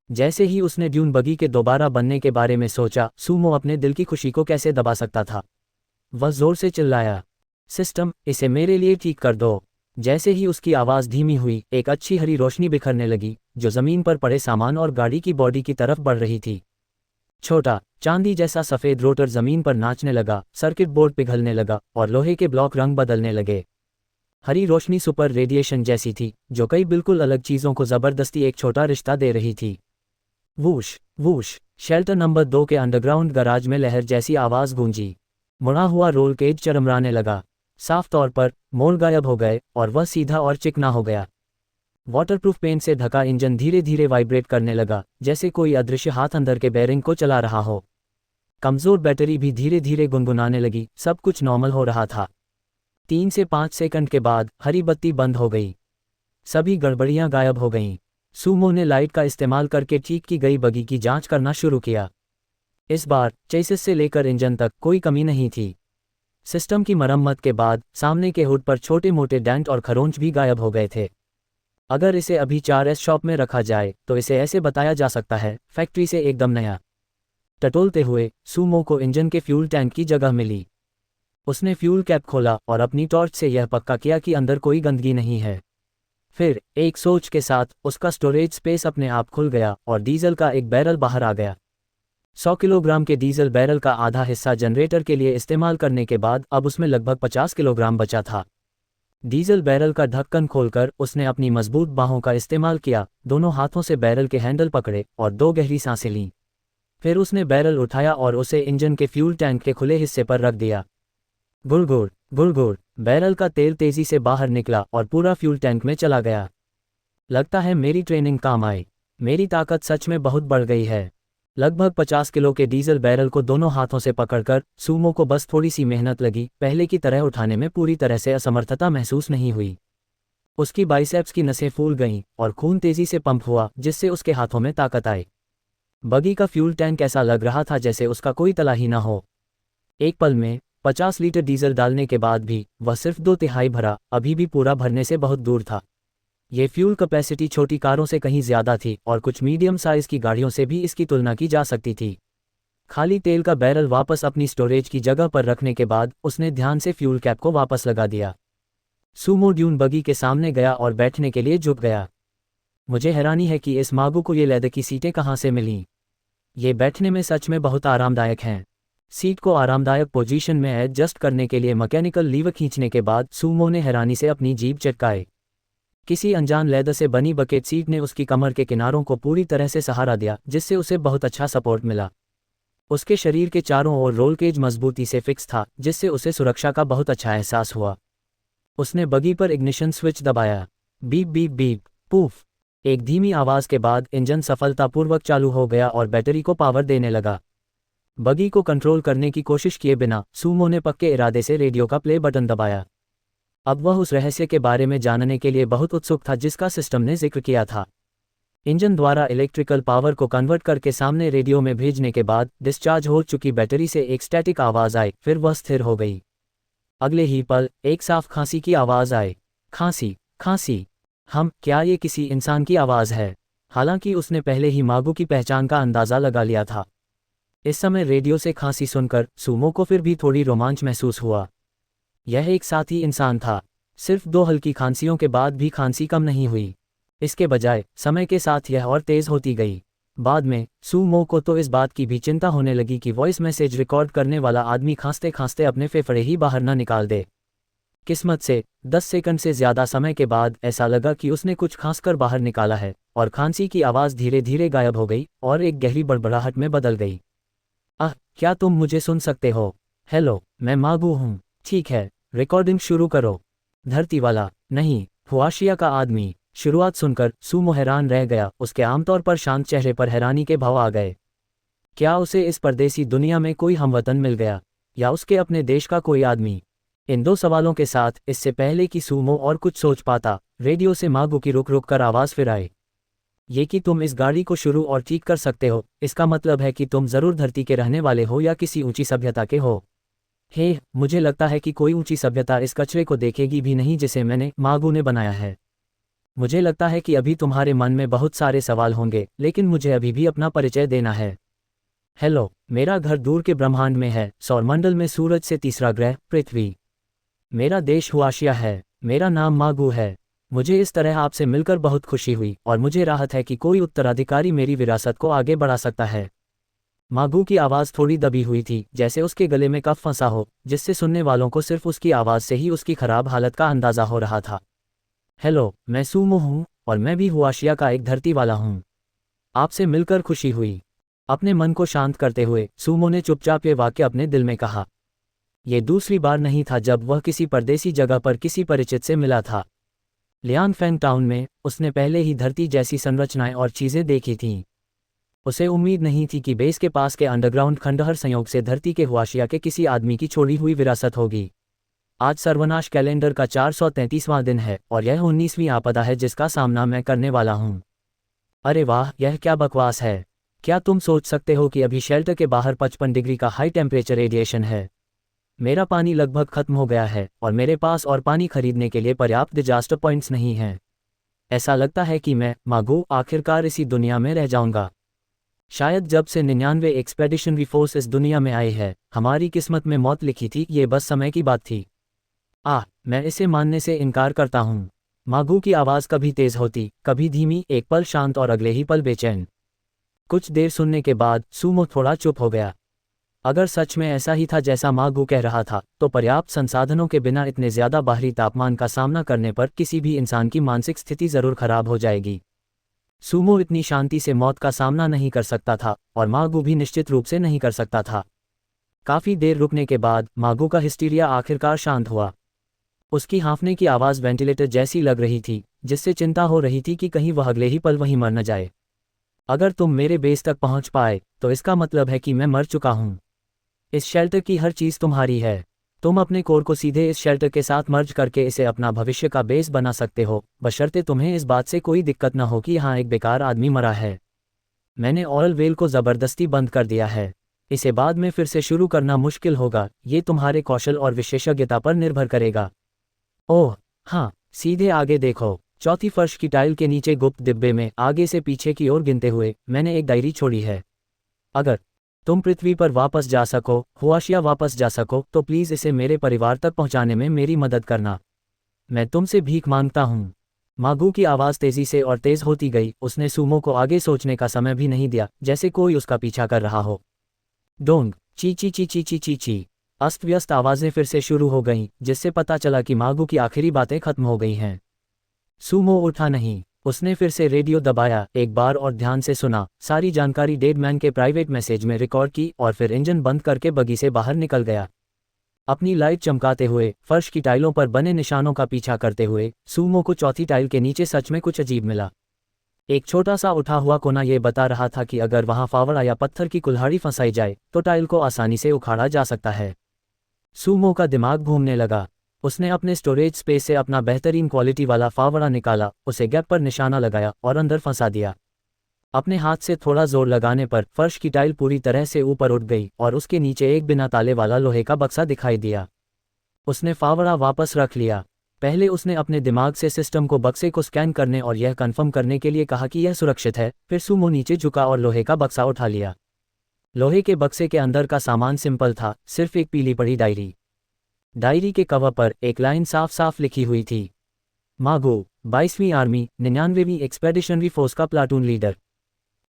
जैसे ही उसने ड्यून बगी के दोबारा बनने के बारे में सोचा, सूमो अपने दिल की खुशी को कैसे दबा सकता था। वह ज़ोर से चिल्लाया, सिस्टम, इसे मेरे लिए ठीक कर दो। जैसे ही उसकी आवाज़ धीमी हुई, एक अच्छी हरी रोशनी बिखरने लगी जो ज़मीन पर पड़े सामान और गाड़ी की बॉडी की तरफ बढ़ रही थी। छोटा चांदी जैसा सफ़ेद रोटर ज़मीन पर नाचने लगा, सर्किट बोर्ड पिघलने लगा और लोहे के ब्लॉक रंग बदलने लगे। हरी रोशनी सुपर रेडिएशन जैसी थी जो कई बिल्कुल अलग चीज़ों को ज़बरदस्ती एक छोटा रिश्ता दे रही थी। Whoosh whoosh. शेल्टर नंबर 2 के अंडरग्राउंड गराज में लहर जैसी आवाज़ गूंजी। मुड़ा हुआ रोल केज चरमराने लगा। साफ तौर पर मोड़ गायब हो गए और वह सीधा और चिकना हो गया। वाटरप्रूफ पेंट से ढका इंजन धीरे धीरे वाइब्रेट करने लगा, जैसे कोई अदृश्य हाथ अंदर के बेरिंग को चला रहा हो। कमज़ोर बैटरी भी धीरे धीरे गुनगुनाने लगी। सब कुछ नॉर्मल हो रहा था। 3 से 5 सेकंड के बाद हरी बत्ती बंद हो गई। सभी गड़बड़ियां गायब हो गईं। सूमो ने लाइट का इस्तेमाल करके ठीक की गई बगी की जांच करना शुरू किया। इस बार चेसिस से लेकर इंजन तक कोई कमी नहीं थी। सिस्टम की मरम्मत के बाद सामने के हुड पर छोटे मोटे डेंट और खरोंच भी गायब हो गए थे। अगर इसे अभी 4S शॉप में रखा जाए तो इसे ऐसे बताया जा सकता है, फैक्ट्री से एकदम नया। टटोलते हुए सूमो को इंजन के फ्यूल टैंक की जगह मिली। उसने फ्यूल कैप खोला और अपनी टॉर्च से यह पक्का किया कि अंदर कोई गंदगी नहीं है। फिर एक सोच के साथ उसका स्टोरेज स्पेस अपने आप खुल गया और डीजल का एक बैरल बाहर आ गया। 100 किलोग्राम के डीजल बैरल का आधा हिस्सा जनरेटर के लिए इस्तेमाल करने के बाद अब उसमें लगभग 50 किलोग्राम बचा था। डीजल बैरल का ढक्कन खोलकर उसने अपनी मजबूत बाहों का इस्तेमाल किया, दोनों हाथों से बैरल के हैंडल पकड़े और 2 गहरी सांसें लीं। फिर उसने बैरल उठाया और उसे इंजन के फ्यूल टैंक के खुले हिस्से पर रख दिया। गुड़गुड़ गुड़गुड़, बैरल का तेल तेजी से बाहर निकला और पूरा फ्यूल टैंक में चला गया। लगता है मेरी ट्रेनिंग काम आई। मेरी ताकत सच में बहुत बढ़ गई है। लगभग 50 किलो के डीजल बैरल को दोनों हाथों से पकड़कर सूमो को बस थोड़ी सी मेहनत लगी, पहले की तरह उठाने में पूरी तरह से असमर्थता महसूस नहीं हुई। उसकी बाइसेप्स की नसें फूल गईं और खून तेजी से पंप हुआ, जिससे उसके हाथों में ताकत आई। बगी का फ्यूल टैंक ऐसा लग रहा था जैसे उसका कोई तला ही ना हो। एक पल में 50 लीटर डीजल डालने के बाद भी वह सिर्फ 2/3 भरा, अभी भी पूरा भरने से बहुत दूर था। ये फ्यूल कैपेसिटी छोटी कारों से कहीं ज़्यादा थी और कुछ मीडियम साइज़ की गाड़ियों से भी इसकी तुलना की जा सकती थी। खाली तेल का बैरल वापस अपनी स्टोरेज की जगह पर रखने के बाद उसने ध्यान से फ्यूल कैप को वापस लगा दिया। सूमो ड्यून बगी के सामने गया और बैठने के लिए झुक गया। मुझे हैरानी है कि इस मागू को ये लेदर की सीटें कहाँ से मिलीं। ये बैठने में सच में बहुत आरामदायक हैं। सीट को आरामदायक पोजीशन में एडजस्ट करने के लिए मैकेनिकल लीवर खींचने के बाद सूमो ने हैरानी से अपनी जीभ चटकाई। किसी अनजान लेदर से बनी बकेट सीट ने उसकी कमर के किनारों को पूरी तरह से सहारा दिया, जिससे उसे बहुत अच्छा सपोर्ट मिला। उसके शरीर के चारों ओर रोल केज मजबूती से फिक्स था, जिससे उसे सुरक्षा का बहुत अच्छा एहसास हुआ। उसने बगी पर इग्निशन स्विच दबाया। Beep beep beep, poof. एक धीमी आवाज़ के बाद इंजन सफलतापूर्वक चालू हो गया और बैटरी को पावर देने लगा। बगी को कंट्रोल करने की कोशिश किए बिना सूमो ने पक्के इरादे से रेडियो का प्ले बटन दबाया। अब वह उस रहस्य के बारे में जानने के लिए बहुत उत्सुक था जिसका सिस्टम ने जिक्र किया था। इंजन द्वारा इलेक्ट्रिकल पावर को कन्वर्ट करके सामने रेडियो में भेजने के बाद डिस्चार्ज हो चुकी बैटरी से एक स्टैटिक आवाज़ आई, फिर वह स्थिर हो गई। अगले ही पल एक साफ खांसी की आवाज़ आई। खांसी, खांसी। क्या ये किसी इंसान की आवाज़ है? हालांकि उसने पहले ही मागू की पहचान का अंदाज़ा लगा लिया था। इस समय रेडियो से खांसी सुनकर सूमो को फिर भी थोड़ी रोमांच महसूस हुआ। यह एक साथी इंसान था। सिर्फ 2 हल्की खांसियों के बाद भी खांसी कम नहीं हुई। इसके बजाय समय के साथ यह और तेज होती गई। बाद में सूमो को तो इस बात की भी चिंता होने लगी कि वॉइस मैसेज रिकॉर्ड करने वाला आदमी खांसते खांसते अपने फेफड़े ही बाहर न निकाल दे। किस्मत से 10 सेकंड से ज़्यादा समय के बाद ऐसा लगा कि उसने कुछ खांसकर बाहर निकाला है और खांसी की आवाज़ धीरे धीरे गायब हो गई और एक गहरी बड़बड़ाहट में बदल गई। क्या तुम मुझे सुन सकते हो? हेलो, मैं मागू हूँ। ठीक है, रिकॉर्डिंग शुरू करो। धरती वाला, नहीं, हुआशिया का आदमी। शुरुआत सुनकर सूमो हैरान रह गया। उसके आमतौर पर शांत चेहरे पर हैरानी के भाव आ गए। क्या उसे इस परदेसी दुनिया में कोई हमवतन मिल गया, या उसके अपने देश का कोई आदमी? इन 2 सवालों के साथ इससे पहले कि सूमो और कुछ सोच पाता, रेडियो से मागू की रुक रुक कर आवाज़ फिर आई। ये कि तुम इस गाड़ी को शुरू और ठीक कर सकते हो, इसका मतलब है कि तुम ज़रूर धरती के रहने वाले हो या किसी ऊंची सभ्यता के हो। मुझे लगता है कि कोई ऊंची सभ्यता इस कचरे को देखेगी भी नहीं जिसे मागू ने बनाया है। मुझे लगता है कि अभी तुम्हारे मन में बहुत सारे सवाल होंगे, लेकिन मुझे अभी भी अपना परिचय देना है। हेलो, मेरा घर दूर के ब्रह्मांड में है, सौरमंडल में सूरज से तीसरा ग्रह पृथ्वी। मेरा देश हुआशिया है। मेरा नाम मागू है। मुझे इस तरह आपसे मिलकर बहुत खुशी हुई और मुझे राहत है कि कोई उत्तराधिकारी मेरी विरासत को आगे बढ़ा सकता है। मागू की आवाज़ थोड़ी दबी हुई थी, जैसे उसके गले में कफ फंसा हो, जिससे सुनने वालों को सिर्फ उसकी आवाज़ से ही उसकी खराब हालत का अंदाज़ा हो रहा था। हेलो, मैं सूमो हूँ और मैं भी हुआशिया का एक धरती वाला हूँ। आपसे मिलकर खुशी हुई। अपने मन को शांत करते हुए सूमो ने चुपचाप ये वाक्य अपने दिल में कहा। यह दूसरी बार नहीं था जब वह किसी परदेसी जगह पर किसी परिचित से मिला था। लियांगफेंग टाउन में उसने पहले ही धरती जैसी संरचनाएं और चीज़ें देखी थीं। उसे उम्मीद नहीं थी कि बेस के पास के अंडरग्राउंड खंडहर संयोग से धरती के हुआशिया के किसी आदमी की छोड़ी हुई विरासत होगी। आज सर्वनाश कैलेंडर का 433वां दिन है और यह 19वीं आपदा है जिसका सामना मैं करने वाला हूँ। अरे वाह, यह क्या बकवास है। क्या तुम सोच सकते हो कि अभी शेल्टर के बाहर 55 डिग्री का हाई टेम्परेचर रेडिएशन है। मेरा पानी लगभग खत्म हो गया है और मेरे पास और पानी खरीदने के लिए पर्याप्त डिजास्टर पॉइंट्स नहीं हैं। ऐसा लगता है कि मैं मागू आखिरकार इसी दुनिया में रह जाऊंगा। शायद जब से 99 एक्सपेडिशनरी फोर्स इस दुनिया में आई है, हमारी किस्मत में मौत लिखी थी, ये बस समय की बात थी। मैं इसे मानने से इनकार करता हूँ। मागू की आवाज़ कभी तेज होती, कभी धीमी, एक पल शांत और अगले ही पल बेचैन। कुछ देर सुनने के बाद सूमो थोड़ा चुप हो गया। अगर सच में ऐसा ही था जैसा मागू कह रहा था, तो पर्याप्त संसाधनों के बिना इतने ज़्यादा बाहरी तापमान का सामना करने पर किसी भी इंसान की मानसिक स्थिति ज़रूर खराब हो जाएगी। सूमो इतनी शांति से मौत का सामना नहीं कर सकता था, और मागू भी निश्चित रूप से नहीं कर सकता था। काफ़ी देर रुकने के बाद मागू का हिस्टीरिया आखिरकार शांत हुआ। उसकी हाँफने की आवाज़ वेंटिलेटर जैसी लग रही थी, जिससे चिंता हो रही थी कि कहीं वह अगले ही पल वहीं मर न जाए। अगर तुम मेरे बेस तक पहुंच पाए, तो इसका मतलब है कि मैं मर चुका हूं। इस शेल्टर की हर चीज़ तुम्हारी है। तुम अपने कोर को सीधे इस शेल्टर के साथ मर्ज करके इसे अपना भविष्य का बेस बना सकते हो, बशर्ते तुम्हें इस बात से कोई दिक्कत न हो कि यहाँ एक बेकार आदमी मरा है। मैंने ऑरल वेल को ज़बरदस्ती बंद कर दिया है। इसे बाद में फिर से शुरू करना मुश्किल होगा, ये तुम्हारे कौशल और विशेषज्ञता पर निर्भर करेगा। ओह हाँ, सीधे आगे देखो। चौथी फर्श की टाइल के नीचे गुप्त डिब्बे में आगे से पीछे की ओर गिनते हुए मैंने एक डायरी छोड़ी है। अगर तुम पृथ्वी पर वापस जा सको, हुआशिया वापस जा सको, तो प्लीज़ इसे मेरे परिवार तक पहुंचाने में मेरी मदद करना। मैं तुमसे भीख मांगता हूँ। मागू की आवाज़ तेज़ी से और तेज़ होती गई। उसने सूमो को आगे सोचने का समय भी नहीं दिया, जैसे कोई उसका पीछा कर रहा हो। डोंग ची ची ची ची ची ची ची। अस्त व्यस्त आवाज़ें फिर से शुरू हो गईं, जिससे पता चला कि मागू की आखिरी बातें खत्म हो गई हैं। सूमो उठा नहीं। उसने फिर से रेडियो दबाया, एक बार और ध्यान से सुना। सारी जानकारी डेडमैन के प्राइवेट मैसेज में रिकॉर्ड की और फिर इंजन बंद करके बगी से बाहर निकल गया। अपनी लाइट चमकाते हुए फर्श की टाइलों पर बने निशानों का पीछा करते हुए सूमो को चौथी टाइल के नीचे सच में कुछ अजीब मिला। एक छोटा सा उठा हुआ कोना ये बता रहा था कि अगर वहां फावड़ा या पत्थर की कुल्हाड़ी फंसाई जाए तो टाइल को आसानी से उखाड़ा जा सकता है। सूमो का दिमाग घूमने लगा। उसने अपने स्टोरेज स्पेस से अपना बेहतरीन क्वालिटी वाला फावड़ा निकाला, उसे गैप पर निशाना लगाया और अंदर फंसा दिया। अपने हाथ से थोड़ा जोर लगाने पर फर्श की टाइल पूरी तरह से ऊपर उठ गई और उसके नीचे एक बिना ताले वाला लोहे का बक्सा दिखाई दिया। उसने फावड़ा वापस रख लिया। पहले उसने अपने दिमाग से सिस्टम को बक्से को स्कैन करने और यह कंफर्म करने के लिए कहा कि यह सुरक्षित है। फिर सूमो नीचे झुका और लोहे का बक्सा उठा लिया। लोहे के बक्से के अंदर का सामान सिंपल था, सिर्फ एक पीली पड़ी डायरी। डायरी के कवर पर एक लाइन साफ साफ लिखी हुई थी, मागो 22वीं आर्मी 99वीं एक्सपेडिशनरी फोर्स का प्लाटून लीडर।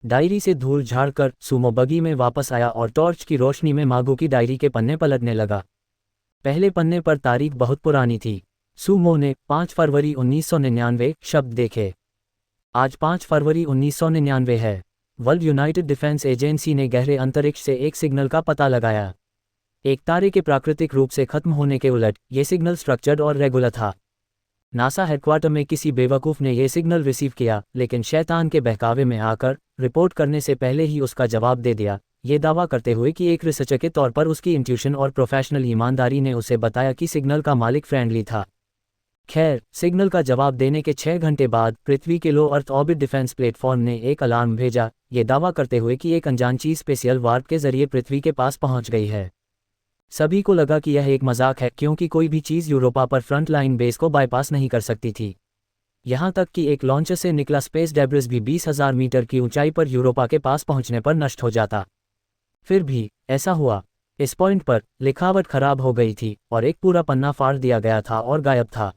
डायरी से धूल झाड़कर सूमो बगी में वापस आया और टॉर्च की रोशनी में मागो की डायरी के पन्ने पलटने लगा। पहले पन्ने पर तारीख बहुत पुरानी थी। सूमो ने 5 फरवरी 1999 शब्द देखे। आज 5 फरवरी 1999 है। वर्ल्ड यूनाइटेड डिफेंस एजेंसी ने गहरे अंतरिक्ष से एक सिग्नल का पता लगाया। एक तारे के प्राकृतिक रूप से खत्म होने के उलट ये सिग्नल स्ट्रक्चर्ड और रेगुलर था। नासा हेडक्वार्टर में किसी बेवकूफ़ ने यह सिग्नल रिसीव किया, लेकिन शैतान के बहकावे में आकर रिपोर्ट करने से पहले ही उसका जवाब दे दिया, ये दावा करते हुए कि एक रिसर्चर के तौर पर उसकी इंट्यूशन और प्रोफेशनल ईमानदारी ने उसे बताया कि सिग्नल का मालिक फ्रेंडली था। खैर, सिग्नल का जवाब देने के 6 घंटे बाद पृथ्वी के लो अर्थ ऑर्बिट डिफेंस प्लेटफॉर्म ने एक अलार्म भेजा, ये दावा करते हुए कि एक अनजान चीज़ स्पेशियल वार्प के जरिए पृथ्वी के पास पहुंच गई है। सभी को लगा कि यह एक मजाक है, क्योंकि कोई भी चीज़ यूरोपा पर फ्रंट लाइन बेस को बाईपास नहीं कर सकती थी। यहाँ तक कि एक लॉन्चर से निकला स्पेस डेब्रिस भी 20,000 मीटर की ऊंचाई पर यूरोपा के पास पहुंचने पर नष्ट हो जाता। फिर भी ऐसा हुआ। इस पॉइंट पर लिखावट खराब हो गई थी और एक पूरा पन्ना फाड़ दिया गया था और गायब था।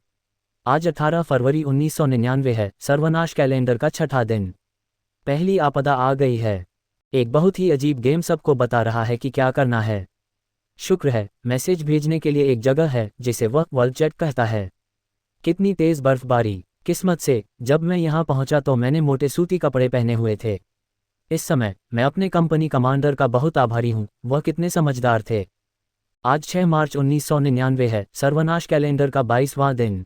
आज 18 फरवरी 1999 है, सर्वनाश कैलेंडर का छठा दिन। पहली आपदा आ गई है। एक बहुत ही अजीब गेम सबको बता रहा है कि क्या करना है। शुक्र है, मैसेज भेजने के लिए एक जगह है जिसे वह वर्ल्ड चैट कहता है। कितनी तेज बर्फबारी। किस्मत से जब मैं यहाँ पहुँचा तो मैंने मोटे सूती कपड़े पहने हुए थे। इस समय मैं अपने कंपनी कमांडर का बहुत आभारी हूँ, वह कितने समझदार थे। आज 6 मार्च 1999 है, सर्वनाश कैलेंडर का 22वां दिन।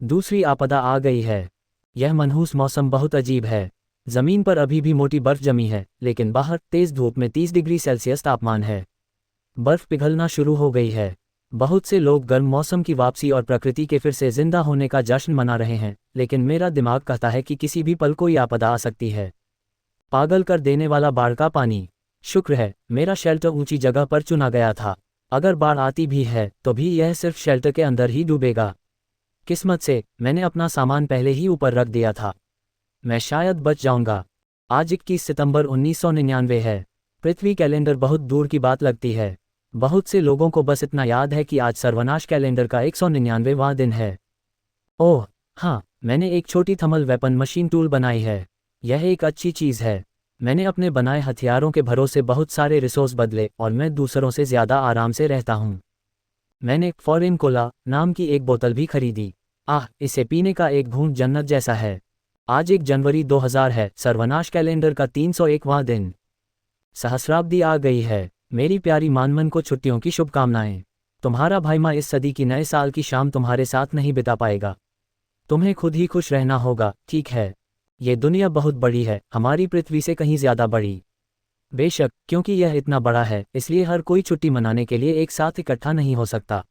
दूसरी आपदा आ गई है। यह मनहूस मौसम बहुत अजीब है। ज़मीन पर अभी भी मोटी बर्फ जमी है, लेकिन बाहर तेज़ धूप में 30 डिग्री सेल्सियस तापमान है। बर्फ पिघलना शुरू हो गई है। बहुत से लोग गर्म मौसम की वापसी और प्रकृति के फिर से जिंदा होने का जश्न मना रहे हैं, लेकिन मेरा दिमाग कहता है कि किसी भी पल कोई आपदा आ सकती है। पागल कर देने वाला बाढ़ का पानी। शुक्र है, मेरा शेल्टर ऊंची जगह पर चुना गया था। अगर बाढ़ आती भी है तो भी यह सिर्फ शेल्टर के अंदर ही डूबेगा। किस्मत से मैंने अपना सामान पहले ही ऊपर रख दिया था। मैं शायद बच जाऊंगा। आज 21 सितंबर 1999 है। पृथ्वी कैलेंडर बहुत दूर की बात लगती है। बहुत से लोगों को बस इतना याद है कि आज सर्वनाश कैलेंडर का 199वां दिन है। ओह हाँ, मैंने एक छोटी थर्मल वेपन मशीन टूल बनाई है। यह एक अच्छी चीज़ है। मैंने अपने बनाए हथियारों के भरोसे बहुत सारे रिसोर्स बदले और मैं दूसरों से ज़्यादा आराम से रहता हूँ। मैंने फॉरेन कोला नाम की एक बोतल भी खरीदी। इसे पीने का एक घूंट जन्नत जैसा है। आज 1 जनवरी 2000 है, सर्वनाश कैलेंडर का 301वां दिन। सहस्राब्दी आ गई है। मेरी प्यारी मानमन को छुट्टियों की शुभकामनाएं। तुम्हारा भाई माँ इस सदी की नए साल की शाम तुम्हारे साथ नहीं बिता पाएगा। तुम्हें खुद ही खुश रहना होगा, ठीक है? ये दुनिया बहुत बड़ी है, हमारी पृथ्वी से कहीं ज़्यादा बड़ी। बेशक, क्योंकि यह इतना बड़ा है, इसलिए हर कोई छुट्टी मनाने के लिए एक साथ इकट्ठा नहीं हो सकता।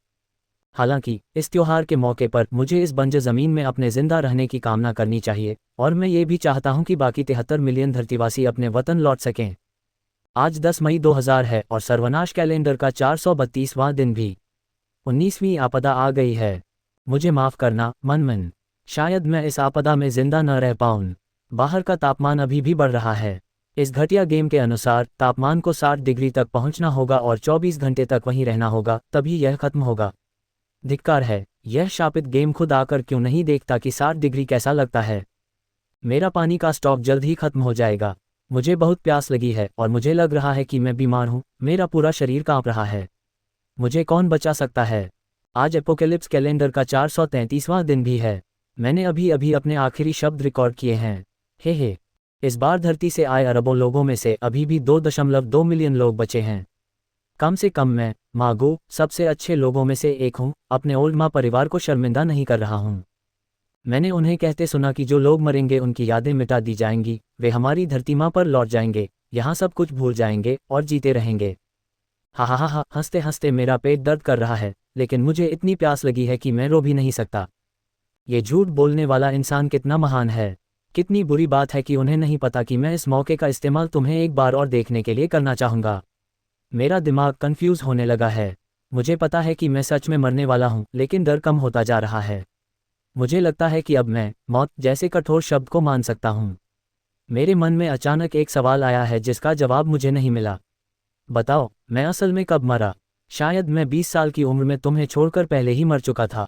हालांकि इस त्योहार के मौके पर मुझे इस बंजर ज़मीन में अपने जिंदा रहने की कामना करनी चाहिए, और मैं ये भी चाहता हूं कि बाकी 73 मिलियन धरतीवासी अपने वतन लौट सकें। आज 10 मई 2000 है और सर्वनाश कैलेंडर का 432वां दिन भी। 19वीं आपदा आ गई है। मुझे माफ़ करना, मनमन। शायद मैं इस आपदा में जिंदा न रह पाऊं। बाहर का तापमान अभी भी बढ़ रहा है। इस घटिया गेम के अनुसार तापमान को 60 डिग्री तक पहुंचना होगा और 24 घंटे तक वहीं रहना होगा, तभी यह खत्म होगा। धिक्कार है, यह शापित गेम खुद आकर क्यों नहीं देखता कि 60 डिग्री कैसा लगता है। मेरा पानी का स्टॉक जल्द ही खत्म हो जाएगा। मुझे बहुत प्यास लगी है और मुझे लग रहा है कि मैं बीमार हूँ, मेरा पूरा शरीर कांप रहा है। मुझे कौन बचा सकता है? आज एपोकेलिप्स कैलेंडर का 433वां दिन भी है। मैंने अभी अभी अपने आखिरी शब्द रिकॉर्ड किए हैं। हे। इस बार धरती से आए अरबों लोगों में से अभी भी 2.2 मिलियन लोग बचे हैं। कम से कम मैं, मागो, सबसे अच्छे लोगों में से एक हूँ, अपने ओल्ड माँ परिवार को शर्मिंदा नहीं कर रहा हूँ। मैंने उन्हें कहते सुना कि जो लोग मरेंगे उनकी यादें मिटा दी जाएंगी, वे हमारी धरती माँ पर लौट जाएंगे, यहाँ सब कुछ भूल जाएंगे और जीते रहेंगे। हा, हंसते हंसते मेरा पेट दर्द कर रहा है, लेकिन मुझे इतनी प्यास लगी है कि मैं रो भी नहीं सकता। ये झूठ बोलने वाला इंसान कितना महान है। कितनी बुरी बात है कि उन्हें नहीं पता कि मैं इस मौके का इस्तेमाल तुम्हें एक बार और देखने के लिए करना चाहूँगा। मेरा दिमाग कंफ्यूज होने लगा है। मुझे पता है कि मैं सच में मरने वाला हूँ, लेकिन डर कम होता जा रहा है। मुझे लगता है कि अब मैं मौत जैसे कठोर शब्द को मान सकता हूँ। मेरे मन में अचानक एक सवाल आया है जिसका जवाब मुझे नहीं मिला। बताओ, मैं असल में कब मरा? शायद मैं 20 साल की उम्र में तुम्हें छोड़कर पहले ही मर चुका था।